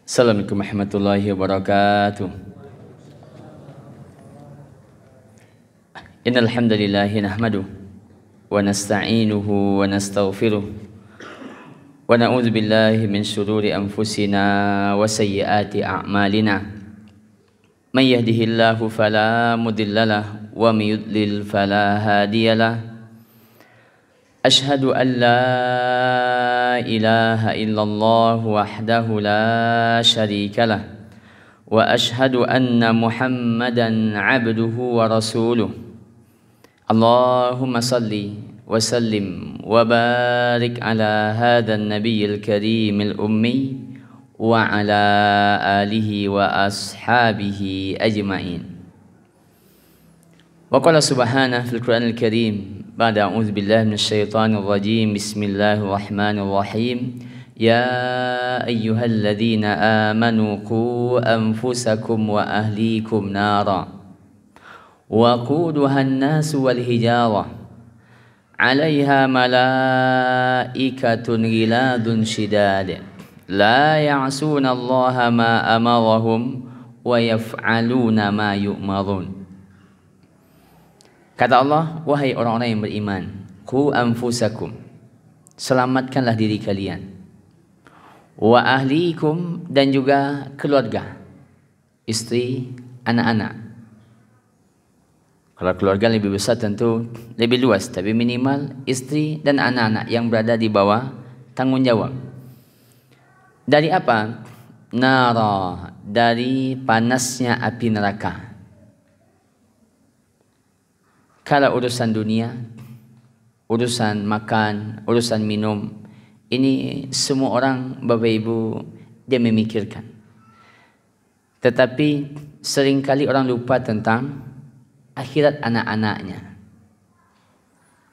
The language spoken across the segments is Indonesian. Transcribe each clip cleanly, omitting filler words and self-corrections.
Assalamualaikum warahmatullahi wabarakatuh. Innal hamdalillah nahmaduhu wa nasta'inuhu wa nastaghfiruh wa na'udzu billahi min shururi anfusina wa sayyiati a'malina. May yahdihillahu fala mudhillalah wa may yudlil fala hadiyalah. Ashhadu an la ilaha illallah wahdahu la syarikalah wa ashhadu anna Muhammadan abduhu wa rasuluh. Allahumma salli wa sallim wa barik ala hadzal nabiyil karimil ummi wa ala alihi wa ashabihi ajma'in. Wa qala subhanahu fil Qur'anil Karim ba'da a'udzu billahi minasyaitonir rajim. Bismillahirrahmanirrahim. Ya ayyuhalladzina amanu qu anfusakum wa ahlikum nara wa quduha an-nasu wal hijarah 'alaiha malaikatun ghiladun shidad la ya'suna Allaha ma amarahum wa yaf'aluna ma yu'marun. Kata Allah, wahai orang-orang yang beriman, qu anfusakum, selamatkanlah diri kalian, wa ahlikum, dan juga keluarga, istri, anak-anak. Kalau keluarga lebih besar tentu lebih luas, tapi minimal istri dan anak-anak yang berada di bawah tanggung jawab. Dari apa? Nara, dari panasnya api neraka. Kalau urusan dunia, urusan makan, urusan minum, ini semua orang, Bapak Ibu, dia memikirkan. Tetapi seringkali orang lupa tentang akhirat anak-anaknya.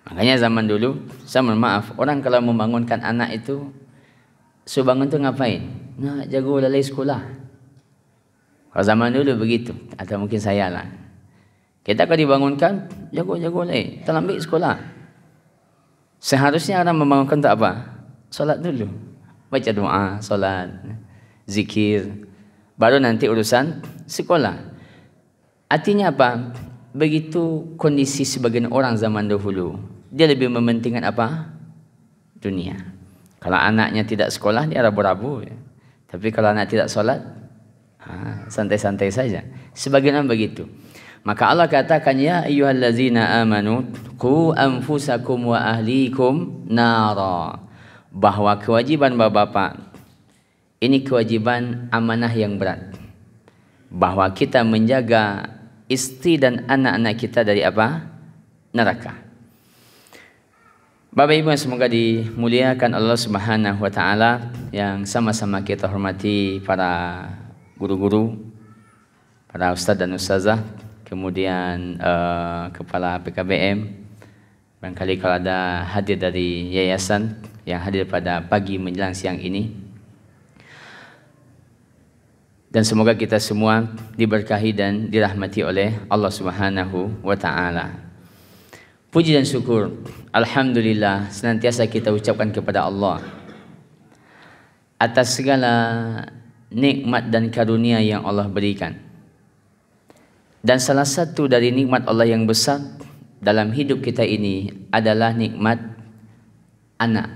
Makanya zaman dulu, saya mohon maaf, orang kalau membangunkan anak itu, suruh bangun itu ngapain? Nah, jago lalai sekolah. Kalau zaman dulu begitu, atau mungkin saya lah. Kita kalau dibangunkan, jago-jago leh, terlambat sekolah. Seharusnya orang membangunkan untuk apa? Solat dulu. Baca doa, solat, zikir. Baru nanti urusan sekolah. Artinya apa? Begitu kondisi sebagian orang zaman dahulu. Dia lebih mementingkan apa? Dunia. Kalau anaknya tidak sekolah, dia rabu-rabu. Ya. Tapi kalau anak tidak solat, santai-santai saja. Sebagian orang begitu. Maka Allah katakan, ya ayyuhallazina amanu qu anfusakum wa ahlikum nara. Bahwa kewajiban bapak-bapak ini kewajiban amanah yang berat. Bahwa kita menjaga istri dan anak-anak kita dari apa? Neraka. Bapak Ibu yang semoga dimuliakan Allah Subhanahu wa taala, yang sama-sama kita hormati para guru-guru, para ustaz dan ustazah, kemudian kepala PKBM, barangkali kalau ada hadir dari yayasan yang hadir pada pagi menjelang siang ini, dan semoga kita semua diberkahi dan dirahmati oleh Allah Subhanahu wa taala. Puji dan syukur, alhamdulillah, senantiasa kita ucapkan kepada Allah atas segala nikmat dan karunia yang Allah berikan. Dan salah satu dari nikmat Allah yang besar dalam hidup kita ini adalah nikmat anak.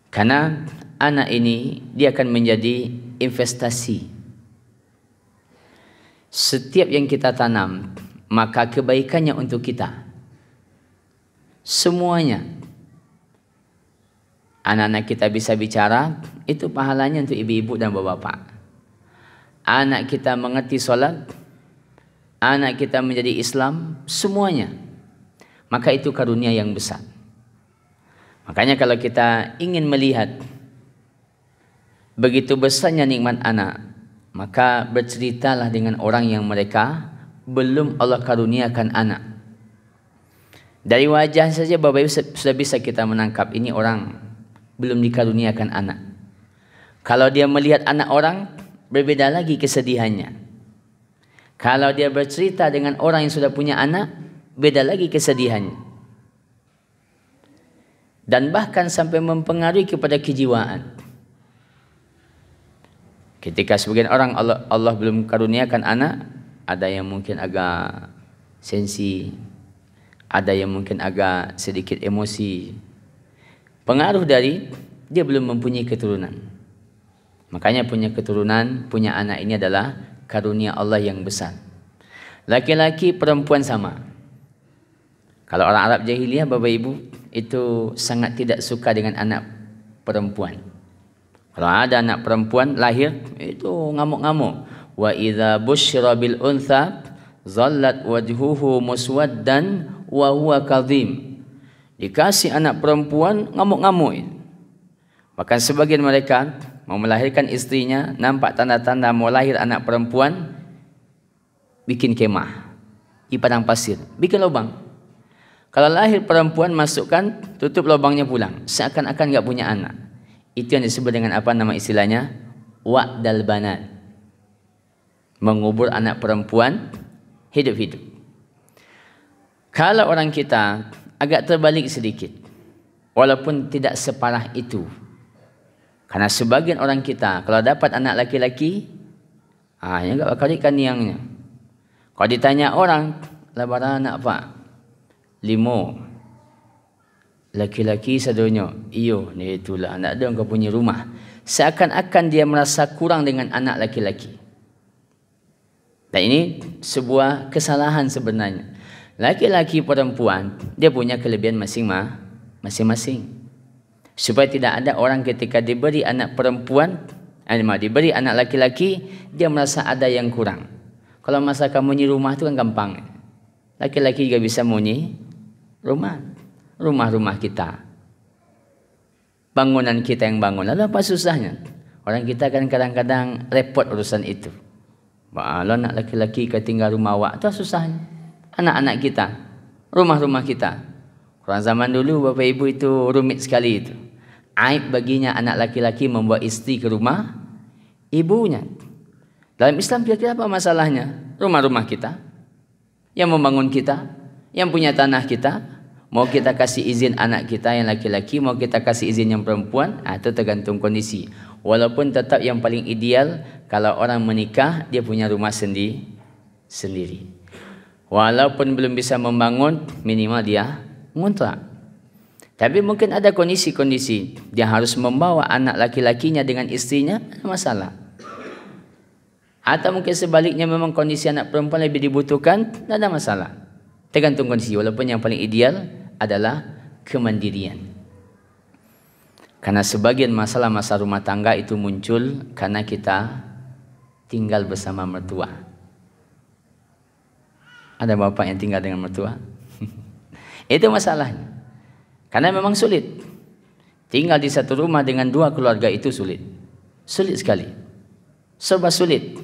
Karena anak ini dia akan menjadi investasi. Setiap yang kita tanam, maka kebaikannya untuk kita. Semuanya. Anak-anak kita bisa bicara, itu pahalanya untuk ibu-ibu dan bapak-bapak. Anak kita mengerti solat, anak kita menjadi Islam, semuanya. Maka itu karunia yang besar. Makanya kalau kita ingin melihat begitu besarnya nikmat anak, maka berceritalah dengan orang yang mereka belum Allah karuniakan anak. Dari wajah saja Bapak Ibu sudah bisa kita menangkap ini orang belum dikaruniakan anak. Kalau dia melihat anak orang, berbeda lagi kesedihannya. Kalau dia bercerita dengan orang yang sudah punya anak, beda lagi kesedihannya. Dan bahkan sampai mempengaruhi kepada kejiwaan. Ketika sebagian orang Allah belum karuniakan anak, ada yang mungkin agak sensi, ada yang mungkin agak sedikit emosi. Pengaruh dari dia belum mempunyai keturunan. Makanya punya keturunan, punya anak ini adalah karunia Allah yang besar. Laki-laki, perempuan sama. Kalau orang Arab jahiliyah, Bapak Ibu, itu sangat tidak suka dengan anak perempuan. Kalau ada anak perempuan lahir, itu ngamuk-ngamuk. Wa idza busyira bil untha zallat wajhuhu muswaddan wa huwa kadhim. Dikasih anak perempuan ngamuk-ngamuk. Bahkan sebagian mereka mau melahirkan istrinya, nampak tanda-tanda mau lahir anak perempuan, bikin kemah di padang pasir, bikin lubang. Kalau lahir perempuan, masukkan, tutup lubangnya, pulang, seakan-akan nggak punya anak. Itu yang disebut dengan apa nama istilahnya? Wa'dal banat. Mengubur anak perempuan hidup-hidup. Kalau orang kita agak terbalik sedikit, walaupun tidak separah itu. Karena sebagian orang kita kalau dapat anak laki-laki, yang enggak bakal ikan niangnya. Kalau ditanya orang, lebaran anak pak? 5. Laki-laki sadonya, iyo, ni itulah anak dia kau punya rumah. Seakan-akan dia merasa kurang dengan anak laki-laki. Dan ini sebuah kesalahan sebenarnya. Laki-laki perempuan, dia punya kelebihan masing-masing. Supaya tidak ada orang ketika diberi anak perempuan, diberi anak laki-laki, dia merasa ada yang kurang. Kalau masa kamu nyi rumah itu kan gampang. Laki-laki juga bisa munyi rumah kita, bangunan kita yang bangun. Lalu apa susahnya? Orang kita kan kadang-kadang repot urusan itu. Kalau anak laki-laki ketinggal rumah awak, itu susahnya. Anak-anak kita, rumah-rumah kita. Orang zaman dulu Bapak Ibu itu rumit sekali itu. Aib baginya anak laki-laki membawa istri ke rumah ibunya. Dalam Islam kira-kira apa masalahnya? Rumah-rumah kita, yang membangun kita, yang punya tanah kita. Mau kita kasih izin anak kita yang laki-laki, mau kita kasih izin yang perempuan, itu tergantung kondisi. Walaupun tetap yang paling ideal, kalau orang menikah, dia punya rumah sendiri. Walaupun belum bisa membangun, minimal dia ngontrak. Tapi mungkin ada kondisi-kondisi, dia harus membawa anak laki-lakinya dengan istrinya, ada masalah. Atau mungkin sebaliknya memang kondisi anak perempuan lebih dibutuhkan, tidak ada masalah. Tergantung kondisi, walaupun yang paling ideal adalah kemandirian. Karena sebagian masalah-masalah rumah tangga itu muncul karena kita tinggal bersama mertua. Ada bapak yang tinggal dengan mertua? Itu masalahnya. Karena memang sulit. Tinggal di satu rumah dengan 2 keluarga itu sulit. Sulit sekali. Serba sulit.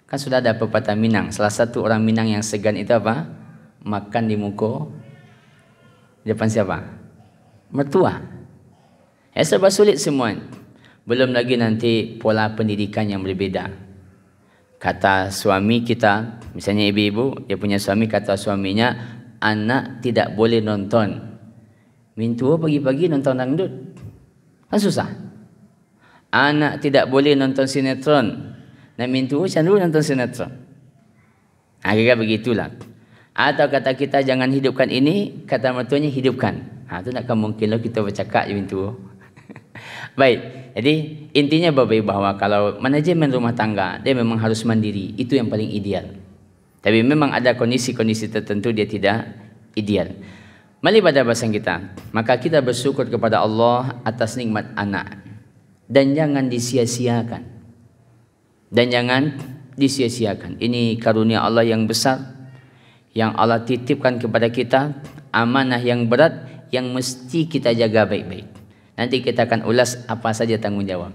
Kan sudah ada pepatah Minang. Salah satu orang Minang yang segan itu apa? Makan di muka depan siapa? Mertua. Serba sulit semua. Belum lagi nanti pola pendidikan yang berbeda. Kata suami kita, misalnya ibu-ibu, dia punya suami, kata suaminya, anak tidak boleh nonton. Mintua pagi-pagi nonton dangdut. Kan susah. Anak tidak boleh nonton sinetron. Nah mintua cenderung nonton sinetron. Agak begitulah. Atau kata kita jangan hidupkan ini, kata mertuanya hidupkan. Itu tak mungkin lah kita bercakap je pintu. Baik, jadi intinya Bapak Ibu bahwa kalau manajemen rumah tangga, dia memang harus mandiri. Itu yang paling ideal. Tapi memang ada kondisi-kondisi tertentu dia tidak ideal. Mari pada bahasan kita. Maka kita bersyukur kepada Allah atas nikmat anak. Dan jangan disia-siakan. Ini karunia Allah yang besar. Yang Allah titipkan kepada kita, amanah yang berat yang mesti kita jaga baik-baik. Nanti kita akan ulas apa saja tanggungjawab.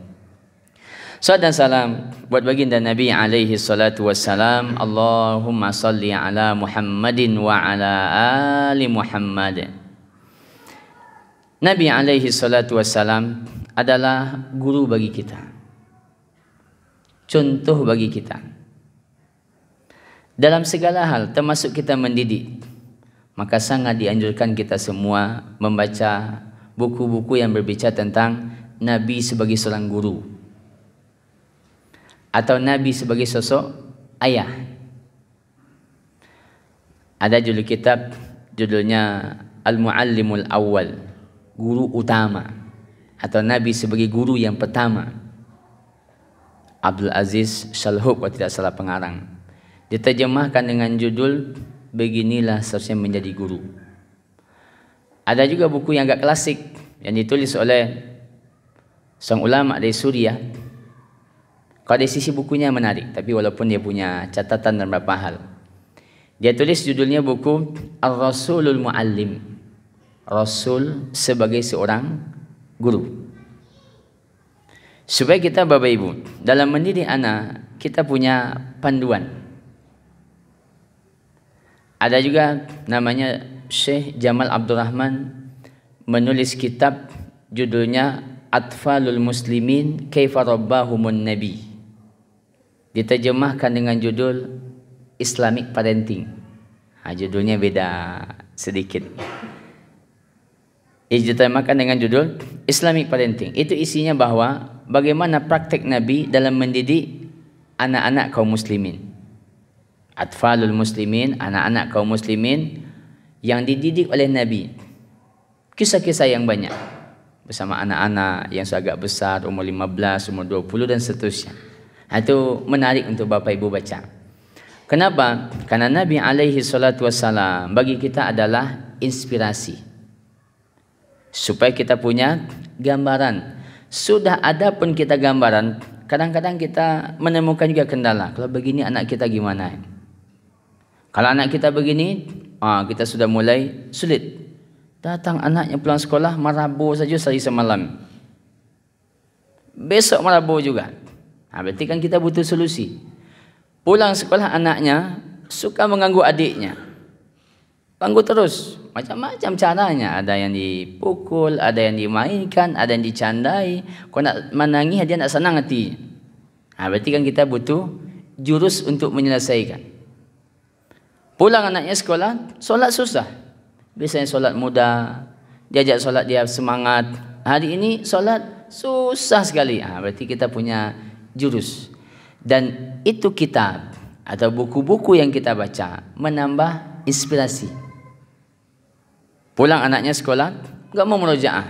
Salawat dan salam buat baginda Nabi alaihi salatu wassalam. Allahumma salli ala Muhammadin wa ala ali Muhammad. Nabi alaihi salatu wassalam adalah guru bagi kita. Contoh bagi kita. Dalam segala hal termasuk kita mendidik, maka sangat dianjurkan kita semua membaca buku-buku yang berbicara tentang Nabi sebagai seorang guru. atau Nabi sebagai sosok ayah. Ada judul kitab, judulnya Al-Muallimul Awwal, guru utama, atau Nabi sebagai guru yang pertama. Abdul Aziz Shalhoub kalau tidak salah pengarang. Diterjemahkan dengan judul Beginilah Seharusnya Menjadi Guru. Ada juga buku yang agak klasik yang ditulis oleh seorang ulama dari Suriah. Kalau dari sisi bukunya menarik, tapi walaupun dia punya catatan dan beberapa hal. Dia tulis judulnya buku Ar-Rasulul Muallim, Rasul sebagai seorang guru. Supaya kita Bapak Ibu dalam mendidik anak, kita punya panduan. Ada juga namanya Syekh Jamal Abdurrahman menulis kitab judulnya Atfalul Muslimin Kaifa Rabbahumun Nabi. Diterjemahkan dengan judul Islamic Parenting. Judulnya beda sedikit. Diterjemahkan dengan judul Islamic Parenting. Itu isinya bahwa bagaimana praktek Nabi dalam mendidik anak-anak kaum muslimin. Atfalul muslimin, anak-anak kaum muslimin yang dididik oleh Nabi. Kisah-kisah yang banyak bersama anak-anak yang agak besar, umur 15, umur 20 dan seterusnya. Itu menarik untuk Bapak Ibu baca. Kenapa? Karena Nabi alaihi salatu wassalam bagi kita adalah inspirasi. Supaya kita punya gambaran. Sudah ada pun kita gambaran, kadang-kadang kita menemukan juga kendala. Kalau begini anak kita gimana? Kalau anak kita begini, kita sudah mulai sulit. Datang anaknya pulang sekolah, marabu saja sehari semalam. Besok marabu juga. Berarti kan kita butuh solusi. Pulang sekolah anaknya suka mengganggu adiknya. Ganggu terus. Macam-macam caranya. Ada yang dipukul, ada yang dimainkan, ada yang dicandai. Kalau nak menangis dia nak senang hati. Berarti kan kita butuh jurus untuk menyelesaikan. Pulang anaknya sekolah, solat susah. Biasanya solat mudah, diajak solat dia semangat. Hari ini solat susah sekali. Berarti kita punya jurus. Dan itu kitab atau buku-buku yang kita baca menambah inspirasi. Pulang anaknya sekolah, enggak mau murojaah.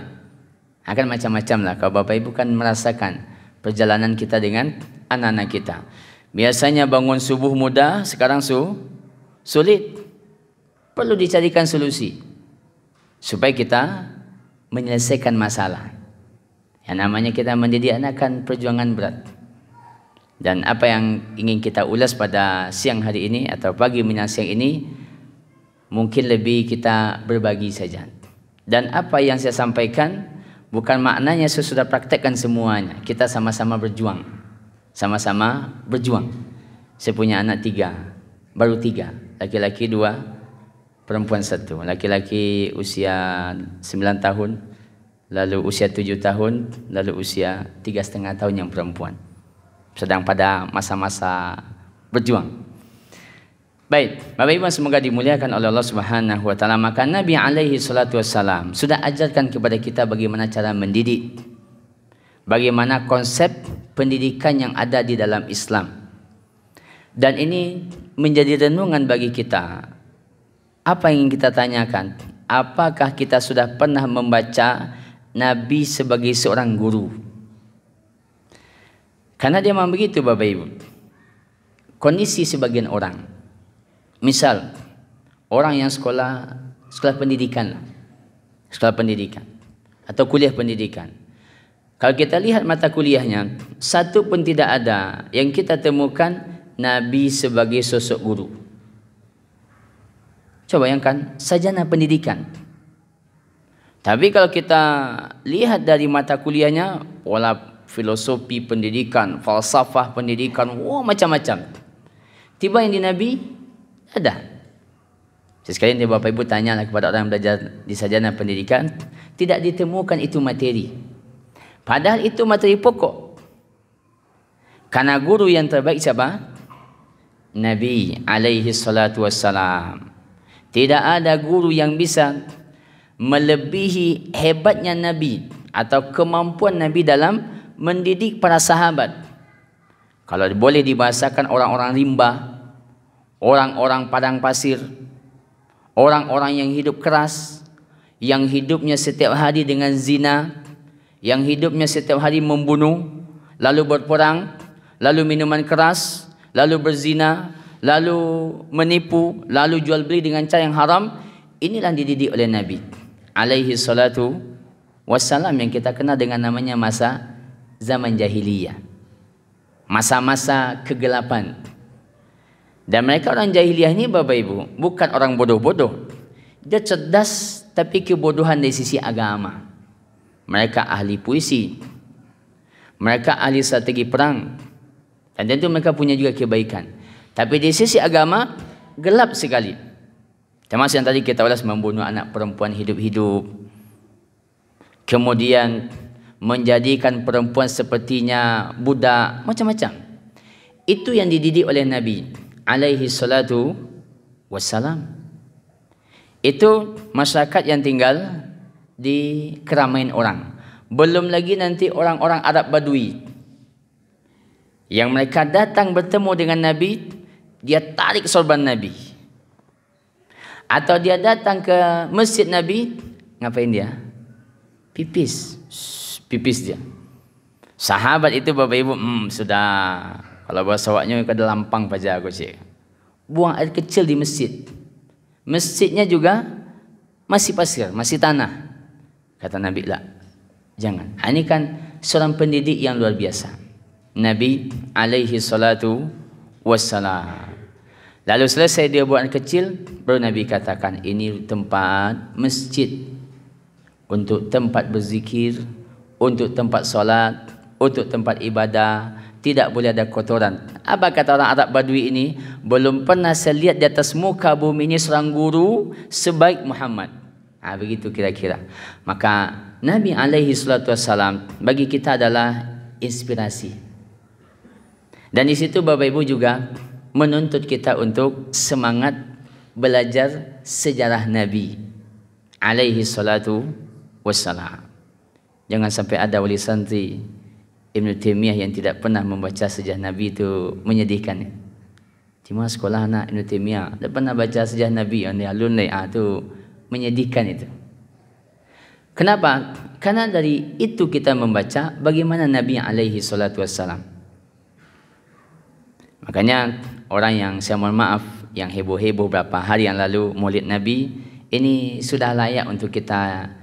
Akan macam-macam lah. Kalau Bapak Ibu kan merasakan perjalanan kita dengan anak-anak kita. Biasanya bangun subuh mudah, sekarang sulit. Perlu dicarikan solusi supaya kita menyelesaikan masalah. Yang namanya kita mendidik anak kan perjuangan berat. Dan apa yang ingin kita ulas pada siang hari ini atau pagi menjelang siang ini, mungkin lebih kita berbagi saja. Dan apa yang saya sampaikan bukan maknanya saya sudah praktekkan semuanya. Kita sama-sama berjuang. Sama-sama berjuang. Saya punya anak 3, baru 3, laki-laki 2, perempuan 1. Laki-laki usia 9 tahun, lalu usia 7 tahun, lalu usia 3,5 tahun yang perempuan. Sedang pada masa-masa berjuang. Baik, Bapak Ibu semoga dimuliakan oleh Allah Subhanahu wa taala. Maka Nabi alaihi salatu wassalam sudah ajarkan kepada kita bagaimana cara mendidik. Bagaimana konsep pendidikan yang ada di dalam Islam. Dan ini menjadi renungan bagi kita. Apa yang ingin kita tanyakan? Apakah kita sudah pernah membaca Nabi sebagai seorang guru? Karena dia memang begitu Bapak Ibu. Kondisi sebagian orang. Misal, orang yang sekolah pendidikan. Sekolah pendidikan. Atau kuliah pendidikan. Kalau kita lihat mata kuliahnya, satu pun tidak ada yang kita temukan Nabi sebagai sosok guru. Coba bayangkan, sarjana pendidikan. Tapi kalau kita lihat dari mata kuliahnya, pola filosofi pendidikan, falsafah pendidikan, macam-macam. Tiba yang di Nabi, ada. Sekalian dia Bapak Ibu tanyalah kepada orang yang belajar di sarjana pendidikan, tidak ditemukan itu materi. Padahal itu materi pokok. Karena guru yang terbaik siapa? Nabi alaihi salatu wassalam. Tidak ada guru yang bisa melebihi hebatnya Nabi atau kemampuan Nabi dalam mendidik para sahabat. Kalau boleh dibahasakan, orang-orang rimba, orang-orang padang pasir, orang-orang yang hidup keras, yang hidupnya setiap hari dengan zina, yang hidupnya setiap hari membunuh, lalu berperang, lalu minuman keras, lalu berzina, lalu menipu, lalu jual beli dengan cara yang haram. Inilah yang dididik oleh Nabi alaihi salatu wassalam, yang kita kenal dengan namanya masa zaman jahiliyah, masa-masa kegelapan. Dan mereka orang jahiliyah ini, Bapak Ibu, bukan orang bodoh-bodoh. Dia cerdas, tapi kebodohan dari sisi agama. Mereka ahli puisi, mereka ahli strategi perang, dan tentu mereka punya juga kebaikan. Tapi di sisi agama gelap sekali. Termasuk yang tadi kita ulas, membunuh anak perempuan hidup-hidup, kemudian menjadikan perempuan sepertinya budak, macam-macam. Itu yang dididik oleh Nabi alaihi salatu wassalam. Itu masyarakat yang tinggal di keramaian orang. Belum lagi nanti orang-orang Arab Badui yang mereka datang bertemu dengan Nabi, dia tarik sorban Nabi. Atau dia datang ke masjid Nabi, ngapain dia? Pipis. Pipis dia. Sahabat itu, Bapak Ibu, sudah, kalau bahasa awaknya ada lampang paja aku cik. Buang air kecil di masjid. Masjidnya juga masih pasir, masih tanah. Kata Nabi, lah, jangan. Ini kan seorang pendidik yang luar biasa, Nabi alaihi salatu wassalam. Lalu selesai dia buang air kecil, baru Nabi katakan, ini tempat masjid, untuk tempat berzikir, untuk tempat solat, untuk tempat ibadah. Tidak boleh ada kotoran. Apa kata orang Arab Badui ini? Belum pernah saya lihat di atas muka bumi ini seorang guru sebaik Muhammad. Begitu kira-kira. Maka Nabi alaihi salatu wassalam bagi kita adalah inspirasi. Dan di situ Bapak Ibu juga menuntut kita untuk semangat belajar sejarah Nabi alaihi salatu wassalam. Jangan sampai ada wali santri Ibn Taimiyah yang tidak pernah membaca sejarah Nabi, itu menyedihkan. Cuma sekolah anak Ibn Taimiyah tidak pernah baca sejarah Nabi, alun itu menyedihkan itu. Kenapa? Karena dari itu kita membaca bagaimana Nabi alaihi salatu wassalam. Makanya orang yang, saya mohon maaf, yang heboh-heboh beberapa hari yang lalu Maulid Nabi, ini sudah layak untuk kita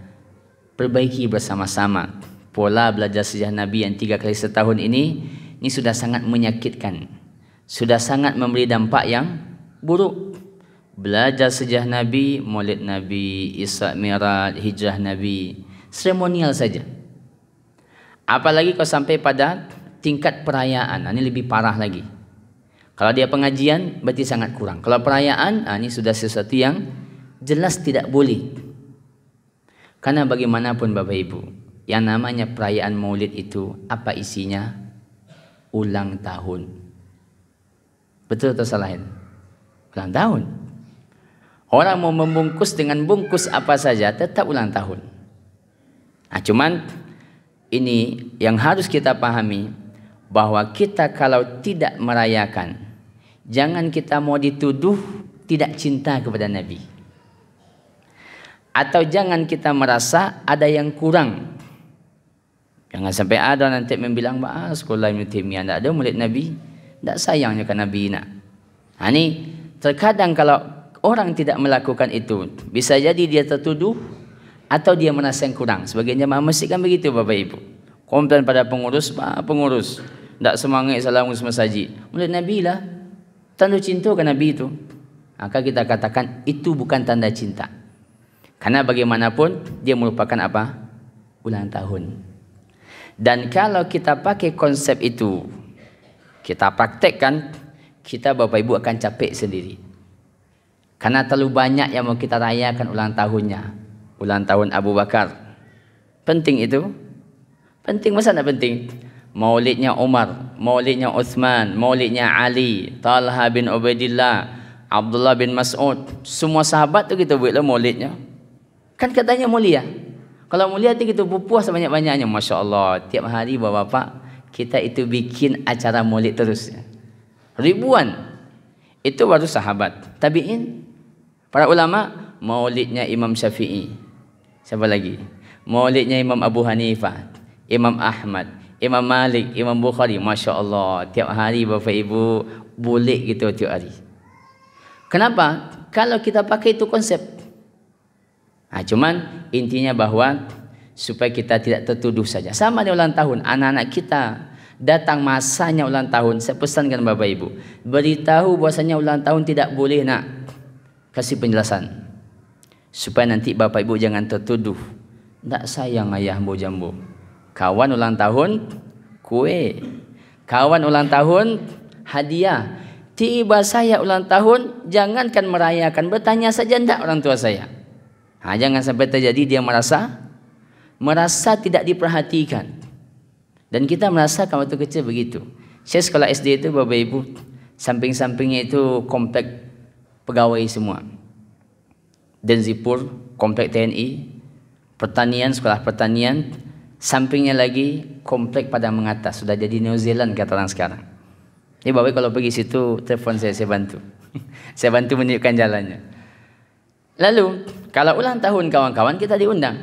perbaiki bersama-sama. Pola belajar sejarah Nabi yang 3 kali setahun ini sudah sangat menyakitkan, sudah sangat memberi dampak yang buruk. Belajar sejarah Nabi, Maulid Nabi, Isra Mi'raj, hijrah Nabi, seremonial saja. Apalagi kalau sampai pada tingkat perayaan, ini lebih parah lagi. Kalau dia pengajian berarti sangat kurang. Kalau perayaan, ini sudah sesuatu yang jelas tidak boleh. Karena bagaimanapun Bapak Ibu, yang namanya perayaan Maulid itu apa isinya? Ulang tahun. Betul atau salah itu? Ulang tahun. Orang mau membungkus dengan bungkus apa saja tetap ulang tahun. Cuman ini yang harus kita pahami, bahwa kita kalau tidak merayakan, jangan kita mau dituduh tidak cinta kepada Nabi, atau jangan kita merasa ada yang kurang. Jangan sampai ada nanti membilang, sekolah Ibn Taimiyah tidak ada Maulid Nabi, tidak sayangnya kan Nabi nak. Ini terkadang kalau orang tidak melakukan itu, bisa jadi dia tertuduh atau dia merasa yang kurang. Sebagian jemaah masjid kan begitu Bapak Ibu. Komplain pada pengurus, pengurus tidak semangat salam masjid. Maulid Nabi lah, tanda cinta ke Nabi itu. Maka kita katakan itu bukan tanda cinta. Karena bagaimanapun dia merupakan apa? Ulang tahun. Dan kalau kita pakai konsep itu, kita praktekkan, kita Bapak Ibu akan capek sendiri. Karena terlalu banyak yang mau kita rayakan ulang tahunnya. Ulang tahun Abu Bakar. Penting itu? Penting, masa tidak penting? Maulidnya Umar, maulidnya Uthman, maulidnya Ali, Talha bin Ubaidillah, Abdullah bin Mas'ud. Semua sahabat tu kita buatlah maulidnya. Kan katanya mulia. Kalau mulia itu kita berpuas sebanyak-banyaknya. Masya Allah, tiap hari bapak-bapak kita itu bikin acara maulid terus. Ribuan. Itu baru sahabat. Tabi'in. Para ulama, maulidnya Imam Syafi'i. Siapa lagi? Maulidnya Imam Abu Hanifah, Imam Ahmad, Imam Malik, Imam Bukhari. Masya Allah, tiap hari Bapak Ibu boleh gitu tiap hari. Kenapa? Kalau kita pakai itu konsep. Nah, cuman intinya bahwa supaya kita tidak tertuduh saja. Sama di ulang tahun, anak-anak kita datang masanya ulang tahun. Saya pesankan Bapak Ibu, beritahu bahwasanya ulang tahun tidak boleh nak. Kasih penjelasan. Supaya nanti Bapak Ibu jangan tertuduh. Tak sayang ayah Mbo Jambo. Kawan ulang tahun, kue. Kawan ulang tahun, hadiah. Tiba saya ulang tahun, jangankan merayakan, bertanya saja enggak orang tua saya. Nah, jangan sampai terjadi dia merasa tidak diperhatikan. Dan kita merasa kalau waktu kecil begitu. Saya sekolah SD itu Bapak Ibu, samping-sampingnya itu komplek pegawai semua. Denzipur, komplek TNI, pertanian, sekolah pertanian, sampingnya lagi komplek Padang Mengatas, sudah jadi New Zealand kata orang sekarang. Jadi Bapak kalau pergi situ, telepon saya bantu. Saya bantu menunjukkan jalannya. Lalu, kalau ulang tahun kawan-kawan kita diundang.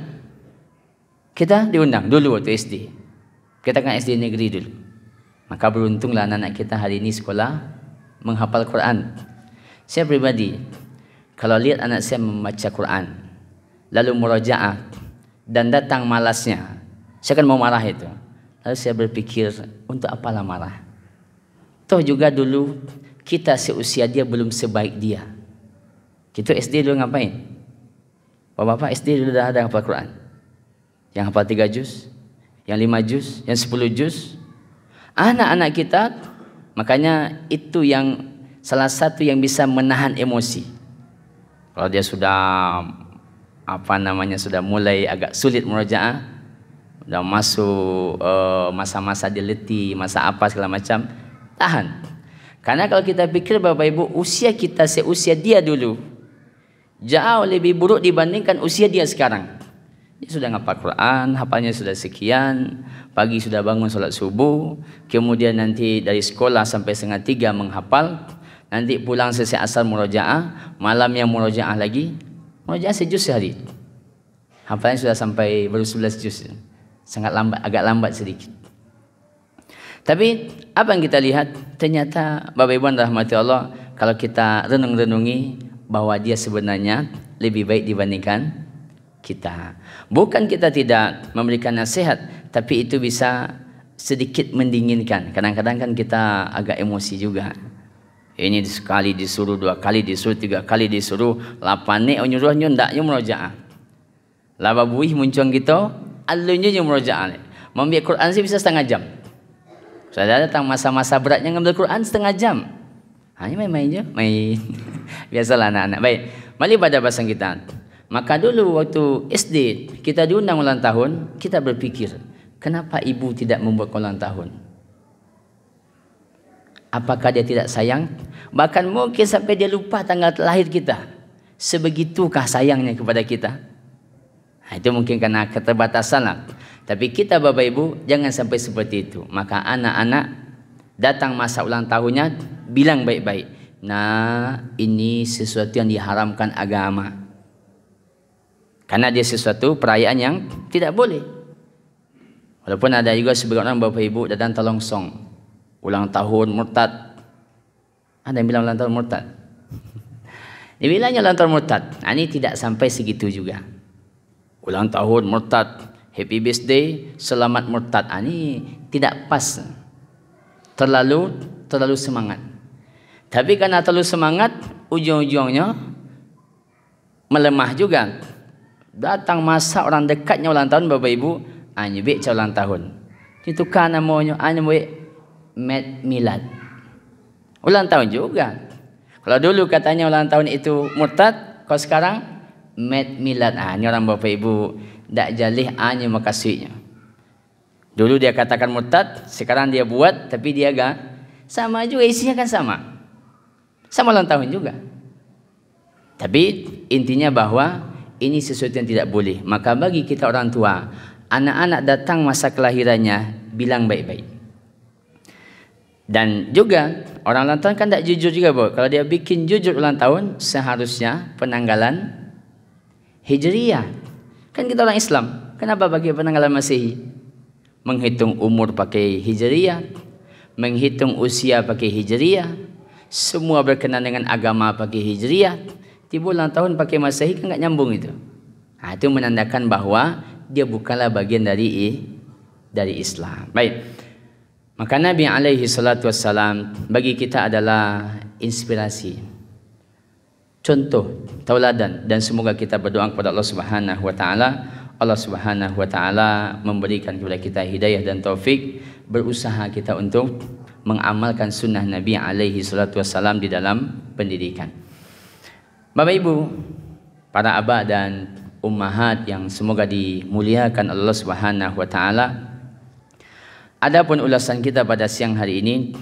Kita diundang dulu waktu SD. Kita kan SD negeri dulu. Maka beruntunglah anak-anak kita hari ini sekolah menghafal Quran. Saya pribadi, kalau lihat anak saya membaca Quran, lalu murajaah dan datang malasnya, saya kan mau marah itu. Lalu saya berpikir, untuk apalah marah? Toh juga dulu kita seusia dia belum sebaik dia. Kita SD dulu ngapain? Bapak-bapak SD dulu dah ada hafal Quran. Yang hafal 3 juz, yang 5 juz, yang 10 juz. Anak-anak kita, makanya itu yang salah satu yang bisa menahan emosi. Kalau dia sudah sudah mulai agak sulit murojaah, sudah masuk masa-masa dileti, masa apa segala macam, tahan. Karena kalau kita pikir Bapak Ibu, usia kita seusia dia dulu jauh lebih buruk dibandingkan usia dia sekarang. Dia sudah ngapal Quran, hafalnya sudah sekian, pagi sudah bangun sholat subuh, kemudian nanti dari sekolah sampai 2:30 menghafal, nanti pulang selesai asar murojaah, malamnya murojaah lagi, murojaah sejuz sehari. Hafalnya sudah sampai baru 11 juz, sangat lambat, agak lambat sedikit. Tapi apa yang kita lihat, ternyata Bapak Ibu rahmati Allah, kalau kita renung-renungi bahwa dia sebenarnya lebih baik dibandingkan kita. Bukan kita tidak memberikan nasihat, tapi itu bisa sedikit mendinginkan. Kadang-kadang kan kita agak emosi juga. Ini sekali disuruh, 2 kali disuruh, 3 kali disuruh, 8 nyuruhnya ndaknya murojaah. Laba buih muncung gitu, alunnya murojaah. Membiak Quran sih bisa setengah jam. Saya datang masa-masa beratnya ngambil Quran setengah jam. Hanya main je, main. Biasalah anak-anak. Baik, balik pada bahasan kita. Maka dulu waktu SD kita diundang ulang tahun, kita berpikir, kenapa ibu tidak membuat ulang tahun? Apakah dia tidak sayang? Bahkan mungkin sampai dia lupa tanggal lahir kita. Sebegitukah sayangnya kepada kita? Nah, itu mungkin karena keterbatasan lah. Tapi kita Bapak Ibu jangan sampai seperti itu. Maka anak-anak datang masa ulang tahunnya, bilang baik-baik, nah ini sesuatu yang diharamkan agama. Karena dia sesuatu perayaan yang tidak boleh. Walaupun ada juga sebagian orang Bapak Ibu datang telongsong, ulang tahun murtad. Ada yang bilang ulang tahun murtad. Dibilangnya ulang tahun murtad. Nah, ini tidak sampai segitu juga. Ulang tahun murtad, happy birthday, selamat murtad. Ini tidak pas. Terlalu semangat. Tapi karena terlalu semangat, ujung-ujungnya melemah juga. Datang masa orang dekatnya ulang tahun Bapak Ibu, nyebik ulang tahun. Itu kan namanya Mat Milad. Ulang tahun juga. Kalau dulu katanya ulang tahun itu murtad, kalau sekarang Mat Milad. Ini orang Bapak Ibu tak jalih hanya makasihnya. Dulu dia katakan murtad, sekarang dia buat, tapi dia gak sama juga, isinya kan sama. Sama ulang tahun juga. Tapi intinya bahwa ini sesuatu yang tidak boleh. Maka bagi kita orang tua, anak-anak datang masa kelahirannya, bilang baik-baik. Dan juga orang ulang tahun kan tak jujur juga, Bo. Kalau dia bikin jujur ulang tahun, seharusnya penanggalan Hijriyah. Kan kita orang Islam, kenapa pakai penanggalan Masehi? Menghitung umur pakai Hijriyah, menghitung usia pakai Hijriyah, semua berkenaan dengan agama pakai Hijriyah. Tiba ulang tahun pakai Masehi kan enggak nyambung itu. Nah, itu menandakan bahwa dia bukanlah bagian dari Islam. Baik. Maka Nabi alaihi salatu wassalam bagi kita adalah inspirasi, contoh, tauladan, dan semoga kita berdoa kepada Allah Subhanahu wa taala. Allah Subhanahu wa taala memberikan kepada kita hidayah dan taufik, berusaha kita untuk mengamalkan sunnah Nabi alaihi salatu wassalam di dalam pendidikan. Bapak Ibu, para abah dan ummahat yang semoga dimuliakan Allah Subhanahu wa taala. Adapun ulasan kita pada siang hari ini,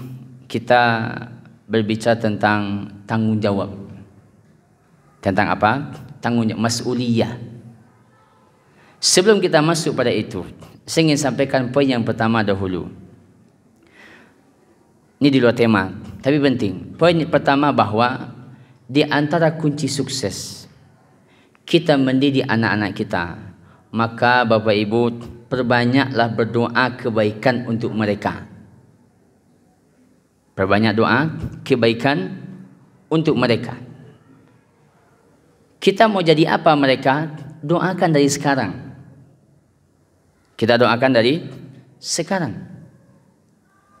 kita berbicara tentang tanggung jawab. Tentang apa? Tanggung jawab, mas'uliyah. Sebelum kita masuk pada itu, saya ingin sampaikan poin yang pertama dahulu. Ini di luar tema, tapi penting. Poin pertama bahwa di antara kunci sukses kita mendidik anak-anak kita, maka Bapak Ibu perbanyaklah berdoa kebaikan untuk mereka. Perbanyak doa kebaikan untuk mereka. Kita mau jadi apa mereka? Doakan dari sekarang. Kita doakan dari sekarang.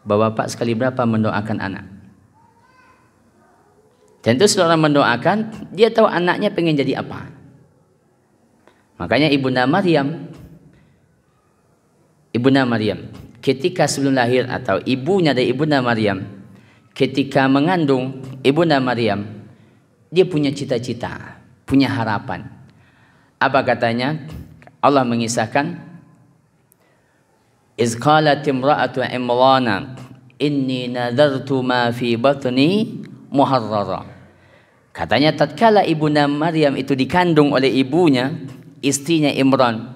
Bapak sekali berapa mendoakan anak? Tentu seorang mendoakan, dia tahu anaknya pengen jadi apa. Makanya Ibunda Maryam ketika sebelum lahir, atau ibunya dari Ibunda Maryam ketika mengandung Ibunda Maryam, dia punya cita-cita, punya harapan. Apa katanya? Allah mengisahkan, "Iz qalat imra'atu Imran inni nadartu ma fi batni muharrara." Katanya tatkala Ibunda Maryam itu dikandung oleh ibunya, istrinya Imran,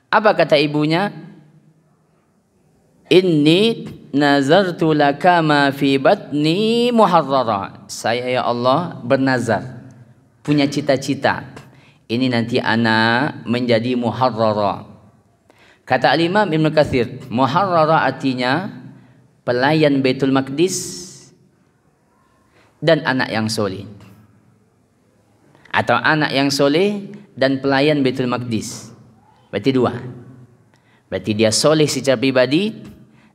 apa kata ibunya? Inni nazartu laka ma fi batni muharrara. Saya ya Allah bernazar, punya cita-cita, ini nanti anak menjadi muharrara. Kata Al-Imam Ibn Katsir, muharrara artinya pelayan Baitul Maqdis dan anak yang soleh, atau anak yang soleh dan pelayan Baitul Maqdis. Berarti dua. Berarti dia soleh secara pribadi,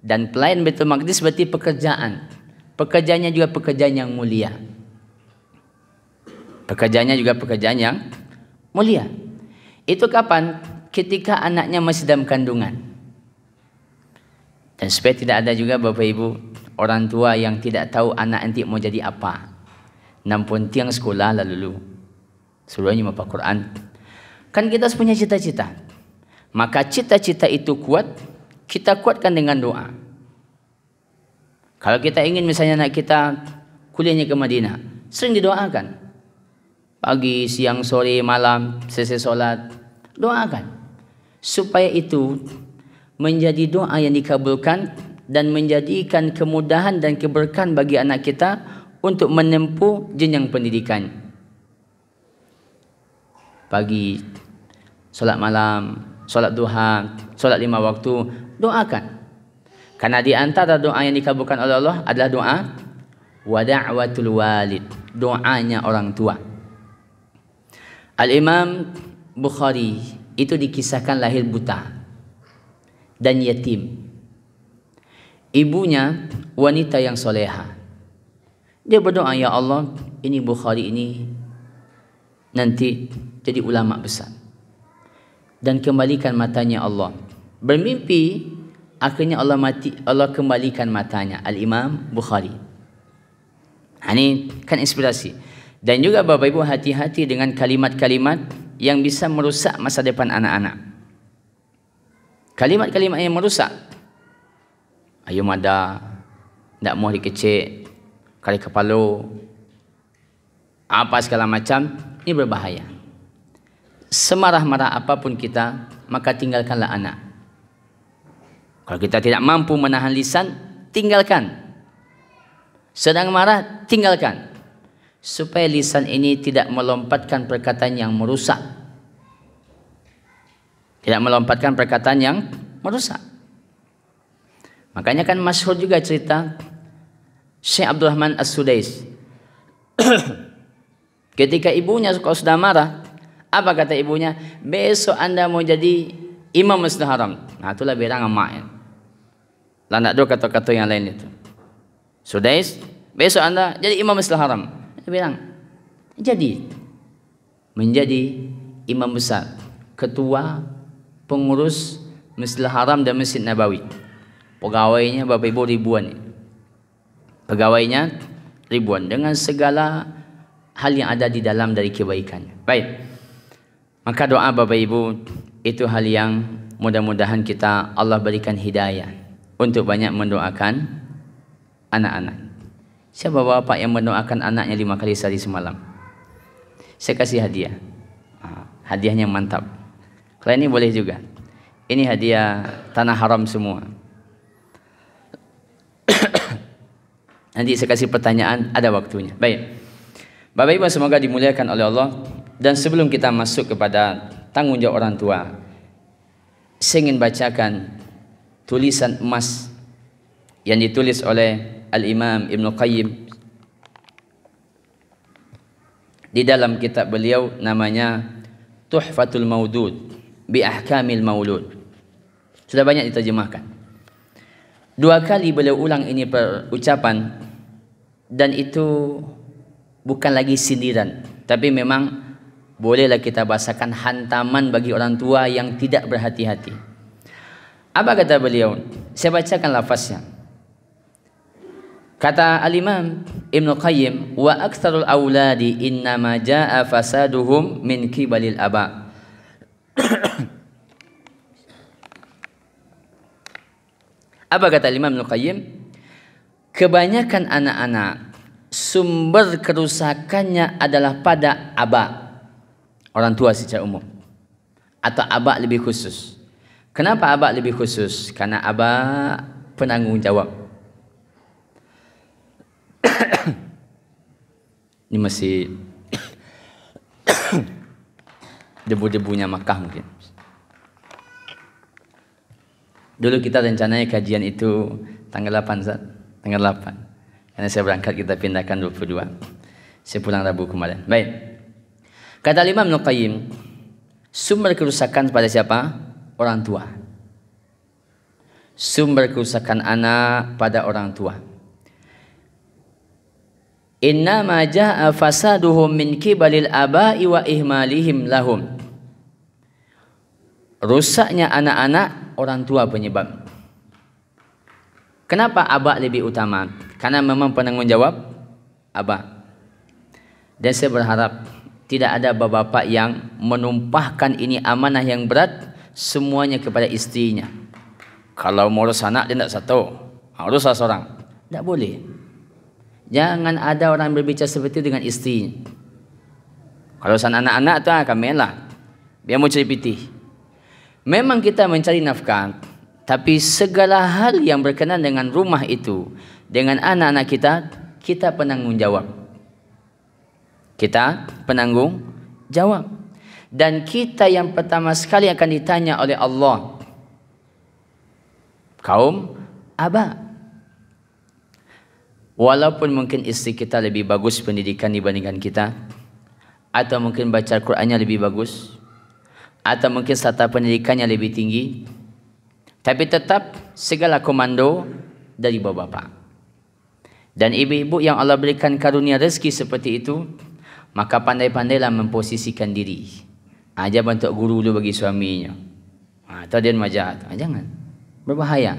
dan pelayan Baitul Maqdis berarti pekerjaan. Pekerjaannya juga pekerjaan yang mulia. Pekerjaannya juga pekerjaan yang mulia. Itu kapan? Ketika anaknya masih dalam kandungan. Dan supaya tidak ada juga Bapak Ibu orang tua yang tidak tahu anak nanti mau jadi apa. Nampun tiang sekolah lalu seluruhnya mau Quran. Kan kita punya cita-cita. Maka cita-cita itu kuat, kita kuatkan dengan doa. Kalau kita ingin misalnya anak kita kuliahnya ke Madinah, sering didoakan. Pagi, siang, sore, malam, selesai solat, doakan. Supaya itu menjadi doa yang dikabulkan dan menjadikan kemudahan dan keberkahan bagi anak kita untuk menempuh jenjang pendidikan. Pagi, solat malam, solat duha, solat 5 waktu, doakan. Karena di antara doa yang dikabulkan oleh Allah adalah doa wa da'watul walid, doanya orang tua. Al-Imam Bukhari itu dikisahkan lahir buta dan yatim. Ibunya wanita yang soleha. Dia berdoa, ya Allah, ini Bukhari ini nanti jadi ulama besar. Dan kembalikan matanya Allah. Bermimpi, akhirnya Allah kembalikan matanya. Al-Imam Bukhari. Ini kan inspirasi. Dan juga Bapak Ibu hati-hati dengan kalimat-kalimat yang bisa merusak masa depan anak-anak. Kalimat-kalimat yang merusak. Ayo mada, tak mau dikecek, kali kepala, apa segala macam, ini berbahaya. Semarah-marah apapun kita, maka tinggalkanlah anak. Kalau kita tidak mampu menahan lisan, tinggalkan. Sedang marah, tinggalkan. Supaya lisan ini tidak melompatkan perkataan yang merusak. Tidak melompatkan perkataan yang merusak. Makanya kan masyhur juga cerita Syekh Abdurrahman As-Sudais. Ketika ibunya sudah marah, apa kata ibunya? Besok Anda mau jadi imam Masjidil Haram. Nah, itulah berang emak. Lah nak do kata-kata yang lain itu. Sudais, besok Anda jadi imam Masjidil Haram. Dia bilang, jadi menjadi imam besar, ketua pengurus Masjidil Haram dan Masjid Nabawi. Pegawainya Bapak Ibu ribuan. Pegawainya ribuan dengan segala hal yang ada di dalam dari kebaikannya. Baik. Maka doa Bapak Ibu itu hal yang mudah-mudahan kita Allah berikan hidayah untuk banyak mendoakan anak-anak. Siapa bapak yang mendoakan anaknya 5 kali sehari semalam? Saya kasih hadiah. Hadiahnya mantap. Kalau ini boleh juga. Ini hadiah tanah haram semua. Nanti saya kasih pertanyaan, ada waktunya. Baik. Bapak Ibu semoga dimuliakan oleh Allah. Dan sebelum kita masuk kepada tanggung jawab orang tua, saya ingin bacakan tulisan emas yang ditulis oleh Al-Imam Ibnu Qayyim di dalam kitab beliau namanya Tuhfatul Maudud bi Ahkamil Maulud. Sudah banyak diterjemahkan. 2 kali beliau ulang ini ucapan, dan itu bukan lagi sindiran, tapi memang bolehlah kita bahasakan hantaman bagi orang tua yang tidak berhati-hati. Apa kata beliau? Saya bacakan lafaznya. Kata Al-Imam Ibnu Qayyim, wa aktsarul auladi innama jaa fasaduhum min kibalil aba. Apa kata Imam Ibnu Qayyim? Kebanyakan anak-anak sumber kerusakannya adalah pada aba, orang tua secara umum, atau aba lebih khusus. Kenapa aba lebih khusus? Karena aba penanggung jawab. Ini masih debu-debunya Makkah mungkin. Dulu kita rencananya kajian itu tanggal 8, Zat. Tanggal 8. Karena saya berangkat kita pindahkan 22. Saya pulang Rabu kemarin. Baik. Kata Imam Ibnu Qayyim, sumber kerusakan pada siapa? Orang tua. Sumber kerusakan anak pada orang tua. Innama jaa fasaduhum min kibalil aba'i wa ihmalihim lahum. Rusaknya anak-anak orang tua penyebab. Kenapa aba lebih utama? Karena memang penanggung jawab aba. Dan saya berharap tidak ada bapak-bapak yang menumpahkan ini amanah yang berat semuanya kepada istrinya. Kalau mau urus anak dia tidak satu, harus salah seorang. Tidak boleh. Jangan ada orang berbicara seperti itu dengan istrinya. Kalau urusan anak-anak tu kamilah, biar mau cari pitih. Memang kita mencari nafkah, tapi segala hal yang berkenaan dengan rumah itu, dengan anak-anak kita, kita penanggung jawab. Kita penanggung jawab. Dan kita yang pertama sekali akan ditanya oleh Allah. Kaum aba. Walaupun mungkin istri kita lebih bagus pendidikan dibandingkan kita, atau mungkin baca Al-Qurannya lebih bagus, atau mungkin strata pendidikannya lebih tinggi, tapi tetap segala komando dari bapak-bapak. Dan ibu-ibu yang Allah berikan karunia rezeki seperti itu, maka pandai-pandailah memposisikan diri. Aja bentuk guru dulu bagi suaminya. Atau dia majahat. Jangan. Berbahaya.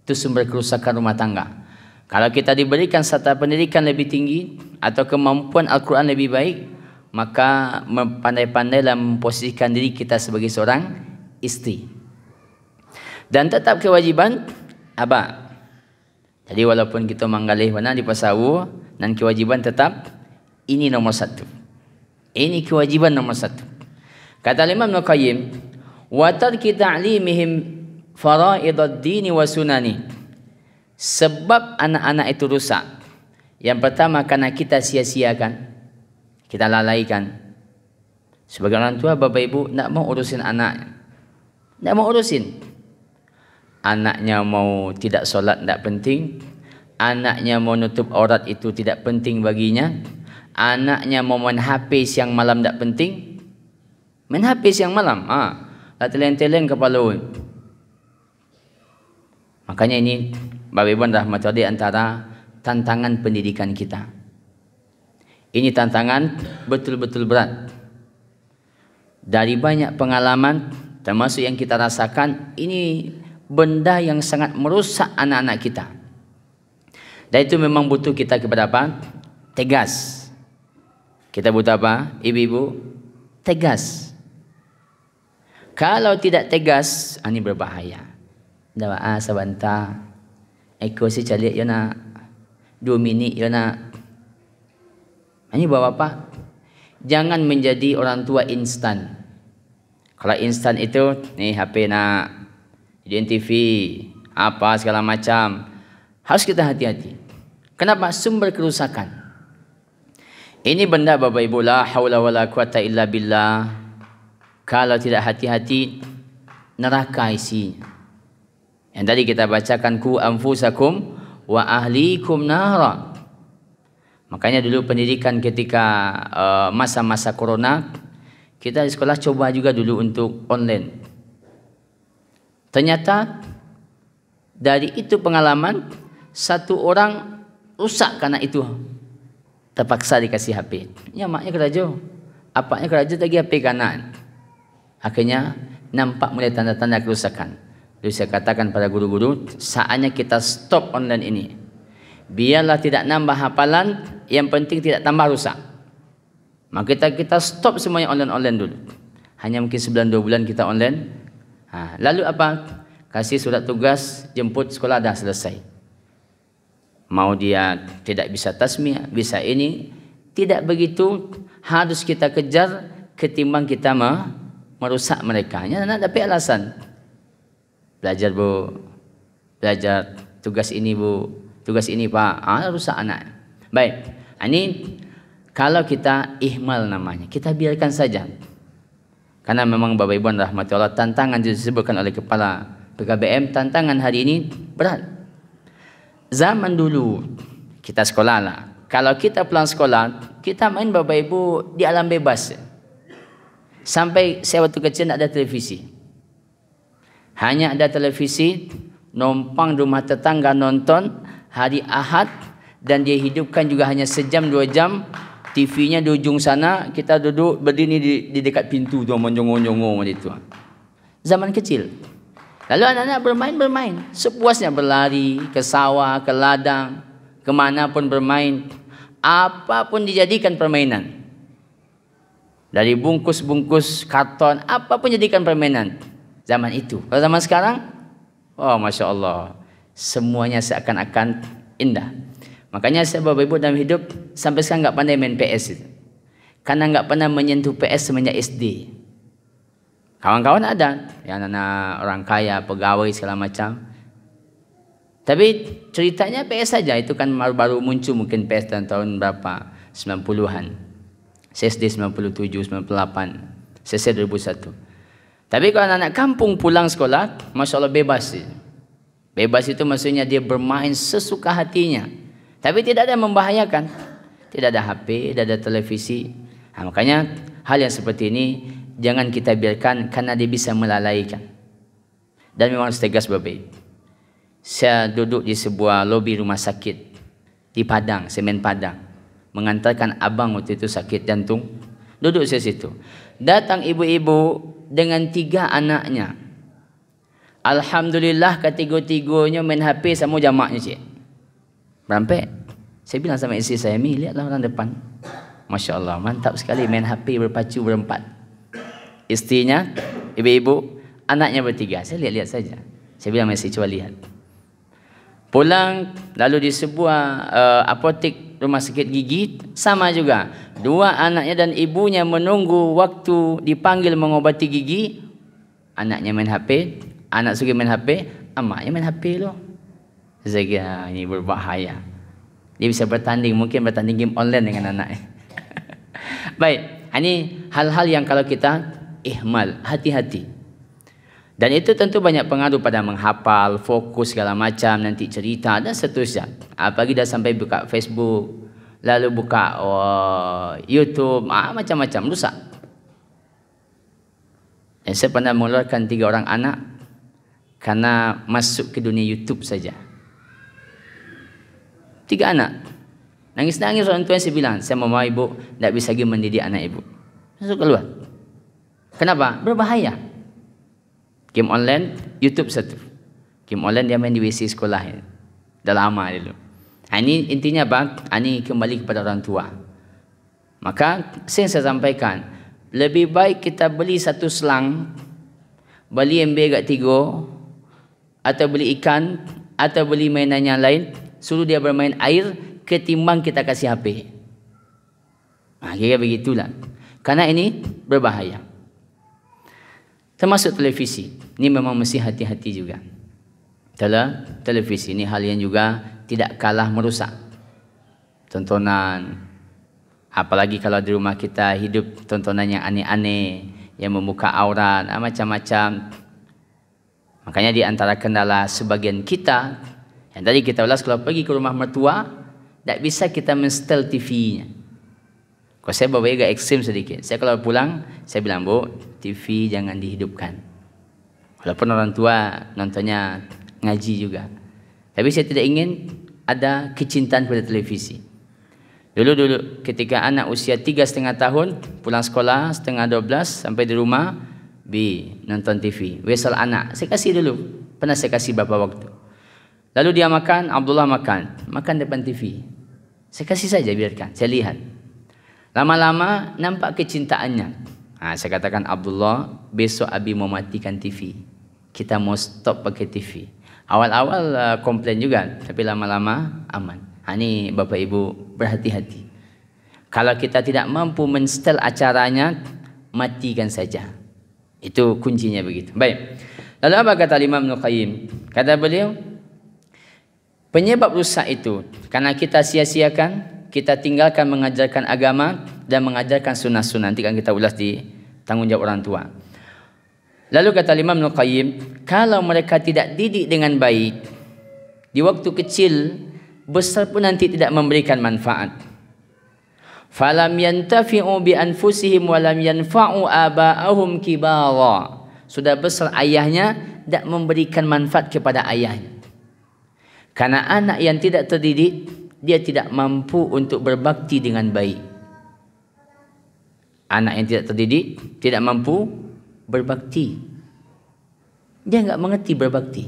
Itu sumber kerusakan rumah tangga. Kalau kita diberikan strata pendidikan lebih tinggi atau kemampuan Al-Quran lebih baik, maka pandai-pandailah memposisikan diri kita sebagai seorang istri. Dan tetap kewajiban aba. Jadi walaupun kita manggalih mana di pasawu, dan kewajiban tetap ini nomor 1. Ini kewajiban nomor 1. Kata Imam Ibnu Qayyim, wa tarki ta'limihim faraidad dini wa sunani. Sebab anak-anak itu rusak Yang pertama karena kita sia-siakan, kita lalaikan. Sebagai orang tua, bapak ibu nak mau urusin anak, nak mau urusin. Anaknya mau tidak solat tidak penting, anaknya mau nutup aurat itu tidak penting baginya, anaknya mau main HP siang malam tidak penting, main HP siang malam, lah teleng-teleng kepala. Makanya ini bapak ibu rahmatullahi di antara tantangan pendidikan kita. Ini tantangan betul-betul berat. Dari banyak pengalaman termasuk yang kita rasakan, ini benda yang sangat merusak anak-anak kita. Dan itu memang butuh kita kepada apa? Tegas. Kita butuh apa? Ibu-ibu, tegas. Kalau tidak tegas, ini berbahaya. Dah sebentar. Eko si calik yo nak 2 minit yo nak. Ini bapak, jangan menjadi orang tua instan. Kalau instan itu, nih HP nak, jadiin TV, apa segala macam. Harus kita hati-hati. Kenapa? Sumber kerusakan. Ini benda bapak ibu, la haula wala quwata illa billah. Kalau tidak hati-hati, neraka isinya. Yang tadi kita bacakan, ku anfusakum wa ahlikum nara. Makanya dulu pendidikan ketika masa-masa corona, kita di sekolah coba juga dulu untuk online. Ternyata dari itu pengalaman, satu orang rusak karena itu. Terpaksa dikasih HP. Ya maknya kerajo, apanya kerajo lagi HP kanan. Akhirnya nampak mulai tanda-tanda kerusakan. Jadi saya katakan pada guru-guru, saatnya kita stop online ini. Biarlah tidak nambah hafalan, yang penting tidak tambah rusak. Maka kita stop semuanya online dulu. Hanya mungkin 9-2 bulan kita online. Lalu apa? Kasih surat tugas, jemput sekolah, dah selesai. Mau dia tidak bisa tasmiyah, bisa ini, tidak begitu harus kita kejar ketimbang kita merusak mereka. Ya, nak dapat alasan. Belajar bu, belajar tugas ini bu, tugas ini pak, rusak anak. Baik, ini kalau kita ihmal namanya, kita biarkan saja. Karena memang bapak ibu rahmatullah, tantangan disebutkan oleh kepala PKBM, tantangan hari ini berat. Zaman dulu kita sekolah lah, kalau kita pulang sekolah, kita main bapak ibu di alam bebas. Sampai saya waktu kecil tidak ada televisi. Hanya ada televisi, numpang rumah tetangga nonton hari Ahad, dan dia hidupkan juga hanya sejam 2 jam. TV-nya di ujung sana, kita duduk berdiri di dekat pintu tu, menjongong-jongong gitu. Zaman kecil. Lalu anak-anak bermain, sepuasnya berlari ke sawah, ke ladang, kemanapun bermain. Apapun dijadikan permainan. Dari bungkus-bungkus karton, apapun jadikan permainan. Zaman itu. Kalau zaman sekarang, oh Masya Allah, semuanya seakan-akan indah. Makanya saya bapak ibu dalam hidup sampai sekarang nggak pandai main PS itu. Karena nggak pernah menyentuh PS semenjak SD. Kawan-kawan ada, yang anak orang kaya, pegawai segala macam. Tapi ceritanya PS saja, itu kan baru muncul mungkin PS tahun berapa? 90-an. SD 97, 98, CC 2001. Tapi kalau anak kampung pulang sekolah, Masya Allah bebas. Bebas itu maksudnya dia bermain sesuka hatinya. Tapi tidak ada yang membahayakan. Tidak ada HP, tidak ada televisi. Makanya hal yang seperti ini jangan kita biarkan karena dia bisa melalaikan. Dan memang harus tegas bapak. Saya duduk di sebuah lobi rumah sakit di Padang, Semen Padang. Mengantarkan abang waktu itu sakit jantung. Duduk saya situ. Datang ibu-ibu dengan 3 anaknya. Alhamdulillah ketiga-tiganya main HP sama jamaknya cik. Berampe. Saya bilang sama isteri saya, Mi, lihatlah orang depan. Masya Allah, mantap sekali main HP berpacu berempat. Istrinya, ibu-ibu, anaknya bertiga. Saya lihat-lihat saja. Saya bilang masih coba lihat. Pulang, lalu di sebuah apotek rumah sakit gigi, sama juga. 2 anaknya dan ibunya menunggu waktu dipanggil mengobati gigi. Anaknya main HP, anak suka main HP, emaknya main HP loh. Saya kira ini berbahaya. Dia bisa bertanding, mungkin bertanding game online dengan anak. Baik, ini hal-hal yang kalau kita ihmal, hati-hati. Dan itu tentu banyak pengaruh pada menghafal, fokus segala macam, nanti cerita dan seterusnya. Apalagi dah sampai buka Facebook, lalu buka YouTube, macam-macam, rusak. Dan saya pernah mengeluarkan 3 orang anak karena masuk ke dunia YouTube saja. 3 anak. Nangis-nangis orang tua saya bilang, saya mau ibu, tidak bisa lagi mendidik anak ibu. Masuk keluar. Kenapa? Berbahaya. Game online, YouTube satu. Game online dia main di WC sekolah. Dah lama dulu. Ini intinya apa? Ini kembali kepada orang tua. Maka saya sampaikan, lebih baik kita beli satu selang, beli ember kat 3, atau beli ikan, atau beli mainan yang lain, suruh dia bermain air, ketimbang kita kasih HP. Kira begitulah. Karena ini berbahaya. Termasuk televisi. Ini memang mesti hati-hati juga. Televisi ini hal yang juga tidak kalah merusak. Tontonan. Apalagi kalau di rumah kita hidup tontonan yang aneh-aneh, yang membuka aurat, macam-macam. Makanya di antara kendala sebagian kita, yang tadi kita ulas, kalau pergi ke rumah mertua, tak bisa kita men-setel TV-nya. Kalau saya bawa agak ekstrim sedikit. Saya kalau pulang, saya bilang, Bu, TV jangan dihidupkan. Walaupun orang tua nontonnya ngaji juga. Tapi saya tidak ingin ada kecintaan pada televisi. Dulu ketika anak usia 3,5 tahun, pulang sekolah setengah 12, sampai di rumah, nonton TV. Wesel anak, saya kasih dulu. Pernah saya kasih beberapa waktu. Lalu dia makan, Abdullah makan depan TV. Saya kasih saja, biarkan, saya lihat. Lama-lama nampak kecintaannya. Saya katakan, Abdullah, besok Abi mau matikan TV. Kita mau stop pakai TV. Awal-awal komplain juga, tapi lama-lama aman. Ini Bapak Ibu berhati-hati. Kalau kita tidak mampu men-setel acaranya, matikan saja. Itu kuncinya begitu. Baik. Lalu apa kata Imam Ibnu Qayyim? Kata beliau, penyebab rusak itu karena kita sia-siakan, kita tinggalkan mengajarkan agama dan mengajarkan sunnah-sunnah. Nanti kan kita ulas di tanggungjawab orang tua. Lalu kata Imam Ibnu Qayyim, kalau mereka tidak didik dengan baik, di waktu kecil, besar pun nanti tidak memberikan manfaat. Falam yantafi'u bi anfusihim wa lam yanfa'u aba'ahum kibara. Sudah besar ayahnya, tidak memberikan manfaat kepada ayahnya. Karena anak yang tidak terdidik, dia tidak mampu untuk berbakti dengan baik. Anak yang tidak terdidik tidak mampu berbakti. Dia enggak mengerti berbakti.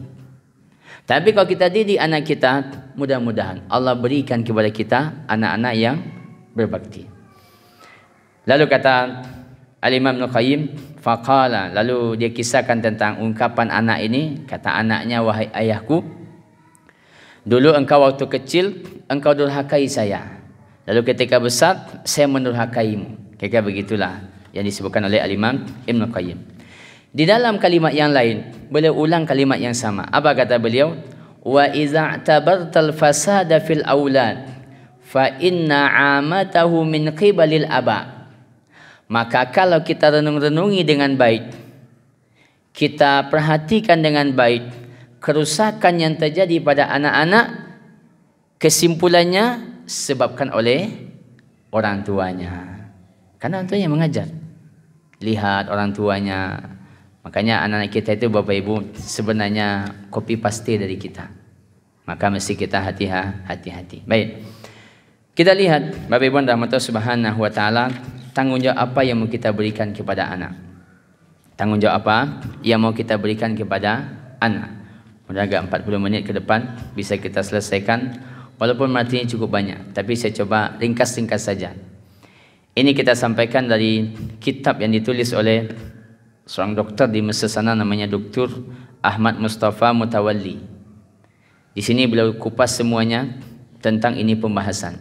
Tapi kalau kita didik anak kita, mudah-mudahan Allah berikan kepada kita anak-anak yang berbakti. Lalu kata Al-Imam Ibnu Qayyim, faqala, lalu dia kisahkan tentang ungkapan anak ini. Kata anaknya, wahai ayahku, dulu engkau waktu kecil, engkau durhakai saya. Lalu ketika besar, saya mendurhakaimu. Kira-kira begitulah yang disebutkan oleh Al-Imam Ibnu Qayyim. Di dalam kalimat yang lain, beliau ulang kalimat yang sama. Apa kata beliau? Wa iza tabartal fasada fil aulad fa inna amatahu min qibalil aba. Maka kalau kita renung-renungi dengan baik, kita perhatikan dengan baik, kerusakan yang terjadi pada anak-anak, kesimpulannya sebabkan oleh orang tuanya. Karena orang tuanya mengajar. Lihat orang tuanya. Makanya anak-anak kita itu Bapak Ibu sebenarnya copy paste dari kita. Maka mesti kita hati-hati. Baik. Kita lihat Bapak Ibu rahmatullah subhanahu wa ta'ala, tanggungjawab apa yang mau kita berikan kepada anak. Tanggungjawab apa yang mau kita berikan kepada anak. Sudah agak 40 menit ke depan bisa kita selesaikan. Walaupun materinya cukup banyak, tapi saya coba ringkas-ringkas saja. Ini kita sampaikan dari kitab yang ditulis oleh seorang dokter di Mesir sana, namanya Dr. Ahmad Mustafa Mutawalli. Di sini beliau kupas semuanya tentang ini pembahasan.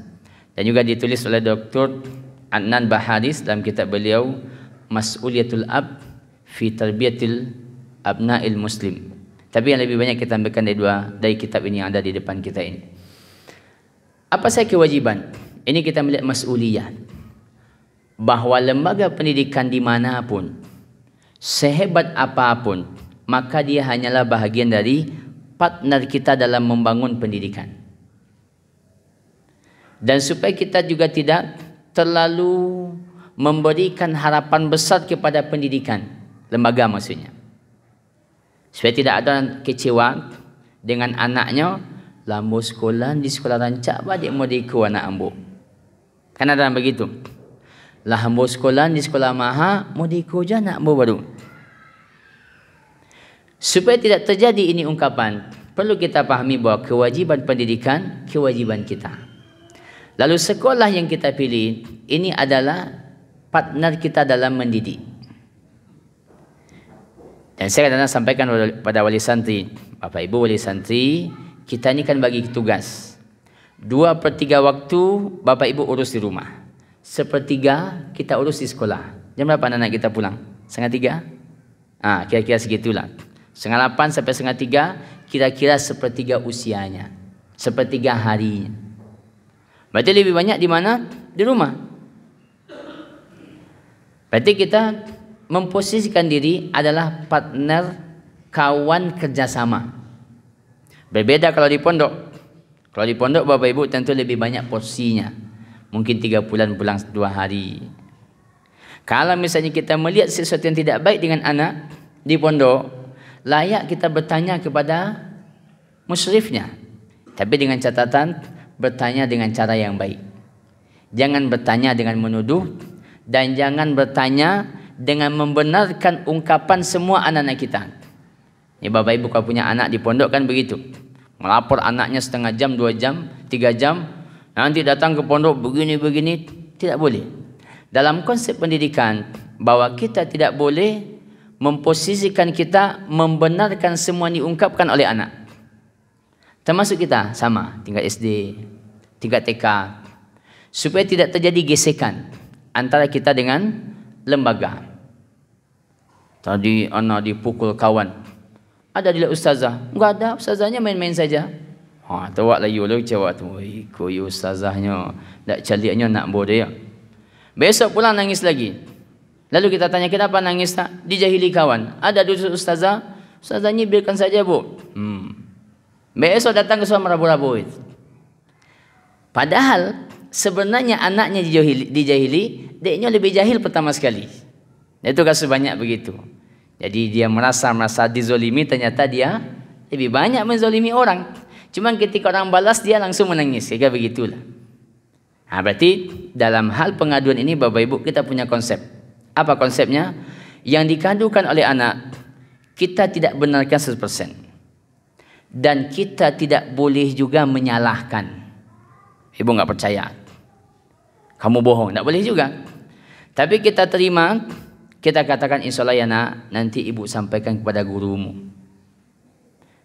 Dan juga ditulis oleh Dr. Adnan Baharis dalam kitab beliau Mas'uliyatul Ab fi Tarbiyatil Abna'il Muslim. Tapi yang lebih banyak kita ambilkan dari kitab ini yang ada di depan kita ini. Apa saja kewajiban? Ini kita melihat mas'uliyah. Bahwa lembaga pendidikan dimanapun, sehebat apapun, maka dia hanyalah bahagian dari partner kita dalam membangun pendidikan. Dan supaya kita juga tidak terlalu memberikan harapan besar kepada pendidikan, lembaga maksudnya. Supaya tidak ada kecewa dengan anaknya, lambu sekolah di sekolah rancak badik mau diku anak ambu. Kan ada begitu. Lah ambu sekolah di sekolah maha mau diku je anak ambu baru. Supaya tidak terjadi ini ungkapan, perlu kita pahami bahwa kewajiban pendidikan, kewajiban kita. Lalu sekolah yang kita pilih, ini adalah partner kita dalam mendidik. Dan saya kadang-kadang sampaikan pada wali santri, Bapak Ibu wali santri, kita ini kan bagi tugas. 2/3 waktu Bapak Ibu urus di rumah. 1/3 kita urus di sekolah. Jam berapa anak kita pulang? 2:30? Kira-kira segitulah. 2:30 sampai 2:30, kira-kira 1/3 usianya. 1/3 harinya. Berarti lebih banyak di mana? Di rumah. Berarti kita memposisikan diri adalah partner, kawan kerjasama. Berbeda kalau di pondok. Kalau di pondok Bapak Ibu tentu lebih banyak porsinya. Mungkin 3 bulan pulang 2 hari. Kalau misalnya kita melihat sesuatu yang tidak baik dengan anak di pondok, layak kita bertanya kepada musyrifnya. Tapi dengan catatan, bertanya dengan cara yang baik. Jangan bertanya dengan menuduh, dan jangan bertanya dengan membenarkan ungkapan semua anak-anak kita. Ya Bapak Ibu kalau punya anak di pondok kan begitu. Melapor anaknya 1/2 jam, 2 jam, 3 jam. Nanti datang ke pondok begini-begini. Tidak boleh. Dalam konsep pendidikan, bahwa kita tidak boleh memposisikan kita membenarkan semua diungkapkan oleh anak. Termasuk kita sama, tingkat SD, tingkat TK. Supaya tidak terjadi gesekan antara kita dengan lembaga. Tadi anak dipukul kawan. Ada dilihat ustazah? Enggak ada, ustazahnya main-main saja. Tawak lah you cewek tu. Iko you ustazahnya. Tak caliknya nak bodoh. Besok pulang nangis lagi. Lalu kita tanya kenapa nangis tak? Dijahili kawan. Ada dulu ustazah? Ustazahnya biarkan saja bu. Besok datang ke suara rabu-rabu itu. Padahal sebenarnya anaknya dijahili, deknya lebih jahil pertama sekali. Itu kasus banyak begitu. Jadi dia merasa dizolimi, ternyata dia lebih banyak menzolimi orang. Cuma ketika orang balas dia langsung menangis. Kayak begitulah. Berarti dalam hal pengaduan ini Bapak Ibu kita punya konsep. Apa konsepnya? Yang dikadukan oleh anak, kita tidak benarkan 100%. Dan kita tidak boleh juga menyalahkan. Ibu nggak percaya, kamu bohong, tak boleh juga. Tapi kita terima, kita katakan insya Allah ya nak, nanti ibu sampaikan kepada gurumu.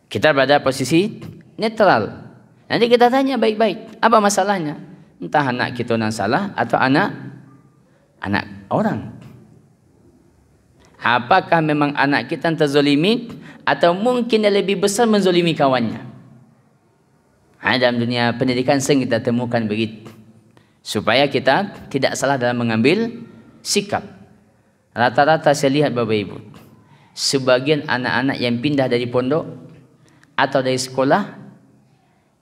Kita berada posisi netral. Nanti kita tanya baik-baik, apa masalahnya? Entah anak kita yang salah atau anak orang. Apakah memang anak kita yang terzolimi atau mungkin yang lebih besar menzolimi kawannya? Dalam dunia pendidikan sering kita temukan begitu. Supaya kita tidak salah dalam mengambil sikap. Rata-rata saya lihat Bapak Ibu, sebagian anak-anak yang pindah dari pondok atau dari sekolah,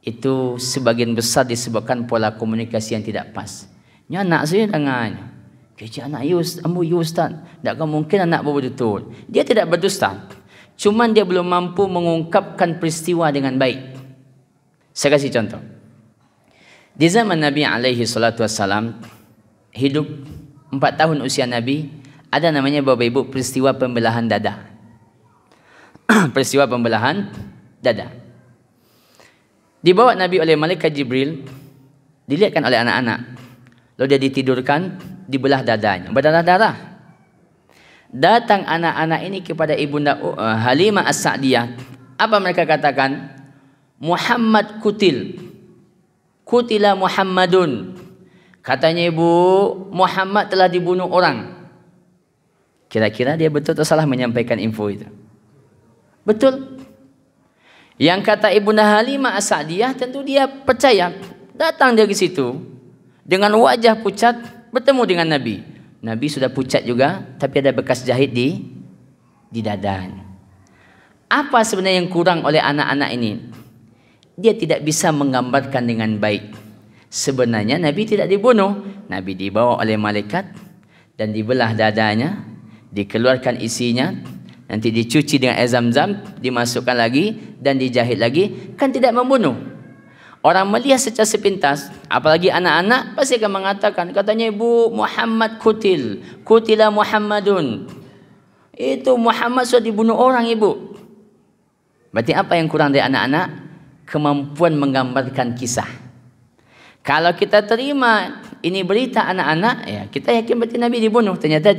itu sebagian besar disebabkan pola komunikasi yang tidak pas. Ini anak saya dengannya. Kecik anak ambu ustaz. Tak mungkin anak betul. Dia tidak berdusta. Cuman dia belum mampu mengungkapkan peristiwa dengan baik. Saya kasih contoh. Di zaman Nabi alaihi salatu wassalam, hidup 4 tahun usia Nabi, ada namanya Bapak Ibu peristiwa pembelahan dada. Peristiwa pembelahan dada. Dibawa Nabi oleh malaikat Jibril, dilihatkan oleh anak-anak. Lalu dia ditidurkan, dibelah dadanya, berdarah-darah. Datang anak-anak ini kepada ibunda Halimah As-Sa'diyah. Apa mereka katakan? Muhammad Kutila Muhammadun. Katanya ibu, Muhammad telah dibunuh orang. Kira-kira dia betul atau salah menyampaikan info itu? Betul. Yang kata ibunda Halimah As-Sa'diyah tentu dia percaya. Datang dia ke situ dengan wajah pucat bertemu dengan Nabi. Nabi sudah pucat juga, tapi ada bekas jahit di dadanya. Apa sebenarnya yang kurang oleh anak-anak ini? Dia tidak bisa menggambarkan dengan baik. Sebenarnya Nabi tidak dibunuh. Nabi dibawa oleh malaikat dan dibelah dadanya, dikeluarkan isinya, nanti dicuci dengan air zam-zam, dimasukkan lagi dan dijahit lagi, kan tidak membunuh. Orang melihat secara sepintas, apalagi anak-anak, pasti akan mengatakan, katanya ibu, Muhammad kutila Muhammadun. Itu Muhammad sudah dibunuh orang, ibu. Berarti apa yang kurang dari anak-anak? Kemampuan menggambarkan kisah. Kalau kita terima ini berita anak-anak, ya kita yakin berarti Nabi dibunuh. Ternyata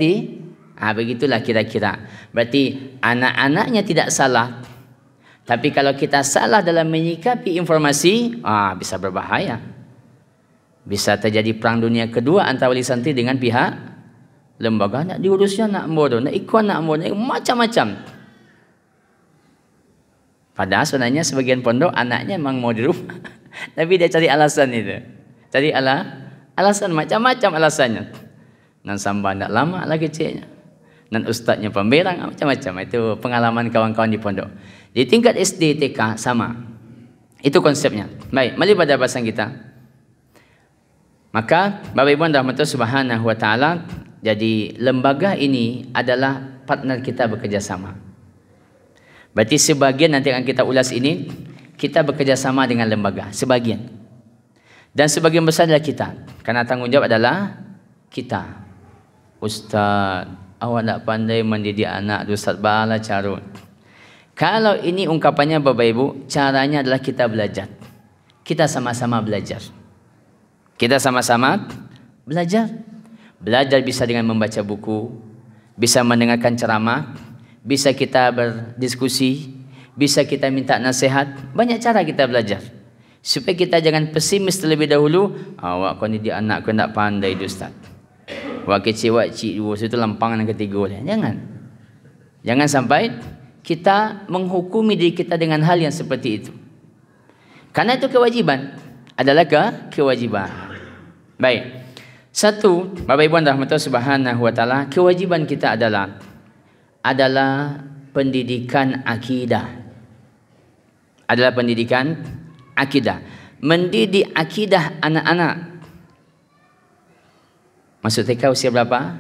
begitulah kira-kira. Berarti anak-anaknya tidak salah. Tapi kalau kita salah dalam menyikapi informasi, bisa berbahaya. Bisa terjadi perang dunia kedua antara wali santri dengan pihak lembaga. Nak diurusnya nak bodoh, nak ikut nak bodoh, macam-macam. Padahal sebenarnya sebagian pondok anaknya memang mau di rumah. Tapi dia cari alasan itu. Cari alasan macam-macam alasannya. Nan sambal tak lama lah kecilnya. Nan ustaznya pemberang, macam-macam. Itu pengalaman kawan-kawan di pondok. Di tingkat SD, TK sama. Itu konsepnya. Baik, mari pada bahasan kita. Maka Bapak Ibu rahmatullah subhanahu wa ta'ala, jadi lembaga ini adalah partner kita bekerja sama. Berarti sebagian nanti akan kita ulas ini, kita bekerja sama dengan lembaga, sebagian. Dan sebagian besar adalah kita. Karena tanggungjawab adalah kita. Ustaz, awak tak pandai mendidik anak, Ustaz bala carut. Kalau ini ungkapannya Bapak Ibu, caranya adalah kita belajar. Kita sama-sama belajar. Kita sama-sama belajar. Belajar bisa dengan membaca buku, bisa mendengarkan ceramah, bisa kita berdiskusi, bisa kita minta nasihat. Banyak cara kita belajar. Supaya kita jangan pesimis terlebih dahulu. Awak kau ni dia anak kau tak pandai Ustaz. Wak kecil wak cik dua situ lampangan yang ketiga. Jangan sampai kita menghukumi diri kita dengan hal yang seperti itu. Karena itu kewajiban. Adalah kewajiban. Baik. Satu, Bapak Ibu rahmatullah subhanahu wa ta'ala, kewajiban kita adalah pendidikan akidah. Adalah pendidikan akidah. Mendidik akidah anak-anak. Masuk TK usia berapa?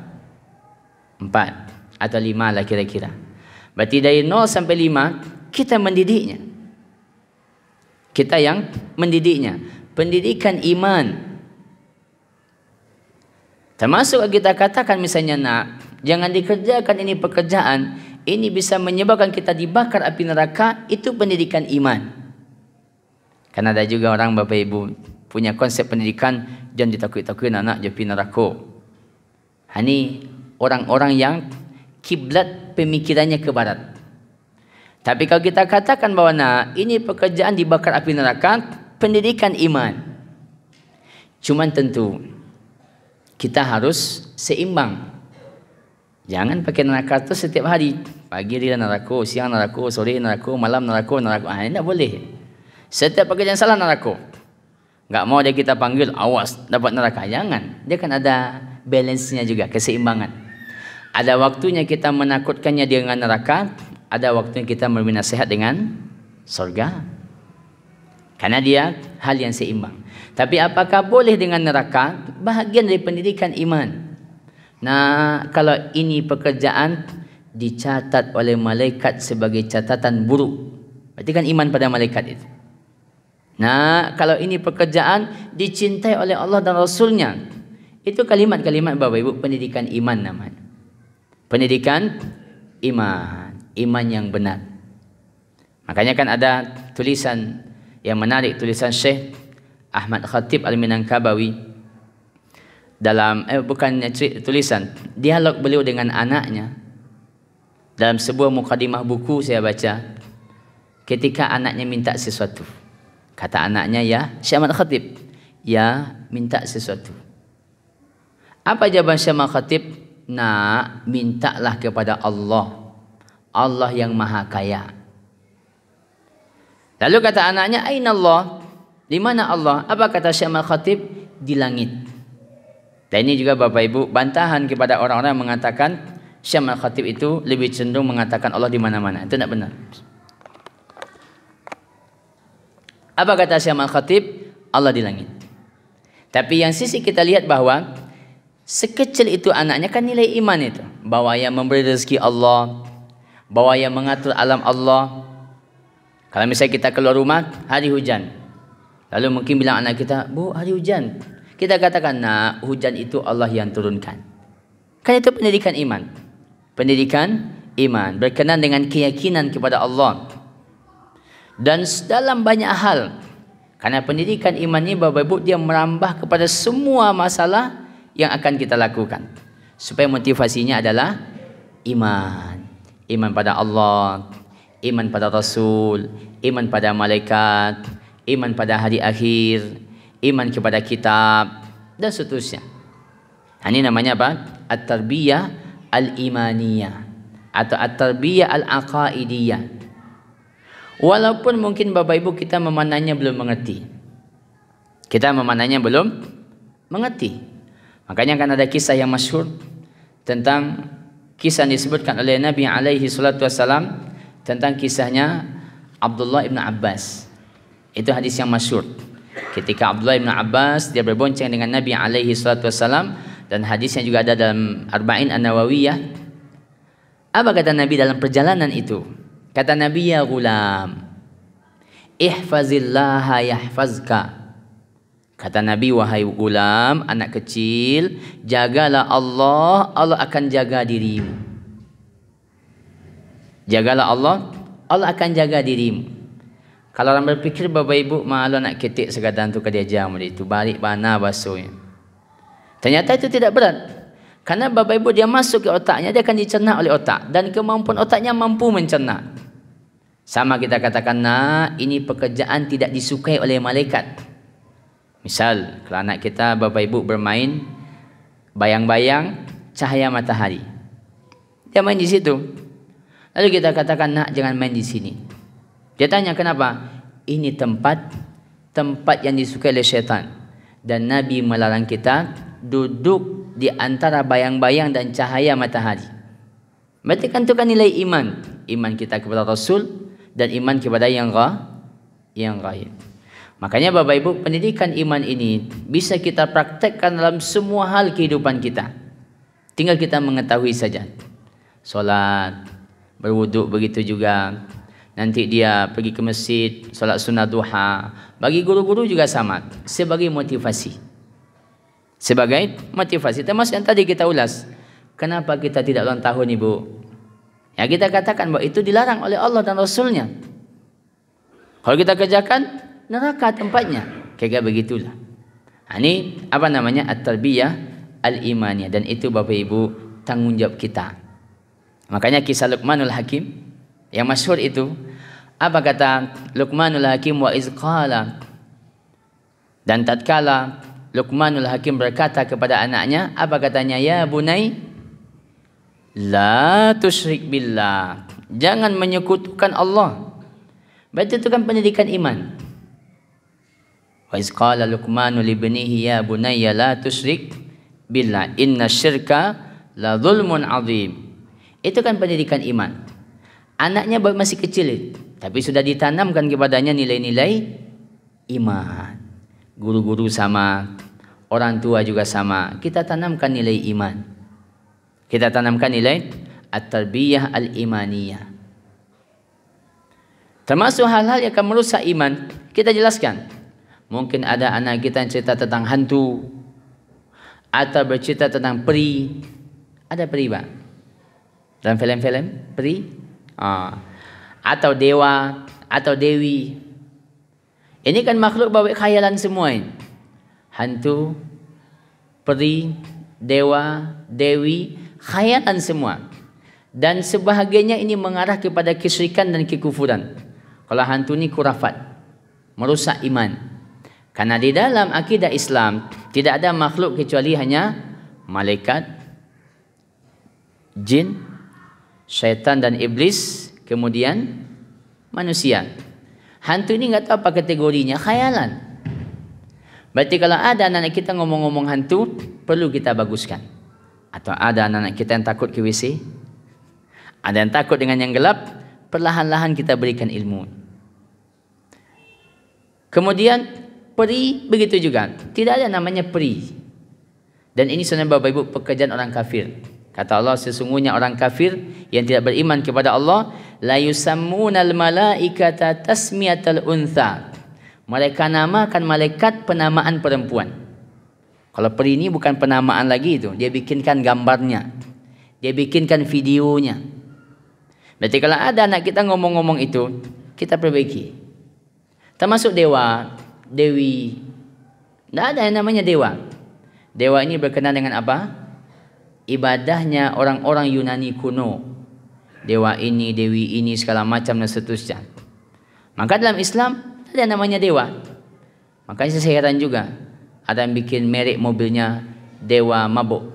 4 atau 5 lah kira-kira. Berarti dari 0 sampai 5 kita mendidiknya. Kita yang mendidiknya. Pendidikan iman. Termasuk kita katakan misalnya jangan dikerjakan ini pekerjaan, ini bisa menyebabkan kita dibakar api neraka, itu pendidikan iman. Karena ada juga orang Bapak Ibu punya konsep pendidikan, jangan ditakut-takutin anak jadi neraka. Ini orang-orang yang kiblat pemikirannya ke barat. Tapi kalau kita katakan bahwa ini pekerjaan dibakar api neraka, pendidikan iman. Cuman tentu kita harus seimbang. Jangan pakai neraka itu setiap hari. Pagi dia neraka, siang neraka, sore neraka, malam neraka. Ini tak boleh. Setiap pekerjaan salah neraka. Enggak mau dia kita panggil, awas dapat neraka. Jangan. Dia kan ada balance-nya juga, keseimbangan. Ada waktunya kita menakutkannya dengan neraka, ada waktunya kita memberi nasihat dengan surga. Karena dia hal yang seimbang. Tapi apakah boleh dengan neraka? Bahagian dari pendidikan iman. Kalau ini pekerjaan dicatat oleh malaikat sebagai catatan buruk, berarti kan iman pada malaikat itu. Kalau ini pekerjaan dicintai oleh Allah dan Rasulnya, itu kalimat-kalimat Bapak Ibu pendidikan iman namanya. Pendidikan iman yang benar. Makanya kan ada tulisan yang menarik, tulisan Syekh Ahmad Khatib Al-Minangkabawi dalam bukan tulisan, dialog beliau dengan anaknya dalam sebuah mukadimah buku saya baca. Ketika anaknya minta sesuatu, kata anaknya, ya Syekh Ahmad Khatib, ya minta sesuatu. Apa jawaban Syekh Ahmad Khatib? Mintalah kepada Allah, Allah yang maha kaya. Lalu kata anaknya, Aina Allah? Di mana Allah? Apa kata Syekh Al-Khatib? Di langit. Dan ini juga Bapak Ibu bantahan kepada orang-orang yang mengatakan Syekh Al-Khatib itu lebih cenderung mengatakan Allah di mana-mana. Itu tidak benar. Apa kata Syekh Al-Khatib? Allah di langit. Tapi yang sisi kita lihat bahwa sekecil itu anaknya kan nilai iman itu. Bahwa yang memberi rezeki Allah, bahwa yang mengatur alam Allah. Kalau misalnya kita keluar rumah hari hujan, lalu mungkin bilang anak kita, Bu, hari hujan. Kita katakan, nah, hujan itu Allah yang turunkan. Kan itu pendidikan iman. Pendidikan iman berkenaan dengan keyakinan kepada Allah. Dan dalam banyak hal, karena pendidikan iman ini Bapak Ibu dia merambah kepada semua masalah yang akan kita lakukan. Supaya motivasinya adalah iman. Iman pada Allah, iman pada Rasul, iman pada malaikat, iman pada hari akhir, iman kepada kitab, dan seterusnya. Ini namanya apa? At-tarbiyah al-imaniyah atau at-tarbiyah al-aqaidiyah. Walaupun mungkin Bapak Ibu kita memandangnya belum mengerti. Kita memandangnya belum mengerti. Makanya kan ada kisah yang masyhur tentang kisah yang disebutkan oleh Nabi alaihi salatu wassalam tentang kisahnya Abdullah ibn Abbas. Itu hadis yang masyhur. Ketika Abdullah ibn Abbas dia berbonceng dengan Nabi alaihi salatu wassalam, dan hadisnya juga ada dalam Arba'in An-Nawawiyah. Apa kata Nabi dalam perjalanan itu? Kata Nabi, ya gulam, ihfazillaha yahfazka. Kata Nabi, wahai gulam, anak kecil, jagalah Allah, Allah akan jaga dirimu. Jagalah Allah, Allah akan jaga dirimu. Kalau orang berpikir Bapak Ibu, malu nak ketik sekadar tu ke dia jam itu, balik mana basuhnya. Ternyata itu tidak berat. Karena Bapak Ibu dia masuk ke otaknya, dia akan dicerna oleh otak. Dan kemampuan otaknya mampu mencerna. Sama kita katakan, nah ini pekerjaan tidak disukai oleh malaikat. Misal, kalau anak kita Bapak Ibu bermain bayang-bayang cahaya matahari. Dia main di situ. Lalu kita katakan, nak jangan main di sini. Dia tanya kenapa? Ini tempat yang disukai oleh syaitan. Dan Nabi melarang kita duduk di antara bayang-bayang dan cahaya matahari. Berarti kan itu kan nilai iman. Iman kita kepada Rasul dan iman kepada yang gaib. Makanya Bapak Ibu, pendidikan iman ini bisa kita praktekkan dalam semua hal kehidupan kita. Tinggal kita mengetahui saja. Solat, berwuduk begitu juga. Nanti dia pergi ke masjid, solat sunnah duha. Bagi guru-guru juga sama, sebagai motivasi. Sebagai motivasi. Termasuk yang tadi kita ulas. Kenapa kita tidak ulang tahun Ibu? Ya kita katakan bahwa itu dilarang oleh Allah dan Rasulnya. Kalau kita kerjakan, neraka tempatnya. Kayak begitulah. Ini apa namanya? At-tarbiyah al-imaniyah. Dan itu Bapak Ibu tanggung jawab kita. Makanya kisah Luqmanul Hakim yang masyhur itu. Apa kata Luqmanul Hakim wa izqala? Dan tatkala Luqmanul Hakim berkata kepada anaknya, apa katanya? Ya bunai, la tusyrik billah. Jangan menyekutukan Allah. Berarti itu kan pendidikan iman. Wa iz qala Luqmanu li ibnihi ya bunayya la tusyrik billah inna syirka la zulmun azim. Itu kan pendidikan iman. Anaknya masih kecil, tapi sudah ditanamkan kepadanya nilai-nilai iman. Guru-guru sama, orang tua juga sama. Kita tanamkan nilai iman. Kita tanamkan nilai at-tarbiyah al-imaniyah. Termasuk hal-hal yang akan merusak iman, kita jelaskan. Mungkin ada anak kita yang cerita tentang hantu, atau bercerita tentang peri. Ada peri, Pak? Dalam film-film peri? Atau dewa, atau dewi. Ini kan makhluk bawa khayalan semua ini. Hantu, peri, dewa, dewi, khayalan semua. Dan sebahagiannya ini mengarah kepada kesyirikan dan kekufuran. Kalau hantu ini khurafat, merusak iman. Karena di dalam akidah Islam tidak ada makhluk kecuali hanya malaikat, jin, syaitan dan iblis, kemudian manusia. Hantu ini nggak tahu apa kategorinya, khayalan. Berarti kalau ada anak kita ngomong-ngomong hantu, perlu kita baguskan. Atau ada anak kita yang takut ke WC, ada yang takut dengan yang gelap, perlahan-lahan kita berikan ilmu. Kemudian peri begitu juga, tidak ada namanya peri. Dan ini sebenarnya Bapak Ibu pekerjaan orang kafir. Kata Allah, sesungguhnya orang kafir yang tidak beriman kepada Allah, la yusammunal malaikata tasmiyatal untha. Mereka namakan malaikat penamaan perempuan. Kalau peri ini bukan penamaan lagi itu, dia bikinkan gambarnya, dia bikinkan videonya. Berarti kalau ada anak kita ngomong-ngomong itu, kita perbaiki. Termasuk dewa, dewi. Tidak ada yang namanya dewa. Dewa ini berkenaan dengan apa? Ibadahnya orang-orang Yunani kuno. Dewa ini, dewi ini, segala macam dan seterusnya. Maka dalam Islam ada yang namanya dewa. Makanya saya heran juga, ada yang bikin merek mobilnya dewa mabuk.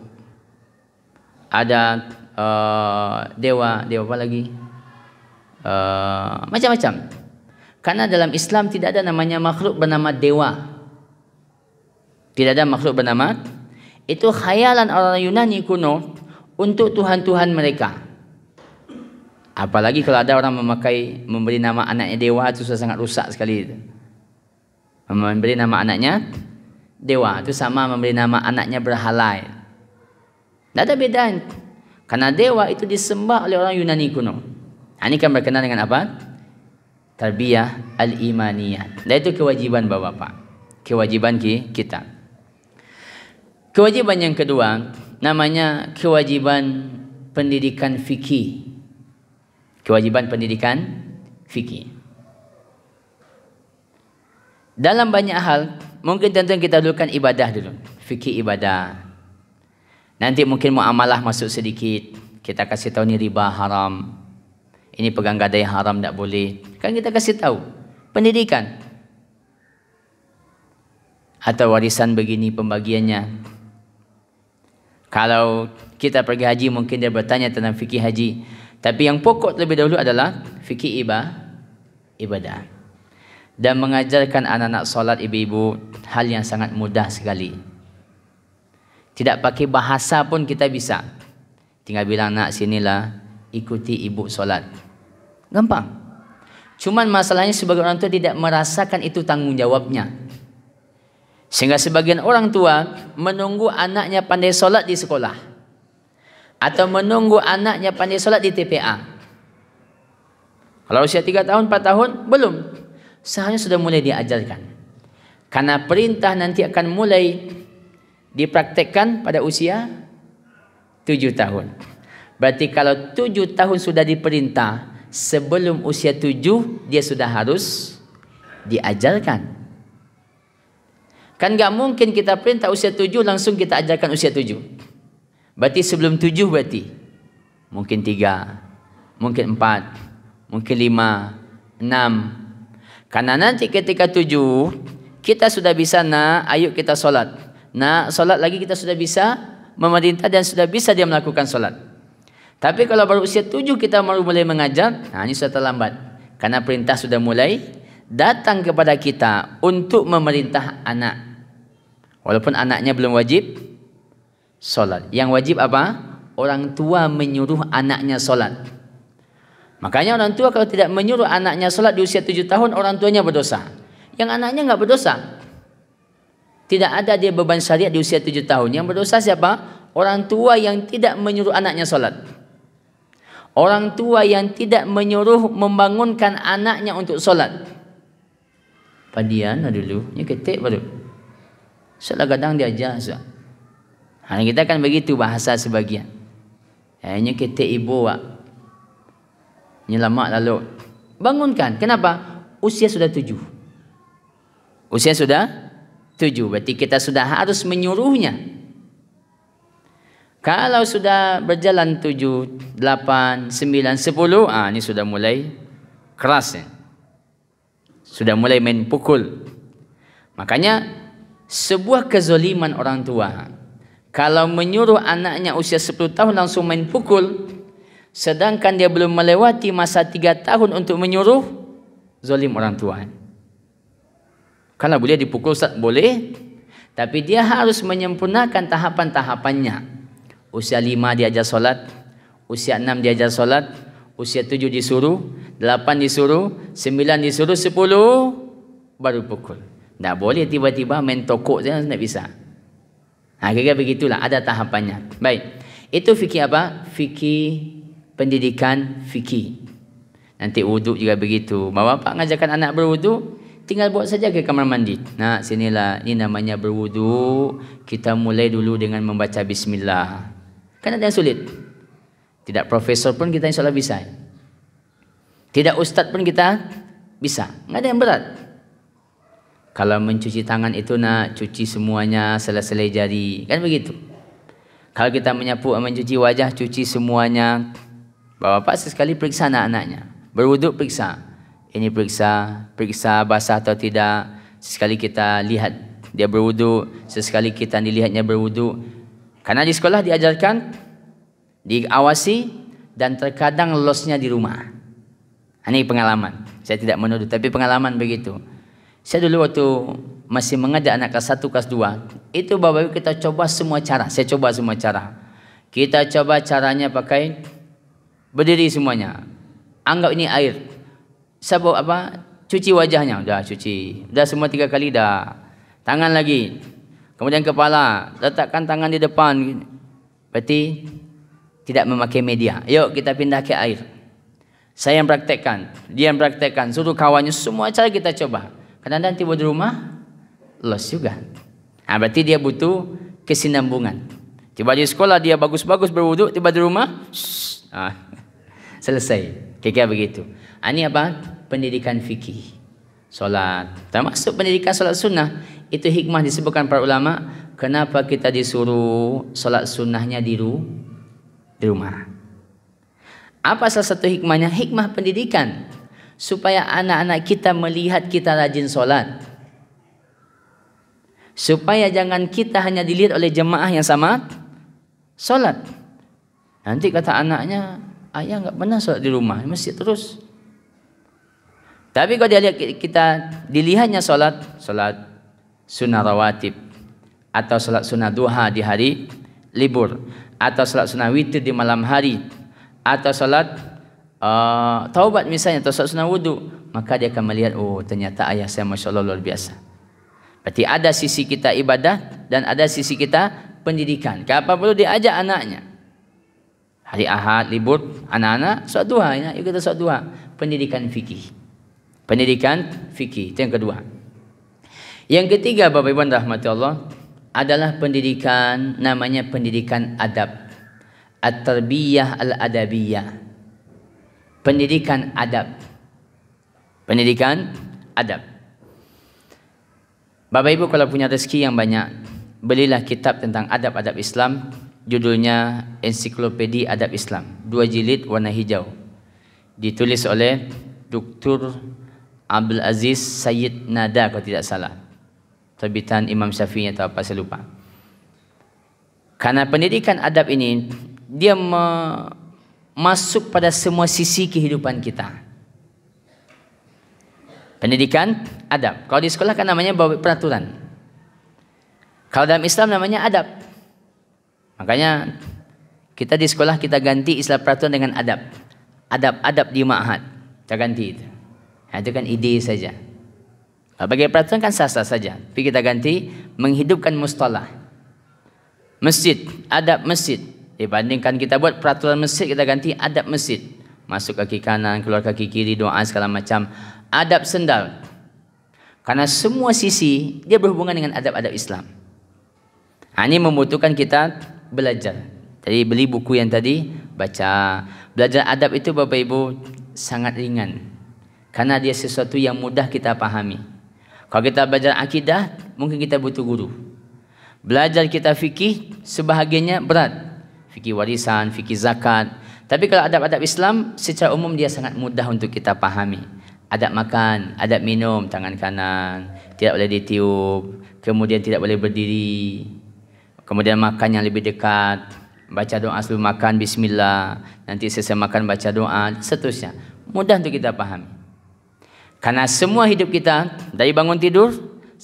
Ada dewa apa lagi? Macam-macam. Karena dalam Islam tidak ada namanya makhluk bernama dewa. Tidak ada makhluk bernama. Itu khayalan orang Yunani kuno untuk tuhan-tuhan mereka. Apalagi kalau ada orang memberi nama anaknya dewa, itu sudah sangat rusak sekali. Memberi nama anaknya dewa itu sama memberi nama anaknya berhala. Tidak ada beda. Karena dewa itu disembah oleh orang Yunani kuno. Ini kan berkenaan dengan apa? Tarbiyah al-imaniyah. Dan itu kewajiban Bapak-bapak. Kewajiban kita. Kewajiban yang kedua namanya kewajiban pendidikan fikih. Kewajiban pendidikan fikih. Dalam banyak hal, mungkin tentu kita dulukan ibadah dulu. Fikih ibadah. Nanti mungkin muamalah masuk sedikit. Kita kasih tahu ni riba haram. Ini pegang gadai haram, tak boleh. Kan kita kasih tahu. Pendidikan. Atau warisan begini pembagiannya. Kalau kita pergi haji, mungkin dia bertanya tentang fikih haji. Tapi yang pokok lebih dahulu adalah fikih ibadah. Dan mengajarkan anak-anak solat ibu-ibu hal yang sangat mudah sekali. Tidak pakai bahasa pun kita bisa. Tinggal bilang, nak sinilah ikuti ibu solat. Gampang. Cuman masalahnya sebagai orang tua tidak merasakan itu tanggung jawabnya. Sehingga sebagian orang tua menunggu anaknya pandai solat di sekolah. Atau menunggu anaknya pandai solat di TPA. Kalau usia 3 tahun, 4 tahun, belum. Seharusnya sudah mulai diajarkan. Karena perintah nanti akan mulai dipraktekkan pada usia 7 tahun. Berarti kalau 7 tahun sudah diperintah, sebelum usia 7 dia sudah harus diajarkan. Kan gak mungkin kita perintah usia 7 langsung kita ajarkan usia 7. Berarti sebelum 7 berarti. Mungkin 3, mungkin 4, mungkin 5, 6. Karena nanti ketika 7, kita sudah bisa, nak, ayo kita solat. Nak, solat lagi kita sudah bisa memerintah dan sudah bisa dia melakukan solat. Tapi kalau baru usia 7 kita baru mulai mengajar, nah ini sudah terlambat. Karena perintah sudah mulai datang kepada kita untuk memerintah anak. Walaupun anaknya belum wajib solat. Yang wajib apa? Orang tua menyuruh anaknya solat. Makanya orang tua kalau tidak menyuruh anaknya solat di usia 7 tahun, orang tuanya berdosa. Yang anaknya nggak berdosa. Tidak ada dia beban syariat di usia 7 tahun. Yang berdosa siapa? Orang tua yang tidak menyuruh anaknya solat. Orang tua yang tidak menyuruh membangunkan anaknya untuk solat. Padian dulu, ni ketik baru. Solat kadang dia ajar. Kita kan begitu bahasa sebagian. Ini ketik ibu wak. Nyelamak lalu. Bangunkan. Kenapa? Usia sudah 7. Usia sudah 7. Berarti kita sudah harus menyuruhnya. Kalau sudah berjalan 7, 8, 9, 10, ini sudah mulai keras ya. Sudah mulai main pukul. Makanya sebuah kezaliman orang tua. Kalau menyuruh anaknya usia 10 tahun langsung main pukul, sedangkan dia belum melewati masa 3 tahun untuk menyuruh, zalim orang tua. Kalau boleh dipukul, Ustaz, boleh. Tapi dia harus menyempurnakan tahapan-tahapannya. Usia 5 diajar solat, usia 6 diajar solat, usia 7 disuruh, 8 disuruh, 9 disuruh, 10 baru pukul. Tak boleh tiba-tiba main tokok saja, tak bisa. Kira-kira begitulah, ada tahapannya. Baik, itu fikih apa? Fikih pendidikan fikih. Nanti wuduk juga begitu. Bapak ngajarkan anak berwuduk, tinggal buat saja ke kamar mandi. Nah, sinilah, ini namanya berwuduk. Kita mulai dulu dengan membaca bismillah. Kan ada yang sulit. Tidak profesor pun kita insya Allah bisa. Tidak ustaz pun kita bisa. Nggak ada yang berat. Kalau mencuci tangan itu nak cuci semuanya selai-selai jari. Kan begitu. Kalau kita menyapu, mencuci wajah, cuci semuanya. Bapak sesekali periksa anak-anaknya. Berwuduk periksa. Ini periksa basah atau tidak. Sesekali kita lihat dia berwuduk. Sesekali kita dilihatnya berwuduk. Karena di sekolah diajarkan, diawasi, dan terkadang lolosnya di rumah. Ini pengalaman. Saya tidak menuduh, tapi pengalaman begitu. Saya dulu waktu masih mengajar anak kelas 1, kelas 2, itu Bapak Ibu kita coba semua cara. Saya coba semua cara. Kita coba caranya pakai berdiri semuanya. Anggap ini air. Saya bawa apa? Cuci wajahnya. Dah cuci. Dah semua 3 kali dah. Tangan lagi. Kemudian kepala. Letakkan tangan di depan. Berarti tidak memakai media. Yuk kita pindah ke air. Saya yang praktekkan. Dia yang praktekkan. Suruh kawannya. Semua cara kita coba. Kadang-kadang tiba di rumah, los juga. Berarti dia butuh kesinambungan. Tiba di sekolah dia bagus-bagus berwuduk, tiba di rumah, selesai. Kira-kira begitu. Ini apa? Pendidikan fikih. Solat. Termasuk pendidikan solat sunnah. Itu hikmah disebutkan para ulama. Kenapa kita disuruh solat sunnahnya di rumah. Apa salah satu hikmahnya? Hikmah pendidikan. Supaya anak-anak kita melihat kita rajin solat. Supaya jangan kita hanya dilihat oleh jemaah yang sama solat. Nanti kata anaknya, ayah enggak pernah solat di rumah, masjid terus. Tapi kalau dia lihat kita dilihatnya solat sunnah rawatib, atau solat sunnah duha di hari libur, atau solat sunnah witir di malam hari, atau solat taubat misalnya, atau solat sunnah wudu, maka dia akan melihat, oh ternyata ayah saya Masya Allah luar biasa. Berarti ada sisi kita ibadah dan ada sisi kita pendidikan. Kapan perlu diajak anaknya. Hari Ahad libur, anak-anak solat duha, yuk kita solat duha. Pendidikan fikih. Pendidikan fikih, itu yang kedua. Yang ketiga, Bapak Ibu rahmati Allah, adalah pendidikan, namanya pendidikan adab. At-tarbiyah al-adabiyah. Pendidikan adab. Pendidikan adab. Bapak Ibu kalau punya rezeki yang banyak, belilah kitab tentang adab-adab Islam. Judulnya Ensiklopedia Adab Islam. 2 jilid warna hijau. Ditulis oleh Dr. Abdul Aziz Sayyid Nada kalau tidak salah. Terbitan Imam Syafi'i atau apa saya lupa. Karena pendidikan adab ini, dia masuk pada semua sisi kehidupan kita. Pendidikan adab. Kalau di sekolah kan namanya peraturan. Kalau dalam Islam namanya adab. Makanya kita di sekolah kita ganti istilah peraturan dengan adab. Adab di ma'had. Kita ganti itu. Itu kan ide saja. Bagi peraturan kan sah-sah saja. Tapi kita ganti menghidupkan mustalah. Masjid, adab masjid. Dibandingkan kita buat peraturan masjid, kita ganti adab masjid. Masuk kaki kanan, keluar kaki kiri, doa segala macam. Adab sendal. Karena semua sisi dia berhubungan dengan adab-adab Islam. Ini membutuhkan kita belajar. Jadi beli buku yang tadi, baca. Belajar adab itu Bapak Ibu sangat ringan. Karena dia sesuatu yang mudah kita pahami. Kalau kita belajar akidah, mungkin kita butuh guru. Belajar kita fikih, sebahagiannya berat. Fikih warisan, fikih zakat. Tapi kalau adab-adab Islam, secara umum dia sangat mudah untuk kita pahami. Adab makan, adab minum, tangan kanan, tidak boleh ditiup, kemudian tidak boleh berdiri, kemudian makan yang lebih dekat, baca doa sebelum makan, bismillah, nanti selesai makan baca doa, seterusnya. Mudah untuk kita pahami. Karena semua hidup kita, dari bangun tidur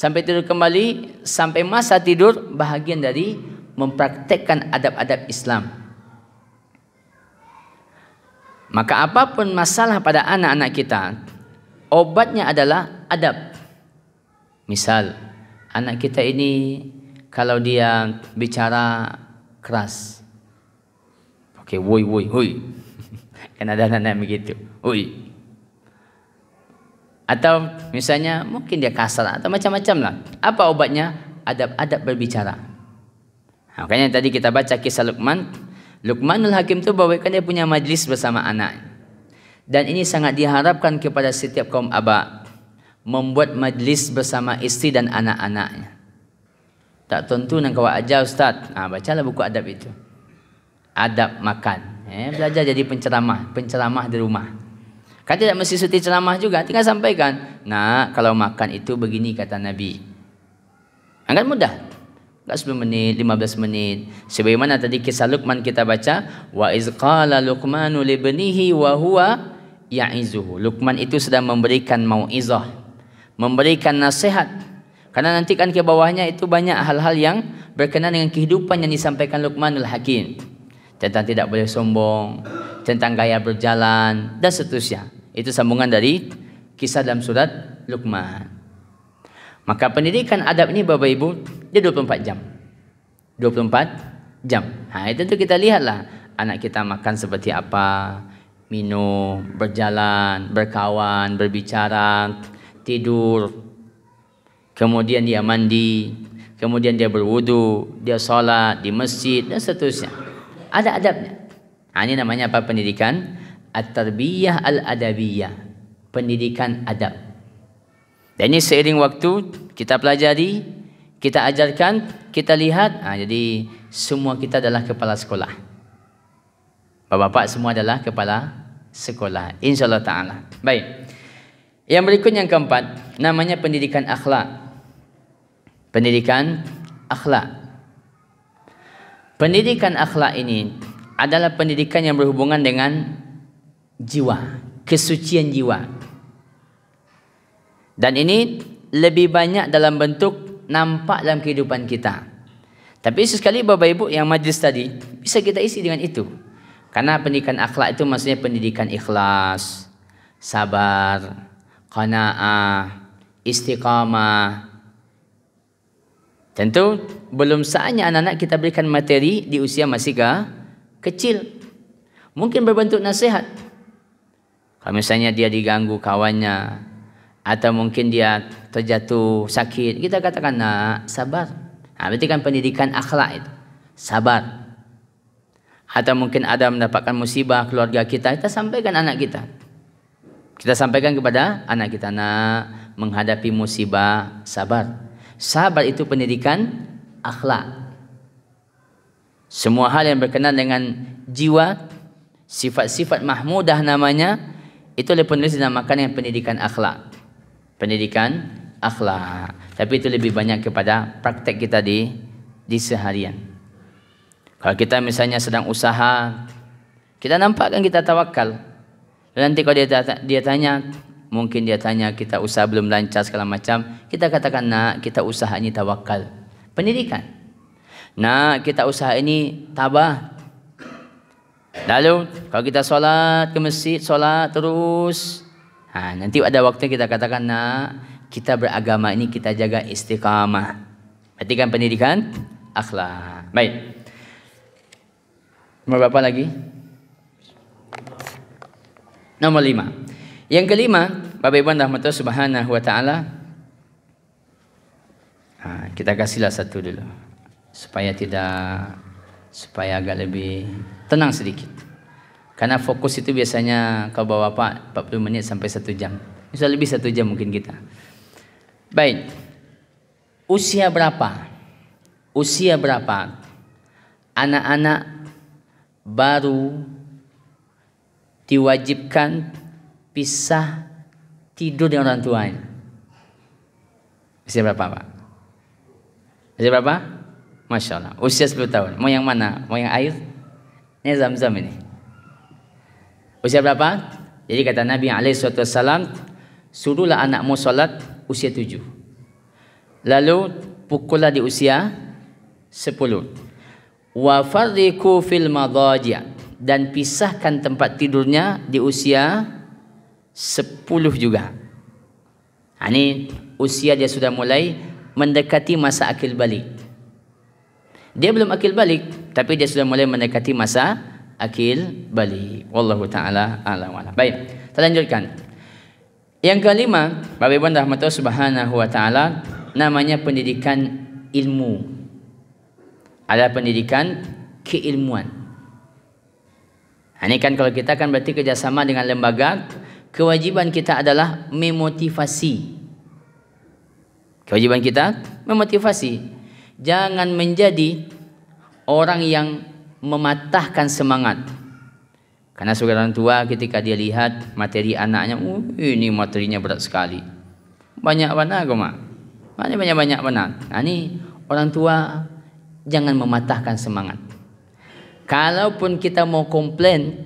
sampai tidur kembali, sampai masa tidur, bahagian dari mempraktekkan adab-adab Islam. Maka apapun masalah pada anak-anak kita, obatnya adalah adab. Misal, anak kita ini kalau dia bicara keras, oke, woi, woi, woi. Kan ada anak-anak begitu, woi. Atau misalnya mungkin dia kasar atau macam-macam lah. Apa obatnya? Adab-adab berbicara. Makanya tadi kita baca kisah Luqman. Luqmanul Hakim itu bawakan dia punya majlis bersama anak. Dan ini sangat diharapkan kepada setiap kaum aba, membuat majlis bersama istri dan anak-anaknya. Tak tentu nak kau ajar ustaz. Bacalah buku adab itu. Adab makan. Belajar jadi penceramah di rumah. Kan tidak mesti suti ceramah juga, tinggal sampaikan. Nah, kalau makan itu begini kata Nabi. Kan mudah. Enggak 10 menit, 15 menit. Sebagaimana tadi kisah Luqman kita baca, wa iz qala Luqmanu li ibnihi wa huwa ya'izuhu. Luqman itu sedang memberikan mau'izah, memberikan nasihat. Karena nanti kan ke bawahnya itu banyak hal-hal yang berkenaan dengan kehidupan yang disampaikan Luqmanul Hakim. Tentang tidak boleh sombong, tentang gaya berjalan, dan seterusnya. Itu sambungan dari kisah dalam surat Luqman. Maka pendidikan adab ini Bapak Ibu, dia 24 jam. 24 jam. Itu tuh kita lihatlah anak kita makan seperti apa, minum, berjalan, berkawan, berbicara, tidur. Kemudian dia mandi, kemudian dia berwudu, dia sholat di masjid dan seterusnya. Ada adabnya. Ini namanya apa? Pendidikan at-tarbiyah al-adabiyah, pendidikan adab. Dan ini seiring waktu kita pelajari, kita ajarkan, kita lihat. Jadi semua kita adalah kepala sekolah. Bapak-bapak semua adalah kepala sekolah, insyaallah ta'ala. Baik. Yang berikutnya yang keempat, namanya pendidikan akhlak. Pendidikan akhlak. Pendidikan akhlak ini adalah pendidikan yang berhubungan dengan jiwa, kesucian jiwa. Dan ini lebih banyak dalam bentuk nampak dalam kehidupan kita. Tapi sesekali Bapak Ibu yang majlis tadi bisa kita isi dengan itu. Karena pendidikan akhlak itu maksudnya pendidikan ikhlas, sabar, qanaah, istiqamah. Tentu belum saatnya anak-anak kita berikan materi di usia masih kecil. Mungkin berbentuk nasihat. Kalau misalnya dia diganggu kawannya, atau mungkin dia terjatuh sakit, kita katakan, nak, sabar. Berarti kan pendidikan akhlak itu, sabar. Atau mungkin ada mendapatkan musibah keluarga kita, kita sampaikan anak kita. Kita sampaikan kepada anak kita, nak, menghadapi musibah, sabar. Sabar itu pendidikan akhlak. Semua hal yang berkenaan dengan jiwa, sifat-sifat mahmudah namanya, itu oleh penulis dinamakan yang pendidikan akhlak. Pendidikan akhlak. Tapi itu lebih banyak kepada praktek kita di seharian. Kalau kita misalnya sedang usaha, kita nampakkan kita tawakal. Dan nanti kalau dia tanya, mungkin dia tanya kita usaha belum lancar segala macam, kita katakan, nak, kita usaha ini tawakal. Pendidikan. Nak, kita usaha ini tabah. Lalu kalau kita solat ke masjid, solat terus, nanti ada waktu kita katakan, nak, kita beragama ini kita jaga istiqamah. Berarti kan pendidikan akhlak. Baik. Nomor berapa lagi? Nomor 5. Yang kelima, Bapak Ibu rahmatullah subhanahu wa ta'ala, kita kasihlah satu dulu supaya agak lebih tenang sedikit. Karena fokus itu biasanya kalau bapak 40 menit sampai 1 jam. Bisa lebih 1 jam mungkin kita. Baik. Usia berapa? Usia berapa anak-anak baru diwajibkan pisah tidur dengan orang tuanya? Usia berapa, Pak? Usia berapa? Masya Allah. Usia 10 tahun. Mau yang mana? Mau yang air? Ini Zam-Zam ini. Usia berapa? Jadi kata Nabi SAW, suruhlah anakmu sholat usia 7. Lalu pukullah di usia 10. Wa farriqu fil madaji', dan pisahkan tempat tidurnya di usia 10 juga. Ini usia dia sudah mulai mendekati masa akil balik. Dia belum akil balik, tapi dia sudah mulai mendekati masa akil balik. Wallahu ta'ala a'lam. Baik, kita lanjutkan. Yang kelima, Bapak Ibu rahmatullah subhanahu wa ta'ala, namanya pendidikan ilmu. Ada pendidikan keilmuan. Ini kan kalau kita kan berarti kerjasama dengan lembaga, kewajiban kita adalah memotivasi. Kewajiban kita memotivasi. Jangan menjadi orang yang mematahkan semangat. Karena sebagai orang tua ketika dia lihat materi anaknya, ini materinya berat sekali. Banyak benar kok mak. Banyak benar. Nah, ini orang tua jangan mematahkan semangat. Kalaupun kita mau komplain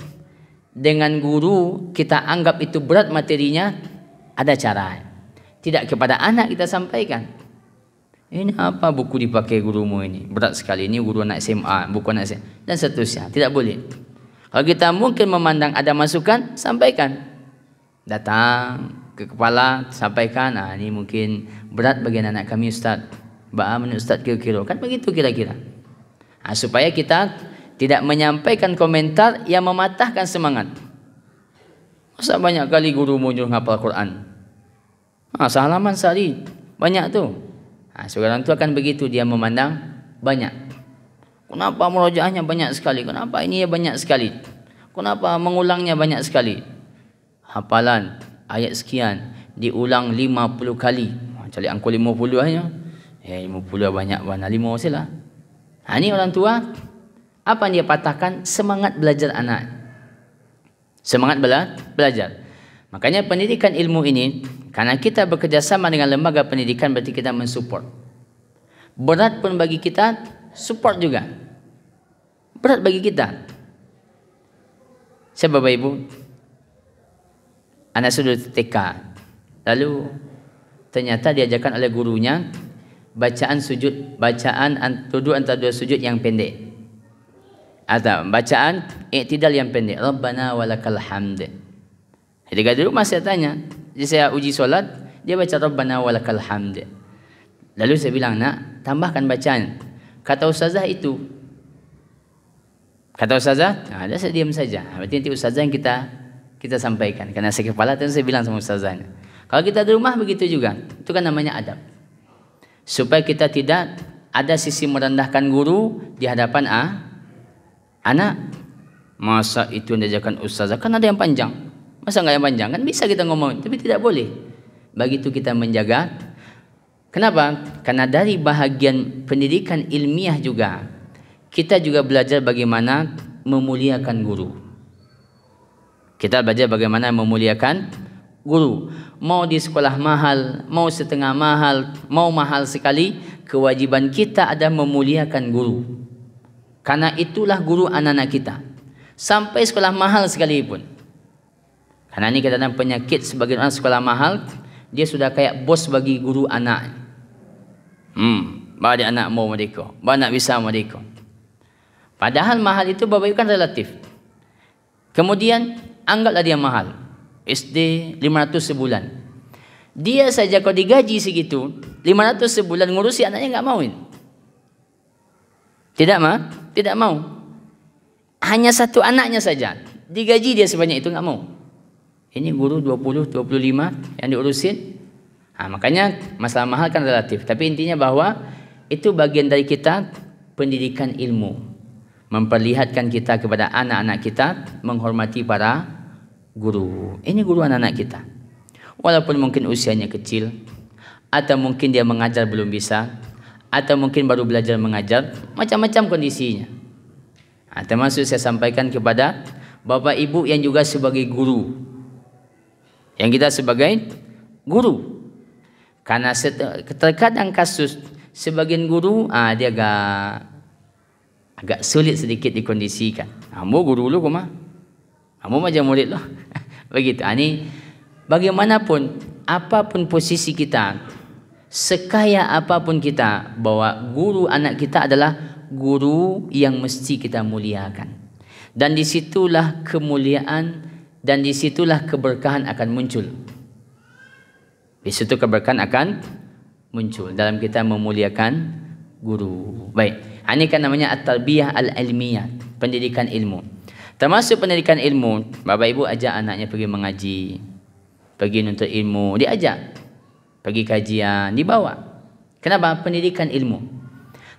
dengan guru, kita anggap itu berat materinya, ada cara. Tidak kepada anak kita sampaikan. Ini apa buku dipakai gurumu ini? Berat sekali. Ini guru anak SMA, buku anak SMA, dan seterusnya. Tidak boleh. Kalau kita mungkin memandang ada masukan, sampaikan. Datang ke kepala, sampaikan. Ini mungkin berat bagi anak kami Ustaz. Bagaimana Ustaz kira-kira? Kan begitu kira-kira. Supaya kita tidak menyampaikan komentar yang mematahkan semangat. Masa banyak kali guru muncul hafal Quran? Sehalaman sehari. Banyak tuh. Seorang tua kan begitu, dia memandang banyak. Kenapa murojaahnya banyak sekali? Kenapa ini banyak sekali? Kenapa mengulangnya banyak sekali? Hafalan ayat sekian diulang 50 kali. Cari angka 50 aja. 50 banyak mana 5 sajalah. Ini orang tua, apa yang dia patahkan? Semangat belajar anak. Semangat belajar. Makanya pendidikan ilmu ini, karena kita bekerjasama dengan lembaga pendidikan, berarti kita mensupport. Berat pun bagi kita, support juga. Berat bagi kita. Saya Bapak Ibu, anak sudah TK, lalu ternyata diajarkan oleh gurunya bacaan duduk antara dua sujud yang pendek, atau bacaan i'tidal yang pendek. Rabbana walakal hamd. Ketika di rumah saya tanya, jadi saya uji solat, dia baca Rabbana walakal hamd. Lalu saya bilang, nak, tambahkan bacaan. Kata ustazah itu. Kata ustazah, ada saya diam saja. Berarti nanti ustazah yang kita sampaikan. Karena saya kepala, dan saya bilang sama ustazahnya. Kalau kita di rumah begitu juga. Itu kan namanya adab. Supaya kita tidak ada sisi merendahkan guru di hadapan anak. Masa itu yang diajarkan ustazah, kan ada yang panjang. Masa enggak yang panjang? Kan bisa kita ngomong, tapi tidak boleh. Begitu kita menjaga. Kenapa? Karena dari bahagian pendidikan ilmiah juga, kita juga belajar bagaimana memuliakan guru. Kita belajar bagaimana memuliakan guru. Mau di sekolah mahal, mau setengah mahal, mau mahal sekali, kewajiban kita adalah memuliakan guru. Karena itulah guru anak-anak kita. Sampai sekolah mahal sekalipun. Karena ini kadang-kadang penyakit sebagian orang sekolah mahal, dia sudah kayak bos bagi guru anak. Bagi anak mau mereka, anak bisa mereka. Padahal mahal itu Bapak Ibu kan relatif. Kemudian anggaplah dia mahal. SD 500 sebulan. Dia saja kalau digaji segitu, 500 sebulan ngurusi anaknya enggak mauin. Tidak mau. Hanya satu anaknya saja. Digaji dia sebanyak itu enggak mau. Ini guru 20, 25 yang diurusin. Makanya masalah mahal kan relatif. Tapi intinya bahwa itu bagian dari kita pendidikan ilmu. Memperlihatkan kita kepada anak-anak kita menghormati para guru. Ini guru anak-anak kita. Walaupun mungkin usianya kecil, atau mungkin dia mengajar belum bisa, atau mungkin baru belajar mengajar, macam-macam kondisinya. Termasuk saya sampaikan kepada Bapak Ibu yang juga sebagai guru, yang kita sebagai guru. Karena terkadang kasus sebagian guru dia agak sulit sedikit dikondisikan. Kamu guru lu kemana? Kamu macam murid lo. Begitu. Ini bagaimanapun, apapun posisi kita, sekaya apapun kita, bahwa guru anak kita adalah guru yang mesti kita muliakan. Dan disitulah kemuliaan dan disitulah keberkahan akan muncul. Di situ keberkahan akan muncul dalam kita memuliakan guru. Baik, ini kan namanya at-tarbiyah al-ilmiyah, pendidikan ilmu. Termasuk pendidikan ilmu, Bapak Ibu ajak anaknya pergi mengaji, pergi nuntut ilmu, diajak, pergi kajian, dibawa. Kenapa? Pendidikan ilmu.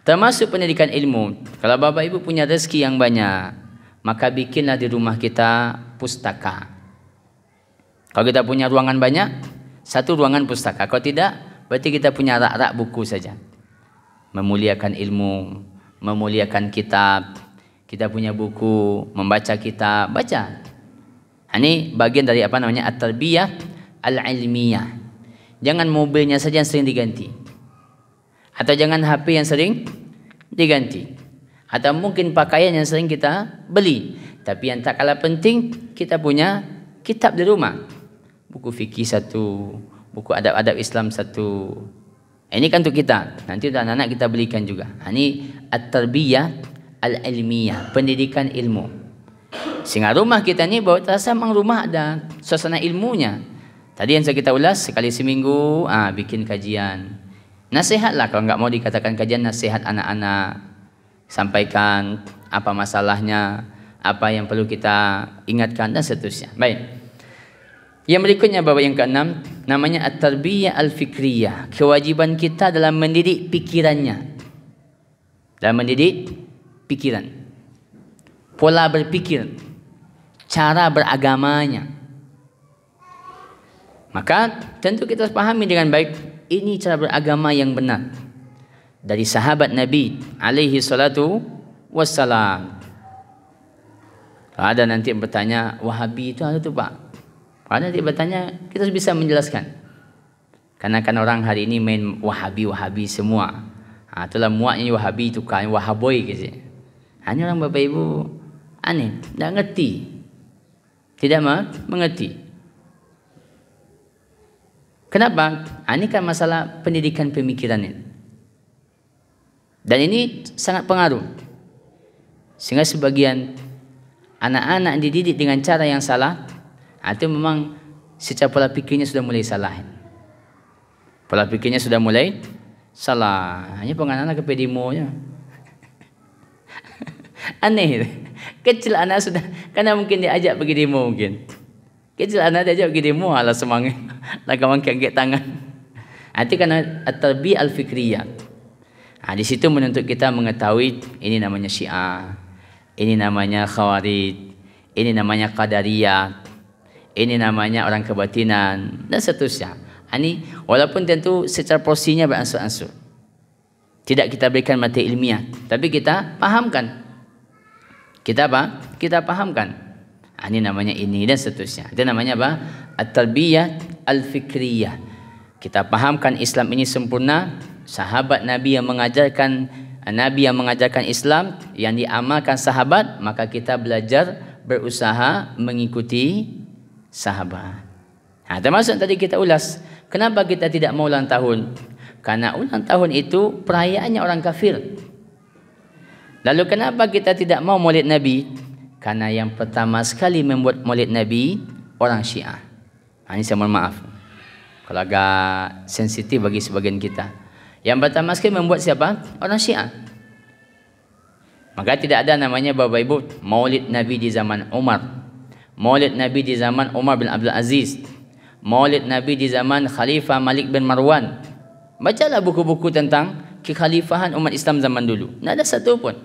Termasuk pendidikan ilmu, kalau Bapak Ibu punya rezeki yang banyak, maka bikinlah di rumah kita pustaka. Kalau kita punya ruangan banyak, satu ruangan pustaka. Kalau tidak, berarti kita punya rak-rak buku saja. Memuliakan ilmu, memuliakan kitab. Kita punya buku, membaca kitab, baca. Ini bagian dari apa namanya at-tarbiyah al-ilmiyah. Jangan mobilnya saja yang sering diganti, atau jangan HP yang sering diganti, atau mungkin pakaian yang sering kita beli. Tapi yang tak kalah penting, kita punya kitab di rumah. Buku fikih satu, buku adab-adab Islam satu. Ini kan untuk kita. Nanti untuk anak-anak kita belikan juga. Ini at-tarbiyah al-ilmiyah, pendidikan ilmu. Sehingga rumah kita ni bawa terasa memang rumah ada suasana ilmunya. Tadi yang kita ulas, sekali seminggu bikin kajian. Nasihatlah, kalau enggak mau dikatakan kajian, nasihat anak-anak. Sampaikan apa masalahnya, apa yang perlu kita ingatkan dan seterusnya. Baik. Yang berikutnya Bapak yang keenam, namanya at-tarbiyah al-fikriyah. Kewajiban kita dalam mendidik pikirannya. Dalam mendidik pikiran, pola berpikir, cara beragamanya. Maka tentu kita harus pahami dengan baik, ini cara beragama yang benar dari sahabat Nabi alaihi salatu wassalam. Ada nanti yang bertanya, Wahabi itu apa tuh Pak? Ada nanti bertanya, kita bisa menjelaskan. Karena kan orang hari ini main Wahabi semua. Itulah muaknya Wahabi itu kan Wahaboy gitu. Hanya orang Bapak Ibu aneh, tidak ngerti, tidak mengerti. Kenapa? Ini kan masalah pendidikan pemikiran ini. Dan ini sangat pengaruh. Sehingga sebagian anak-anak dididik dengan cara yang salah, itu memang secara pola pikirnya sudah mulai salah. Pola pikirnya sudah mulai salah. Hanya penganak ke pedimonya. Aneh. Kecil anak sudah, karena mungkin diajak pergi demo mungkin. Kecil anak diajak pergi demo, alah semangat. Lah kawan angkat tangan. Itu karena at-tarbiyah al-fikriyah. Di situ menuntut kita mengetahui ini namanya Syiah, ini namanya Khawarij, ini namanya Qadariyah, ini namanya orang kebatinan dan seterusnya. Ini walaupun tentu secara porsinya beransur-ansur. Tidak kita berikan materi ilmiah, tapi kita pahamkan. Kita apa? Kita pahamkan. Ini namanya ini dan seterusnya. Itu namanya apa? At-tarbiyah al-fikriyah. Kita pahamkan Islam ini sempurna. Sahabat Nabi yang mengajarkan Islam yang diamalkan sahabat, maka kita belajar berusaha mengikuti sahabat. Termasuk tadi kita ulas, kenapa kita tidak mau ulang tahun? Karena ulang tahun itu perayaannya orang kafir. Lalu kenapa kita tidak mau maulid Nabi? Karena yang pertama sekali membuat maulid Nabi orang Syiah. Ini saya mohon maaf kalau agak sensitif bagi sebagian kita. Yang pertama sekali membuat siapa? Orang Syiah. Maka tidak ada namanya Bapak Ibu maulid Nabi di zaman Umar, maulid Nabi di zaman Umar bin Abdul Aziz, maulid Nabi di zaman Khalifah Malik bin Marwan. Bacalah buku-buku tentang kekhalifahan umat Islam zaman dulu. Tidak ada satu pun.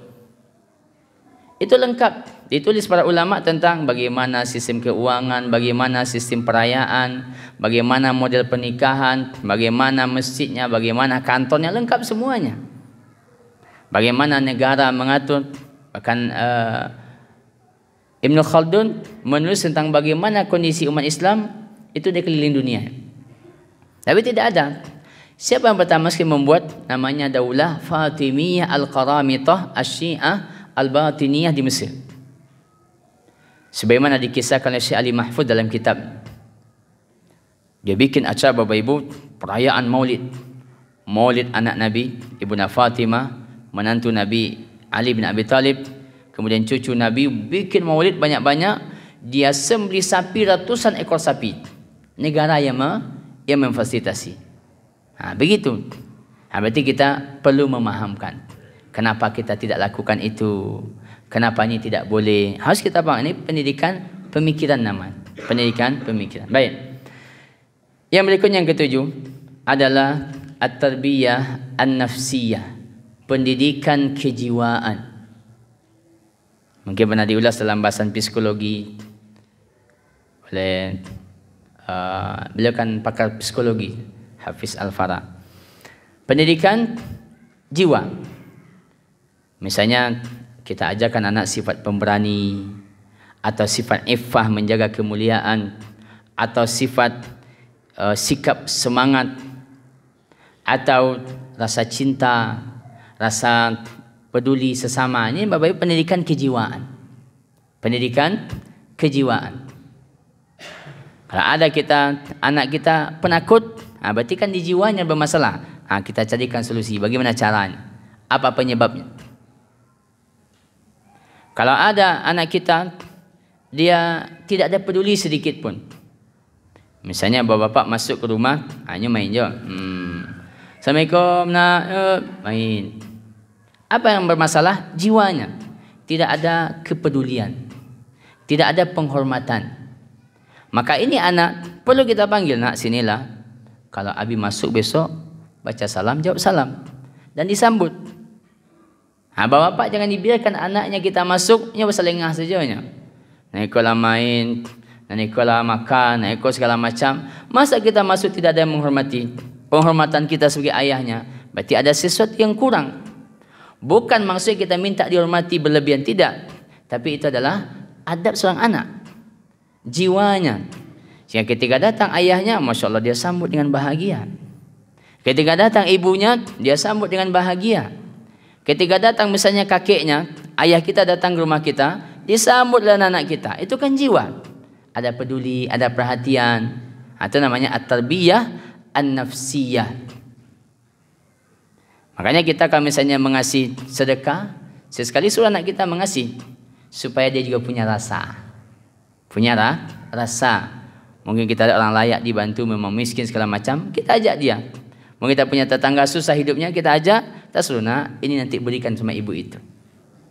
Itu lengkap. Ditulis para ulama tentang bagaimana sistem keuangan, bagaimana sistem perayaan, bagaimana model pernikahan, bagaimana masjidnya, bagaimana kantornya, lengkap semuanya. Bagaimana negara mengatur. Bahkan Ibn Khaldun menulis tentang bagaimana kondisi umat Islam itu di keliling dunia. Tapi tidak ada. Siapa yang pertama sekali membuat? Namanya Daulah Fatimiyah Al-Qaramitah Asy-Syiah Al-Batiniyah di Mesir. Sebagaimana dikisahkan oleh Syekh Ali Mahfud dalam kitab. Dia bikin acara Bapak Ibu perayaan Maulid. maulid anak Nabi, Ibunda Fatimah, menantu Nabi Ali bin Abi Talib, kemudian cucu Nabi bikin maulid banyak-banyak. Dia sembelih sapi ratusan ekor sapi. Negara yang memfasilitasi. Begitu. Berarti kita perlu memahamkan kenapa kita tidak lakukan itu, kenapa ini tidak boleh. Harus kita paham, ini pendidikan pemikiran nama. Pendidikan pemikiran. Baik. Yang berikutnya yang ketujuh adalah at-tarbiyah an-nafsiyah, pendidikan kejiwaan. Mungkin pernah diulas dalam bahasan psikologi oleh beliau kan pakar psikologi, Hafiz Al-Farah. Pendidikan jiwa. Misalnya kita ajarkan anak sifat pemberani, atau sifat iffah menjaga kemuliaan, atau sifat sikap semangat, atau rasa cinta, rasa peduli sesama. Ini Bapak Ibu pendidikan kejiwaan. Pendidikan kejiwaan. Kalau ada anak kita penakut, berarti kan di jiwanya bermasalah. Kita carikan solusi. Bagaimana caranya? Apa penyebabnya? Kalau ada anak kita, dia tidak ada peduli sedikit pun. Misalnya bapak-bapak masuk ke rumah, hanya main je. Assalamualaikum nak, main. Apa yang bermasalah? Jiwanya. Tidak ada kepedulian. Tidak ada penghormatan. Maka ini anak perlu kita panggil, nak sinilah. Kalau Abi masuk besok, baca salam, jawab salam. Dan disambut. Bapak jangan dibiarkan anaknya kita masuk, dia berselengah sejanya. Naikolah main, naikolah makan, naikolah segala macam. Masa kita masuk tidak ada yang menghormati? Penghormatan kita sebagai ayahnya. Berarti ada sesuatu yang kurang. Bukan maksudnya kita minta dihormati berlebihan, tidak. Tapi itu adalah adab seorang anak. Jiwanya. Sehingga ketika datang ayahnya, Masya Allah dia sambut dengan bahagia. Ketika datang ibunya, dia sambut dengan bahagia. Ketika datang misalnya kakeknya, ayah kita datang ke rumah kita, disambut oleh anak kita. Itu kan jiwa. Ada peduli, ada perhatian. Itu namanya at-tarbiyah an-nafsiyah. Makanya kita kalau misalnya mengasih sedekah, sesekali suruh anak kita mengasih. Supaya dia juga punya rasa. Punya rasa. Mungkin kita ada orang layak dibantu, memang miskin segala macam, kita ajak dia. Mungkin kita punya tetangga susah hidupnya, kita ajak, kita suruh, nak, ini nanti berikan sama ibu itu.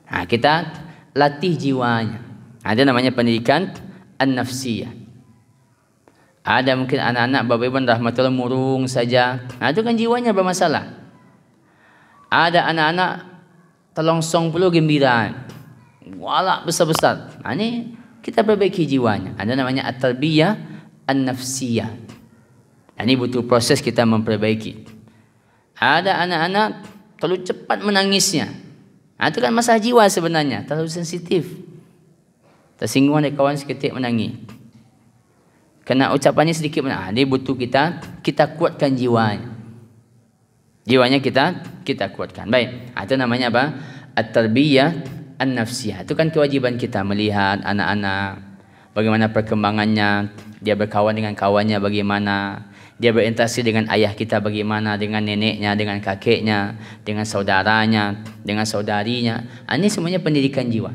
Kita latih jiwanya. Ada namanya pendidikan an-nafsiyah. Ada mungkin anak-anak Bapak Ibu rahmatullah murung saja. Itu kan jiwanya bermasalah. Ada anak-anak telongsong puluh gembira. Walak besar-besar. Ini kita perbaiki jiwanya. Ada namanya at-tarbiyah an-nafsiyah. Ini butuh proses kita memperbaiki. Ada anak-anak terlalu cepat menangisnya. Itu kan masalah jiwa sebenarnya. Terlalu sensitif. Tersinggung ada kawan seketik menangis. Kena ucapannya sedikit menangis. Ini butuh kita kuatkan jiwanya. Jiwanya kita kuatkan. Baik. Itu namanya apa? At-tarbiyah an-nafsiyah. Itu kan kewajiban kita melihat anak-anak, bagaimana perkembangannya, dia berkawan dengan kawannya bagaimana, dia berinteraksi dengan ayah kita bagaimana, dengan neneknya, dengan kakeknya, dengan saudaranya, dengan saudarinya. Ini semuanya pendidikan jiwa.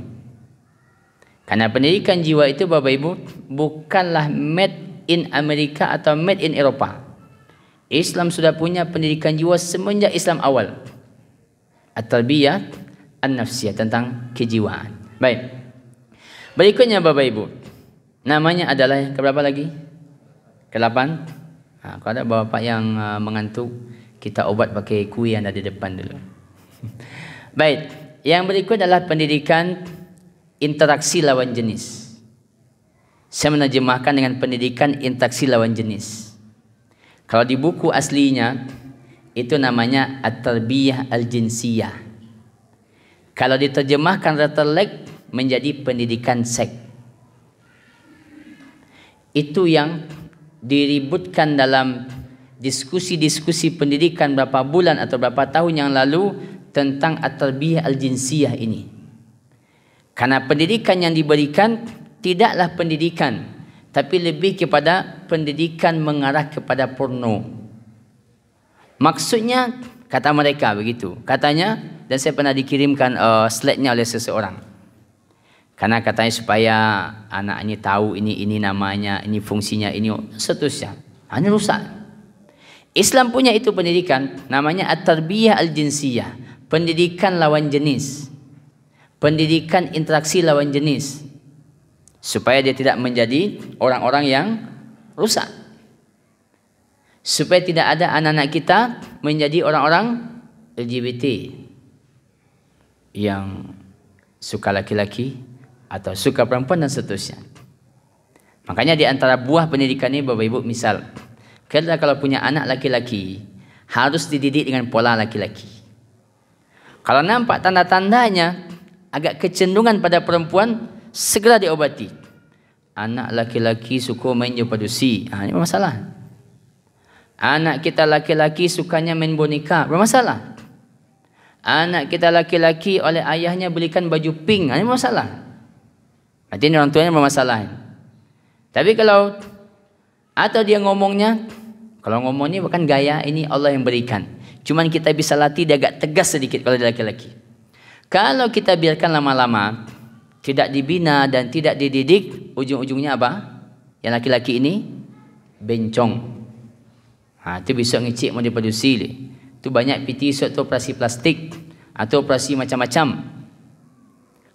Karena pendidikan jiwa itu Bapak Ibu bukanlah made in Amerika atau made in Eropa. Islam sudah punya pendidikan jiwa semenjak Islam awal. At-tarbiyah an-nafsiyah, tentang kejiwaan. Baik. Berikutnya Bapak Ibu, namanya adalah yang keberapa lagi? Ke-8. Kalau ada bapak yang mengantuk, kita obat pakai kuih yang ada di depan dulu. Baik. Yang berikut adalah pendidikan interaksi lawan jenis. Saya menerjemahkan dengan pendidikan interaksi lawan jenis. Kalau di buku aslinya itu namanya at-tarbiyah al-jinsiyah. Kalau diterjemahkan retelek menjadi pendidikan seks. Itu yang diributkan dalam diskusi-diskusi pendidikan berapa bulan atau berapa tahun yang lalu tentang at-tarbiyah al-jinsiyah ini. Karena pendidikan yang diberikan tidaklah pendidikan, tapi lebih kepada pendidikan mengarah kepada porno. Maksudnya, kata mereka begitu. Katanya, dan saya pernah dikirimkan slide-nya oleh seseorang. Karena katanya supaya anak ini tahu ini namanya, ini fungsinya, ini seterusnya. Ini rusak. Islam punya itu pendidikan, namanya at-tarbiyah al-jinsiyah. Pendidikan lawan jenis. Pendidikan interaksi lawan jenis. Supaya dia tidak menjadi orang-orang yang rusak. Supaya tidak ada anak-anak kita menjadi orang-orang LGBT yang suka laki-laki atau suka perempuan dan seterusnya. Makanya di antara buah pendidikan ini Bapak Ibu, misal kita kalau punya anak laki-laki harus dididik dengan pola laki-laki. Kalau nampak tanda-tandanya agak kecenderungan pada perempuan, segera diobati. Anak laki-laki suka main jepadusi, ini masalah. Anak kita laki-laki sukanya main boneka, bermasalah. Anak kita laki-laki oleh ayahnya belikan baju pink, ini masalah. Artinya orang tuanya bermasalah. Tapi kalau atau dia ngomongnya, kalau ngomongnya bukan gaya, ini Allah yang berikan. Cuman kita bisa latih dia agak tegas sedikit kalau dia laki-laki. Kalau kita biarkan lama-lama, tidak dibina dan tidak dididik, ujung-ujungnya apa? Yang laki-laki ini bencong. Itu besok ngecik mau diproduksi. Itu banyak PT atau operasi plastik atau operasi macam-macam.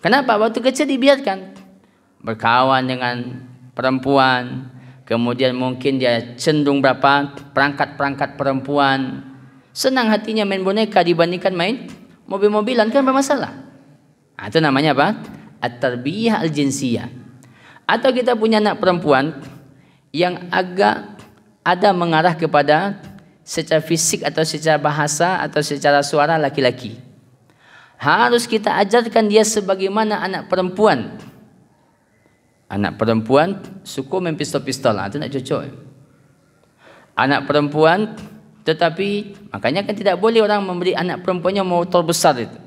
Kenapa? Waktu kecil dibiarkan berkawan dengan perempuan, kemudian mungkin dia cenderung berapa perangkat-perangkat perempuan. Senang hatinya main boneka dibandingkan main mobil-mobilan, kan bermasalah. Itu namanya apa? At-tarbiyah al-jinsiyah. Atau kita punya anak perempuan yang agak ada mengarah kepada secara fisik atau secara bahasa atau secara suara laki-laki. Harus kita ajarkan dia sebagaimana anak perempuan. Anak perempuan suka main pistol-pistol, itu nak cocok. Anak perempuan, tetapi makanya kan tidak boleh orang memberi anak perempuannya motor besar itu.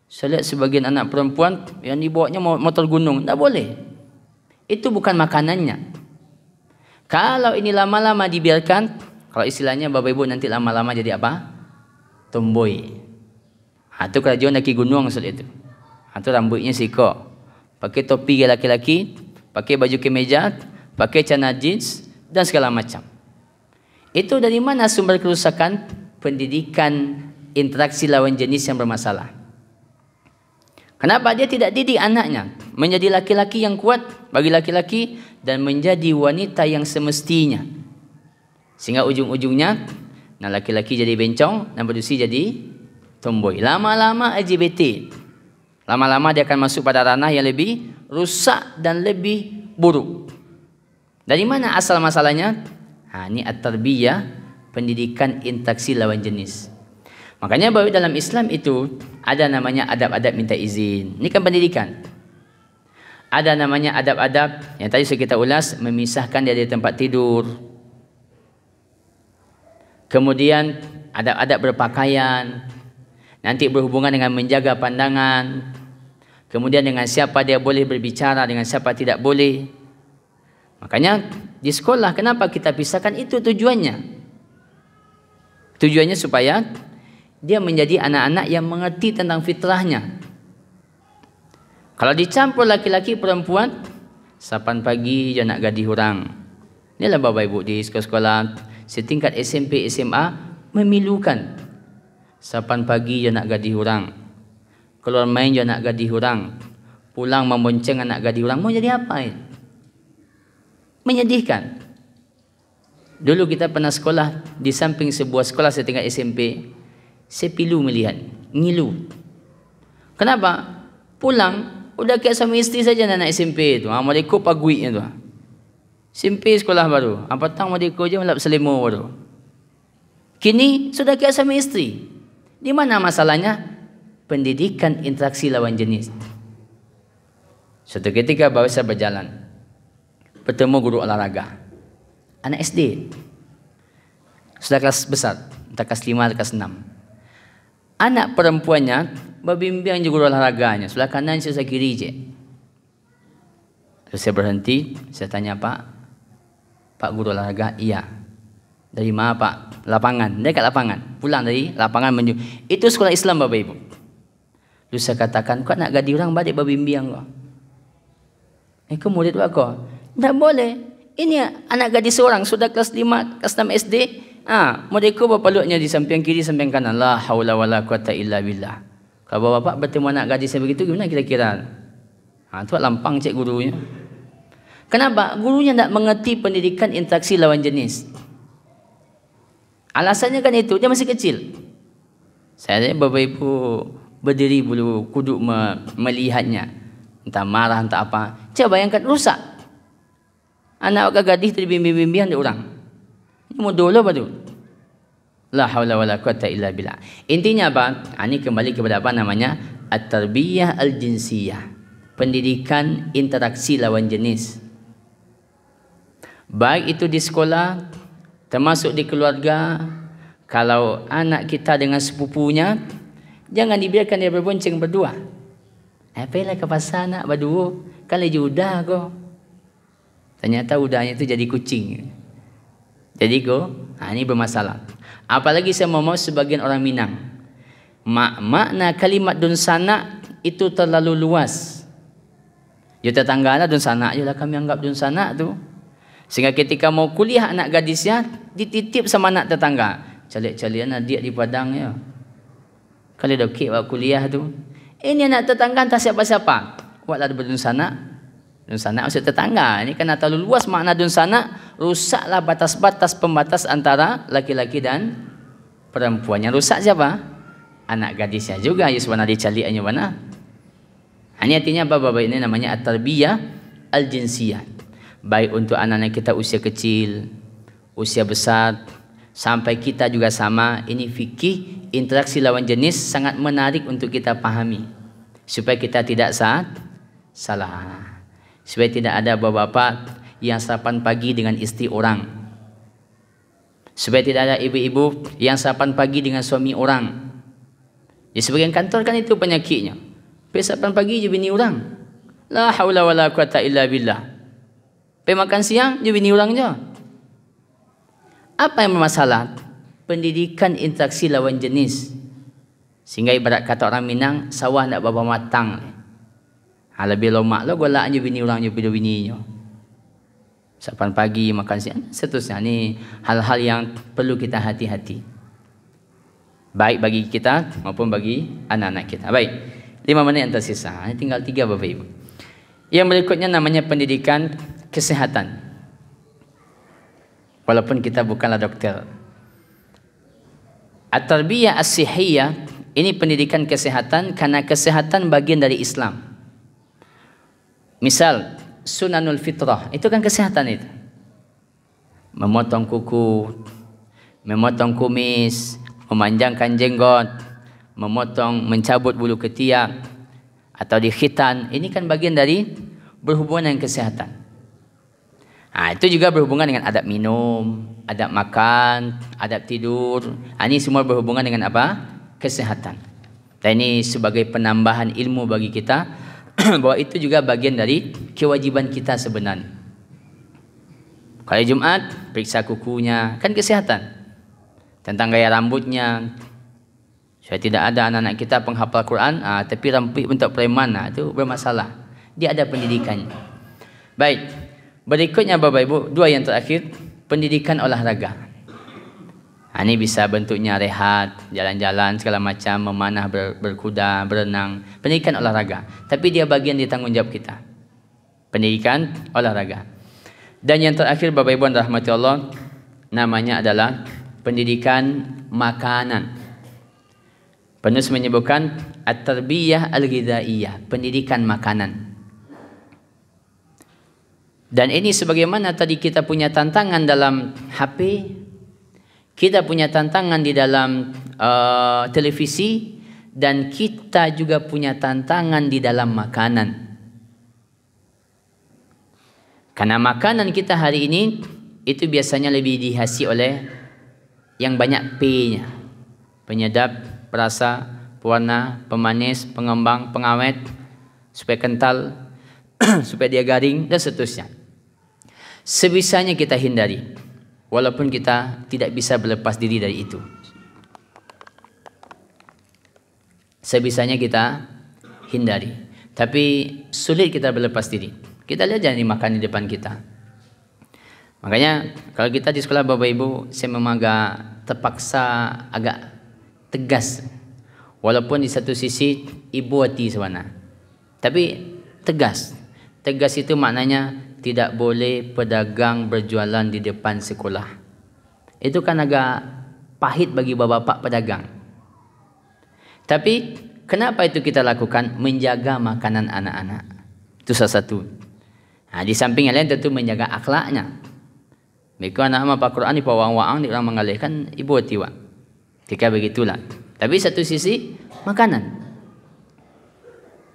Saya lihat sebagian anak perempuan yang dibawanya motor gunung, tidak boleh. Itu bukan makanannya. Kalau ini lama-lama dibiarkan, kalau istilahnya Bapak Ibu nanti lama-lama jadi apa? Tomboy. Itu kerajaan laki gunung maksud itu. Itu rambutnya siko, pakai topi laki-laki, pakai baju kemeja, pakai celana jeans dan segala macam. Itu dari mana sumber kerusakan? Pendidikan interaksi lawan jenis yang bermasalah. Kenapa dia tidak didik anaknya menjadi laki-laki yang kuat bagi laki-laki dan menjadi wanita yang semestinya, sehingga ujung-ujungnya laki-laki jadi bencong dan produksi jadi tomboy. Lama-lama LGBT, lama-lama dia akan masuk pada ranah yang lebih rusak dan lebih buruk. Dari mana asal masalahnya? Ini at-tarbiyah, pendidikan interaksi lawan jenis. Makanya bahwa dalam Islam itu ada namanya adab-adab minta izin. Ini kan pendidikan. Ada namanya adab-adab yang tadi sudah kita ulas, memisahkan dia dari tempat tidur. Kemudian adab-adab berpakaian. Nanti berhubungan dengan menjaga pandangan. Kemudian dengan siapa dia boleh berbicara, dengan siapa tidak boleh. Makanya di sekolah kenapa kita pisahkan, itu tujuannya. Tujuannya supaya dia menjadi anak-anak yang mengerti tentang fitrahnya. Kalau dicampur laki-laki perempuan, sapan pagi dia nak gaduh orang. Inilah Bapak Ibu di sekolah-sekolah setingkat SMP, SMA memilukan. Sapan pagi dia nak gaduh orang. Keluar main dia nak gaduh orang. Pulang membonceng anak gaduh orang. Mau jadi apa ini? Menyedihkan. Dulu kita pernah sekolah di samping sebuah sekolah setingkat SMP. Saya pilu melihat, ngilu. Kenapa? Pulang, udah kayak sama isteri saja anak SMP tu. Mereka paguitnya tu. SMP sekolah baru. Petang mereka je melap selimut baru. Kini sudah kayak sama isteri. Di mana masalahnya? Pendidikan interaksi lawan jenis. Suatu ketika bawa saya berjalan, bertemu guru olahraga. Anak SD. Sudah kelas besar, entah kelas 5 atau kelas 6. Anak perempuannya berbimbing je guru olahraganya. Sebelah kanan, sebelah kiri je. Terus saya berhenti, saya tanya, Pak guru olahraga? Iya. Dari mana Pak? Lapangan. Dia kat lapangan. Pulang dari lapangan menuju. Itu sekolah Islam Bapak Ibu. Lalu saya katakan, kau nak gadi orang balik berbimbing kau. Kau murid kau? Tak boleh. Ini anak gadis seorang sudah kelas 5, kelas 6 SD. Murid kau berpeluknya di samping kiri, samping kanan. La haula wala quwata illa billah. Kalau bapak bertemu anak gadis yang begitu, gimana kira-kira? Itu lampang cik gurunya. Kenapa? Gurunya tak mengerti pendidikan interaksi lawan jenis. Alasannya kan itu, dia masih kecil. Saya Bapak Ibu berdiri dulu, kuduk melihatnya. Entah marah, entah apa. Coba bayangkan, rusak. Anak gadis itu dibimbing-bimbing ada orang. Ini mau dulu apa tu? La haula wala quwata illa billah. Intinya apa? Ini kembali kepada apa namanya? At-tarbiyah al-jinsiyah. Pendidikan interaksi lawan jenis. Baik itu di sekolah, termasuk di keluarga. Kalau anak kita dengan sepupunya, jangan dibiarkan dia berbonceng berdua. Apalah ke pasar nak berdua? Kalau judah kau. Ternyata udahnya itu jadi kucing. Jadi ini bermasalah. Apalagi saya mau sebagian orang Minang. Makna kalimat dun sana itu terlalu luas. Ya tetangga lah dun sana, yalah kami anggap dun sana tu. Sehingga ketika mau kuliah anak gadisnya dititip sama anak tetangga. Calik-calian adik di Padang ya. Kalau dah okey buat kuliah tu. Ini anak tetangga entah siapa-siapa. Buatlah dun sana. Dun sana maksud tetangga. Ini kan terlalu luas makna dun sana. Rusaklah batas-batas pembatas antara laki-laki dan perempuan. Yang rusak siapa? Anak gadisnya juga. Ya sebenarnya dicaliannya mana? Ini artinya apa Bapak? Ini namanya at-tarbiyah al-jinsiyah. Baik untuk anak-anak kita usia kecil, usia besar, sampai kita juga sama. Ini fikih interaksi lawan jenis sangat menarik untuk kita pahami. Supaya kita tidak salah. Supaya tidak ada bapak-bapak yang sarapan pagi dengan istri orang. Supaya tidak ada ibu-ibu yang sarapan pagi dengan suami orang. Di sebagian kantor kan itu penyakitnya. Sarapan pagi je bini orang. La haula wala quwata illa billah. Makan siang je bini orang je. Apa yang bermasalah? Pendidikan interaksi lawan jenis. Sehingga ibarat kata orang Minang, sawah nak baba matang. Lebih lomak lah golak je bini orang je pada bininya. Sarapan pagi, makan siang, seterusnya. Ini hal-hal yang perlu kita hati-hati. Baik bagi kita maupun bagi anak-anak kita. Baik, 5 minit yang tersisa. Tinggal 3 Bapak Ibu. Yang berikutnya namanya pendidikan kesehatan. Walaupun kita bukanlah dokter. At-tarbiyah as-sihhiyah ini pendidikan kesehatan karena kesehatan bagian dari Islam. Misal sunanul fitrah itu kan kesehatan itu. Memotong kuku, memotong kumis, memanjangkan jenggot, mencabut bulu ketiak atau dikhitan, ini kan bagian dari berhubungan dengan kesehatan. Itu juga berhubungan dengan adab minum, adab makan, adab tidur. Ini semua berhubungan dengan apa? Kesehatan. Dan ini sebagai penambahan ilmu bagi kita bahwa itu juga bagian dari kewajiban kita sebenarnya. Kalau Jumat, periksa kukunya, kan kesehatan. Tentang gaya rambutnya. Saya tidak ada anak-anak kita penghafal Quran, tapi rambut bentuk preman, itu bermasalah. Dia ada pendidikannya. Baik. Berikutnya Bapak Ibu, 2 yang terakhir, pendidikan olahraga. Ini bisa bentuknya rehat, jalan-jalan segala macam, memanah, berkuda, berenang, pendidikan olahraga. Tapi dia bagian di tanggung jawab kita. Pendidikan olahraga. Dan yang terakhir Bapak Ibu yang rahmati Allah, namanya adalah pendidikan makanan. Penulis menyebutkan at-tarbiyah al-ghidaiyah, pendidikan makanan. Dan ini sebagaimana tadi kita punya tantangan dalam HP, kita punya tantangan di dalam televisi, dan kita juga punya tantangan di dalam makanan. Karena makanan kita hari ini itu biasanya lebih dihiasi oleh yang banyak P-nya. Penyedap, perasa, pewarna, pemanis, pengembang, pengawet, supaya kental, supaya dia garing dan seterusnya. Sebisanya kita hindari. walaupun kita tidak bisa berlepas diri dari itu. Sebisanya kita hindari. Tapi sulit kita berlepas diri. Kita lihat jangan dimakan di depan kita. Makanya kalau kita di sekolah Bapak Ibu, saya memang agak terpaksa agak tegas. Walaupun di satu sisi ibu hati sebenarnya. Tapi tegas. Tegas itu maknanya tidak boleh pedagang berjualan di depan sekolah. Itu kan agak pahit bagi bapak-bapak pedagang. Tapi kenapa itu kita lakukan? Menjaga makanan anak-anak. Itu salah satu. Nah, di samping yang lain tentu menjaga akhlaknya. Mereka anak apa Quran di pawang-wang di orang mengalihkan ibu tiwa. Jika begitulah. Tapi satu sisi makanan.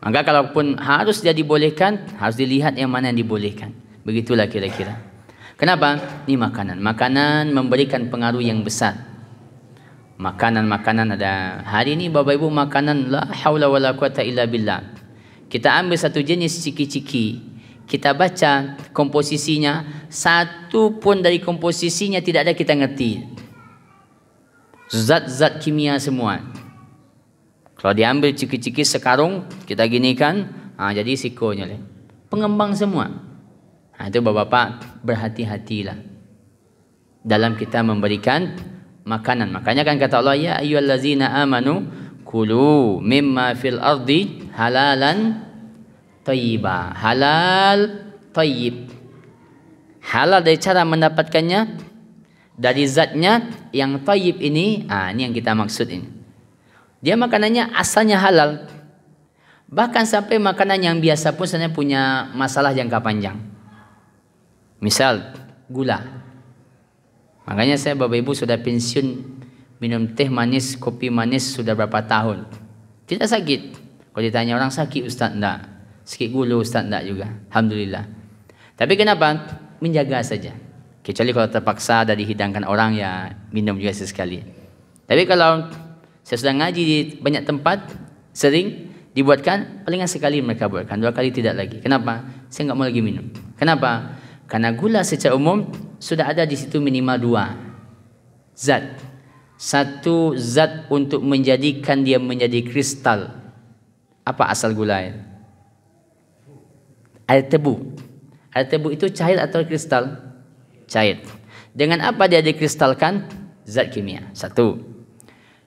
Maka kalaupun harus dia dibolehkan, harus dilihat yang mana yang dibolehkan. Begitulah kira-kira. Kenapa? Ini makanan. Makanan memberikan pengaruh yang besar. Makanan-makanan ada. Hari ini Bapak Ibu makanan la haula wala quwata illa billah. Kita ambil satu jenis ciki-ciki. Kita baca komposisinya, satu pun dari komposisinya tidak ada kita ngerti. Zat-zat kimia semua. Kalau diambil ciki-ciki sekarung, kita ginikan, jadi sikonya. Pengembang semua. Itu bapak-bapak berhati-hatilah dalam kita memberikan makanan. Makanya kan kata Allah, ya ayyuhallazina amanu kulu mimma fil ardi halalan thayyiba. Halal thayyib. Halal dari cara mendapatkannya, dari zatnya yang thayyib ini, ini yang kita maksud ini. Dia makanannya asalnya halal. Bahkan sampai makanan yang biasa pun sebenarnya punya masalah jangka panjang. Misal gula. Makanya saya Bapak Ibu sudah pensiun minum teh manis, kopi manis sudah berapa tahun. Tidak sakit. Kalau ditanya orang sakit Ustaz, enggak. Sikit gula Ustaz, enggak juga. Alhamdulillah. Tapi kenapa? Menjaga saja. Kecuali kalau terpaksa ada dihidangkan orang, ya minum juga sesekali. Tapi kalau saya sudah ngaji di banyak tempat, sering dibuatkan, palingan sekali mereka buatkan, 2 kali tidak lagi. Kenapa? Saya enggak mau lagi minum. Kenapa? Karena gula secara umum sudah ada di situ minimal 2 zat. Satu zat untuk menjadikan dia menjadi kristal. Apa asal gula? Air tebu. Air tebu itu cair atau kristal? Cair. Dengan apa dia dikristalkan? Zat kimia. Satu.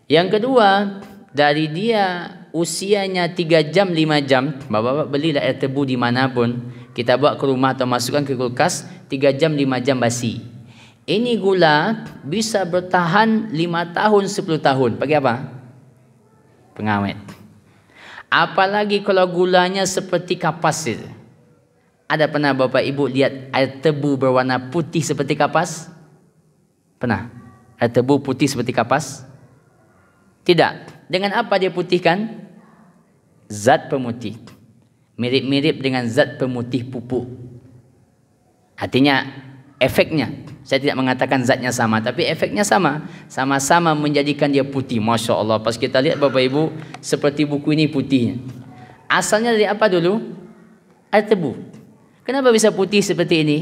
Yang kedua, dari dia usianya 3 jam, 5 jam, bapak-bapak belilah air tebu dimanapun. Kita bawa ke rumah atau masukkan ke kulkas, 3 jam, 5 jam basi. Ini gula bisa bertahan 5 tahun, 10 tahun. Pakai apa? Pengawet. Apalagi kalau gulanya seperti kapas itu. Ada pernah Bapak Ibu lihat air tebu berwarna putih seperti kapas? Pernah? Air tebu putih seperti kapas? Tidak. Dengan apa dia putihkan? Zat pemutih. Mirip-mirip dengan zat pemutih pupuk. Artinya efeknya, saya tidak mengatakan zatnya sama, tapi efeknya sama. Sama-sama menjadikan dia putih. Masya Allah. Pas kita lihat Bapak Ibu, seperti buku ini putihnya. Asalnya dari apa dulu? Air tebu. Kenapa bisa putih seperti ini?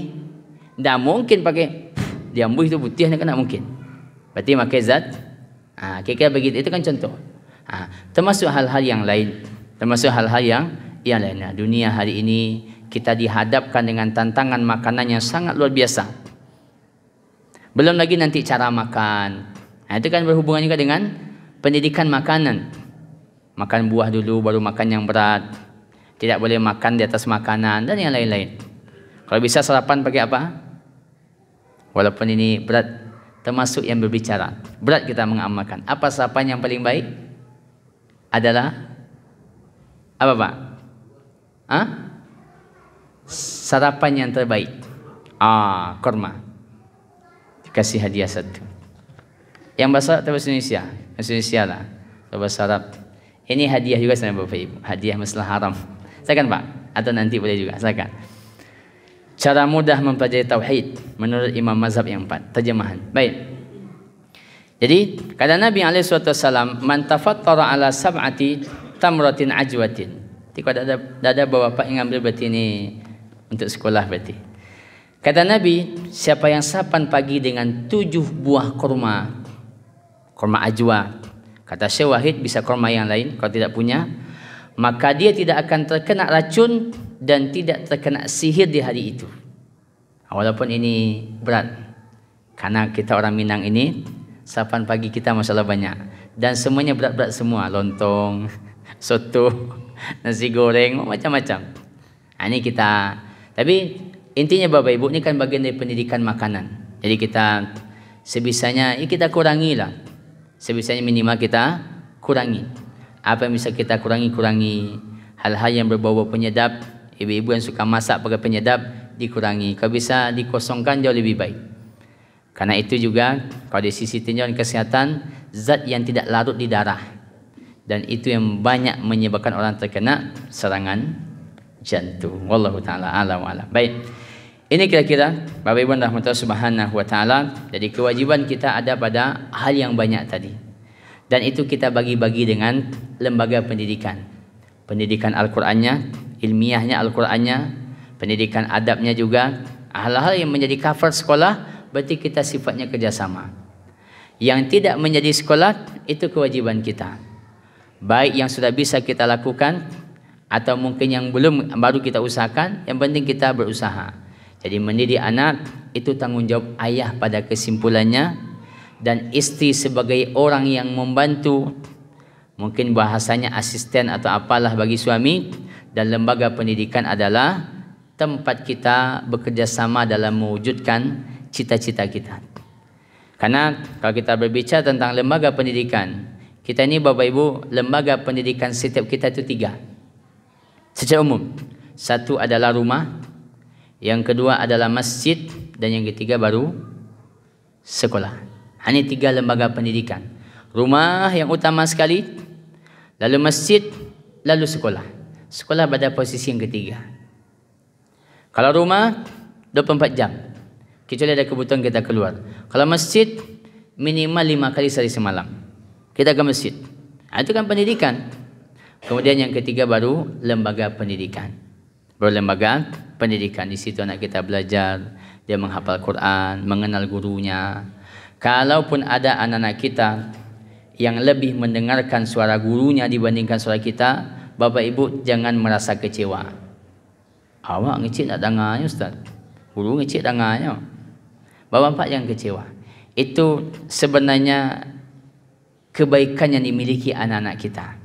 Tidak mungkin pakai diambil itu putihnya, kan tidak mungkin. Berarti pakai zat. Kira-kira begitu. Itu kan contoh. Termasuk hal-hal yang lain. Termasuk hal-hal yang lainnya. Dunia hari ini kita dihadapkan dengan tantangan makanan yang sangat luar biasa. Belum lagi nanti cara makan. Itu kan berhubungan juga dengan pendidikan makanan. Makan buah dulu baru makan yang berat. Tidak boleh makan di atas makanan dan yang lain-lain. Kalau bisa sarapan pakai apa? Walaupun ini berat, termasuk yang berbicara. Berat kita mengamalkan. Apa sarapan yang paling baik? Adalah apa Pak? Sarapan yang terbaik. Kurma. Dikasih hadiah 1. Yang bahasa Arab atau bahasa Indonesia? Bahasa Indonesia lah. Bahasa Arab. Ini hadiah juga sama Bapak Ibu. Hadiah masalah haram. Silakan Pak. Atau nanti boleh juga. Silakan. Cara mudah mempelajari tauhid menurut Imam Mazhab yang 4. Terjemahan. Baik. Jadi kata Nabi SAW, man tafattara ala sab'ati tamratin ajwatin. Jadi kalau ada bapak yang ambil berarti ini untuk sekolah berarti. Kata Nabi, siapa yang sarapan pagi dengan 7 buah kurma, kurma ajwa, kata Syekh Wahid bisa kurma yang lain kalau tidak punya, maka dia tidak akan terkena racun dan tidak terkena sihir di hari itu. Walaupun ini berat, karena kita orang Minang ini sarapan pagi kita masalah banyak dan semuanya berat-berat semua, lontong, soto, nasi goreng, macam-macam. Ini kita, tapi intinya Bapak Ibu, ini kan bagian dari pendidikan makanan. Jadi kita sebisanya kita kurangilah. Sebisanya minimal kita kurangi. Apa yang bisa kita kurangi. Hal-hal yang berbau penyedap, ibu-ibu yang suka masak pakai penyedap dikurangi. Kalau bisa dikosongkan jauh lebih baik. Karena itu juga kalau dari sisi tinjauan kesehatan, zat yang tidak larut di darah. Dan itu yang banyak menyebabkan orang terkena serangan jantung. Wallahu taala alam. Baik. Ini kira-kira Bapak Ibu rahmatullah subhanahu wa ta'ala. Jadi kewajiban kita ada pada hal yang banyak tadi. Dan itu kita bagi-bagi dengan lembaga pendidikan. Pendidikan Al-Qur'annya, ilmiahnya Al-Qur'annya, pendidikan adabnya juga. Hal-hal yang menjadi cover sekolah berarti kita sifatnya kerjasama. Yang tidak menjadi sekolah itu kewajiban kita. Baik yang sudah bisa kita lakukan atau mungkin yang belum baru kita usahakan, yang penting kita berusaha. Jadi mendidik anak itu tanggung jawab ayah pada kesimpulannya, dan istri sebagai orang yang membantu, mungkin bahasanya asisten atau apalah bagi suami, dan lembaga pendidikan adalah tempat kita bekerja sama dalam mewujudkan cita-cita kita. Karena kalau kita berbicara tentang lembaga pendidikan, kita ini Bapak Ibu, lembaga pendidikan setiap kita itu 3 secara umum. Satu adalah rumah, yang kedua adalah masjid, dan yang ketiga baru sekolah. Hanya 3 lembaga pendidikan. Rumah yang utama sekali, lalu masjid, lalu sekolah. Sekolah pada posisi yang ketiga. Kalau rumah 24 jam, kecuali ada kebutuhan kita keluar. Kalau masjid minimal 5 kali sehari semalam kita ke masjid. Itu kan pendidikan. Kemudian yang ketiga baru lembaga pendidikan. Berlembaga pendidikan, di situ anak kita belajar, dia menghafal Quran, mengenal gurunya. Kalaupun ada anak-anak kita yang lebih mendengarkan suara gurunya dibandingkan suara kita, Bapak Ibu jangan merasa kecewa. Awak ngecik nak dengarnya Ustaz, guru ngecik dengarnya. Bapak jangan kecewa. Itu sebenarnya kebaikan yang dimiliki anak-anak kita.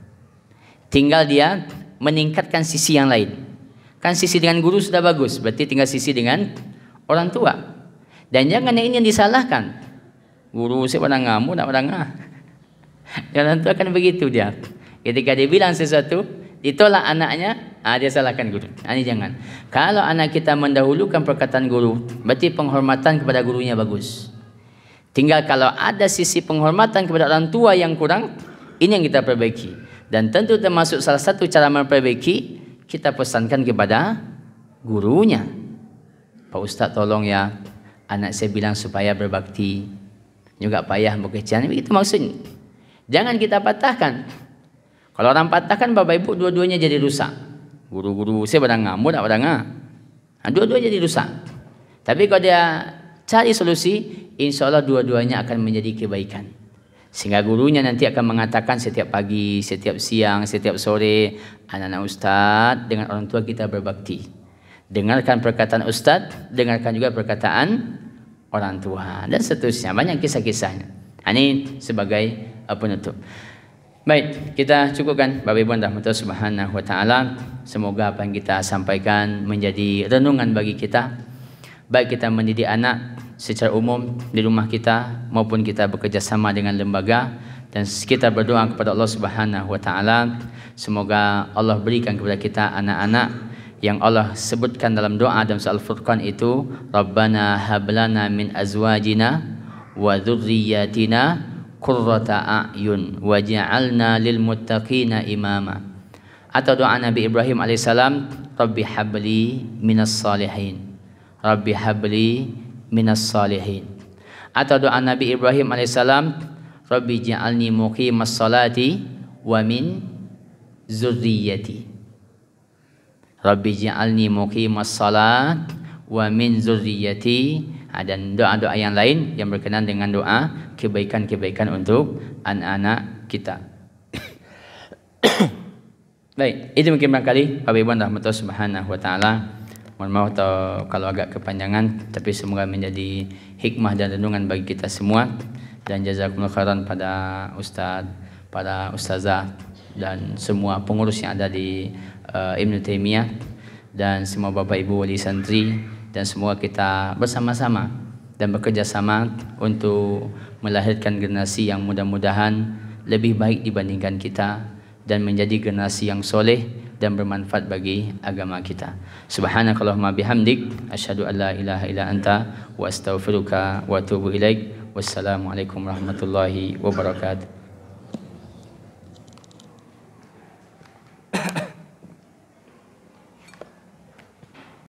Tinggal dia meningkatkan sisi yang lain. Kan sisi dengan guru sudah bagus, berarti tinggal sisi dengan orang tua. Dan jangan yang ini disalahkan. Guru saya pada ngamuk, nak pada ngah. Orang tua kan begitu dia. Ketika dia bilang sesuatu, ditolak anaknya, dia salahkan guru. Ini jangan. Kalau anak kita mendahulukan perkataan guru, berarti penghormatan kepada gurunya bagus. Tinggal kalau ada sisi penghormatan kepada orang tua yang kurang, ini yang kita perbaiki. Dan tentu termasuk salah satu cara memperbaiki, kita pesankan kepada gurunya. Pak Ustaz tolong ya, anak saya bilang supaya berbakti, juga payah bekerja. Itu maksudnya. Jangan kita patahkan. Kalau orang patahkan Bapak Ibu dua-duanya jadi rusak. Guru-guru saya pada ngamuk, tak pada ngah. Dua-duanya jadi rusak. Tapi kalau dia cari solusi, insya Allah dua-duanya akan menjadi kebaikan. Sehingga gurunya nanti akan mengatakan setiap pagi, setiap siang, setiap sore, anak-anak Ustaz dengan orang tua kita berbakti. Dengarkan perkataan Ustaz, dengarkan juga perkataan orang tua, dan seterusnya. Banyak kisah-kisahnya. Ini sebagai penutup. Baik, kita cukupkan Bapak Ibu rahmatullah subhanahu wa ta'ala. Semoga apa yang kita sampaikan menjadi renungan bagi kita. Baik kita mendidik anak secara umum di rumah kita maupun kita bekerja sama dengan lembaga, dan kita berdoa kepada Allah Subhanahu wa taala semoga Allah berikan kepada kita anak-anak yang Allah sebutkan dalam doa dalam surah Al-Furqan itu, Rabbana hablana min azwajina wa dzurriyyatina qurrata a'yun waj'alna lil muttaqina imama. Atau doa Nabi Ibrahim alaihissalam, Rabbi habli minas salihin, Rabbi habli minas salihin. Atau doa Nabi Ibrahim alaihissalam, Rabbi ja'alni muqimas salati wa min zurriyyati. Rabbi ja'alni muqimas salat wa min zurriyyati, dan doa-doa yang lain yang berkenaan dengan doa kebaikan-kebaikan untuk anak-anak kita. Baik, itu mungkin barangkali Bapak Ibu rahmatullah subhanahu wa ta'ala. Mohon maaf kalau agak kepanjangan, tapi semoga menjadi hikmah dan renungan bagi kita semua. Dan jazakumullah khairan pada ustaz, para ustazah, dan semua pengurus yang ada di Ibnu Taimiyah, dan semua Bapak Ibu wali santri, dan semua kita bersama-sama dan bekerja sama untuk melahirkan generasi yang mudah-mudahan lebih baik dibandingkan kita, dan menjadi generasi yang soleh dan bermanfaat bagi agama kita. Subhanakallahumma bihamdik, asyhadu an la ilaha illa anta, wa astaghfiruka wa atubu ilaik. Wassalamualaikum warahmatullahi wabarakatuh.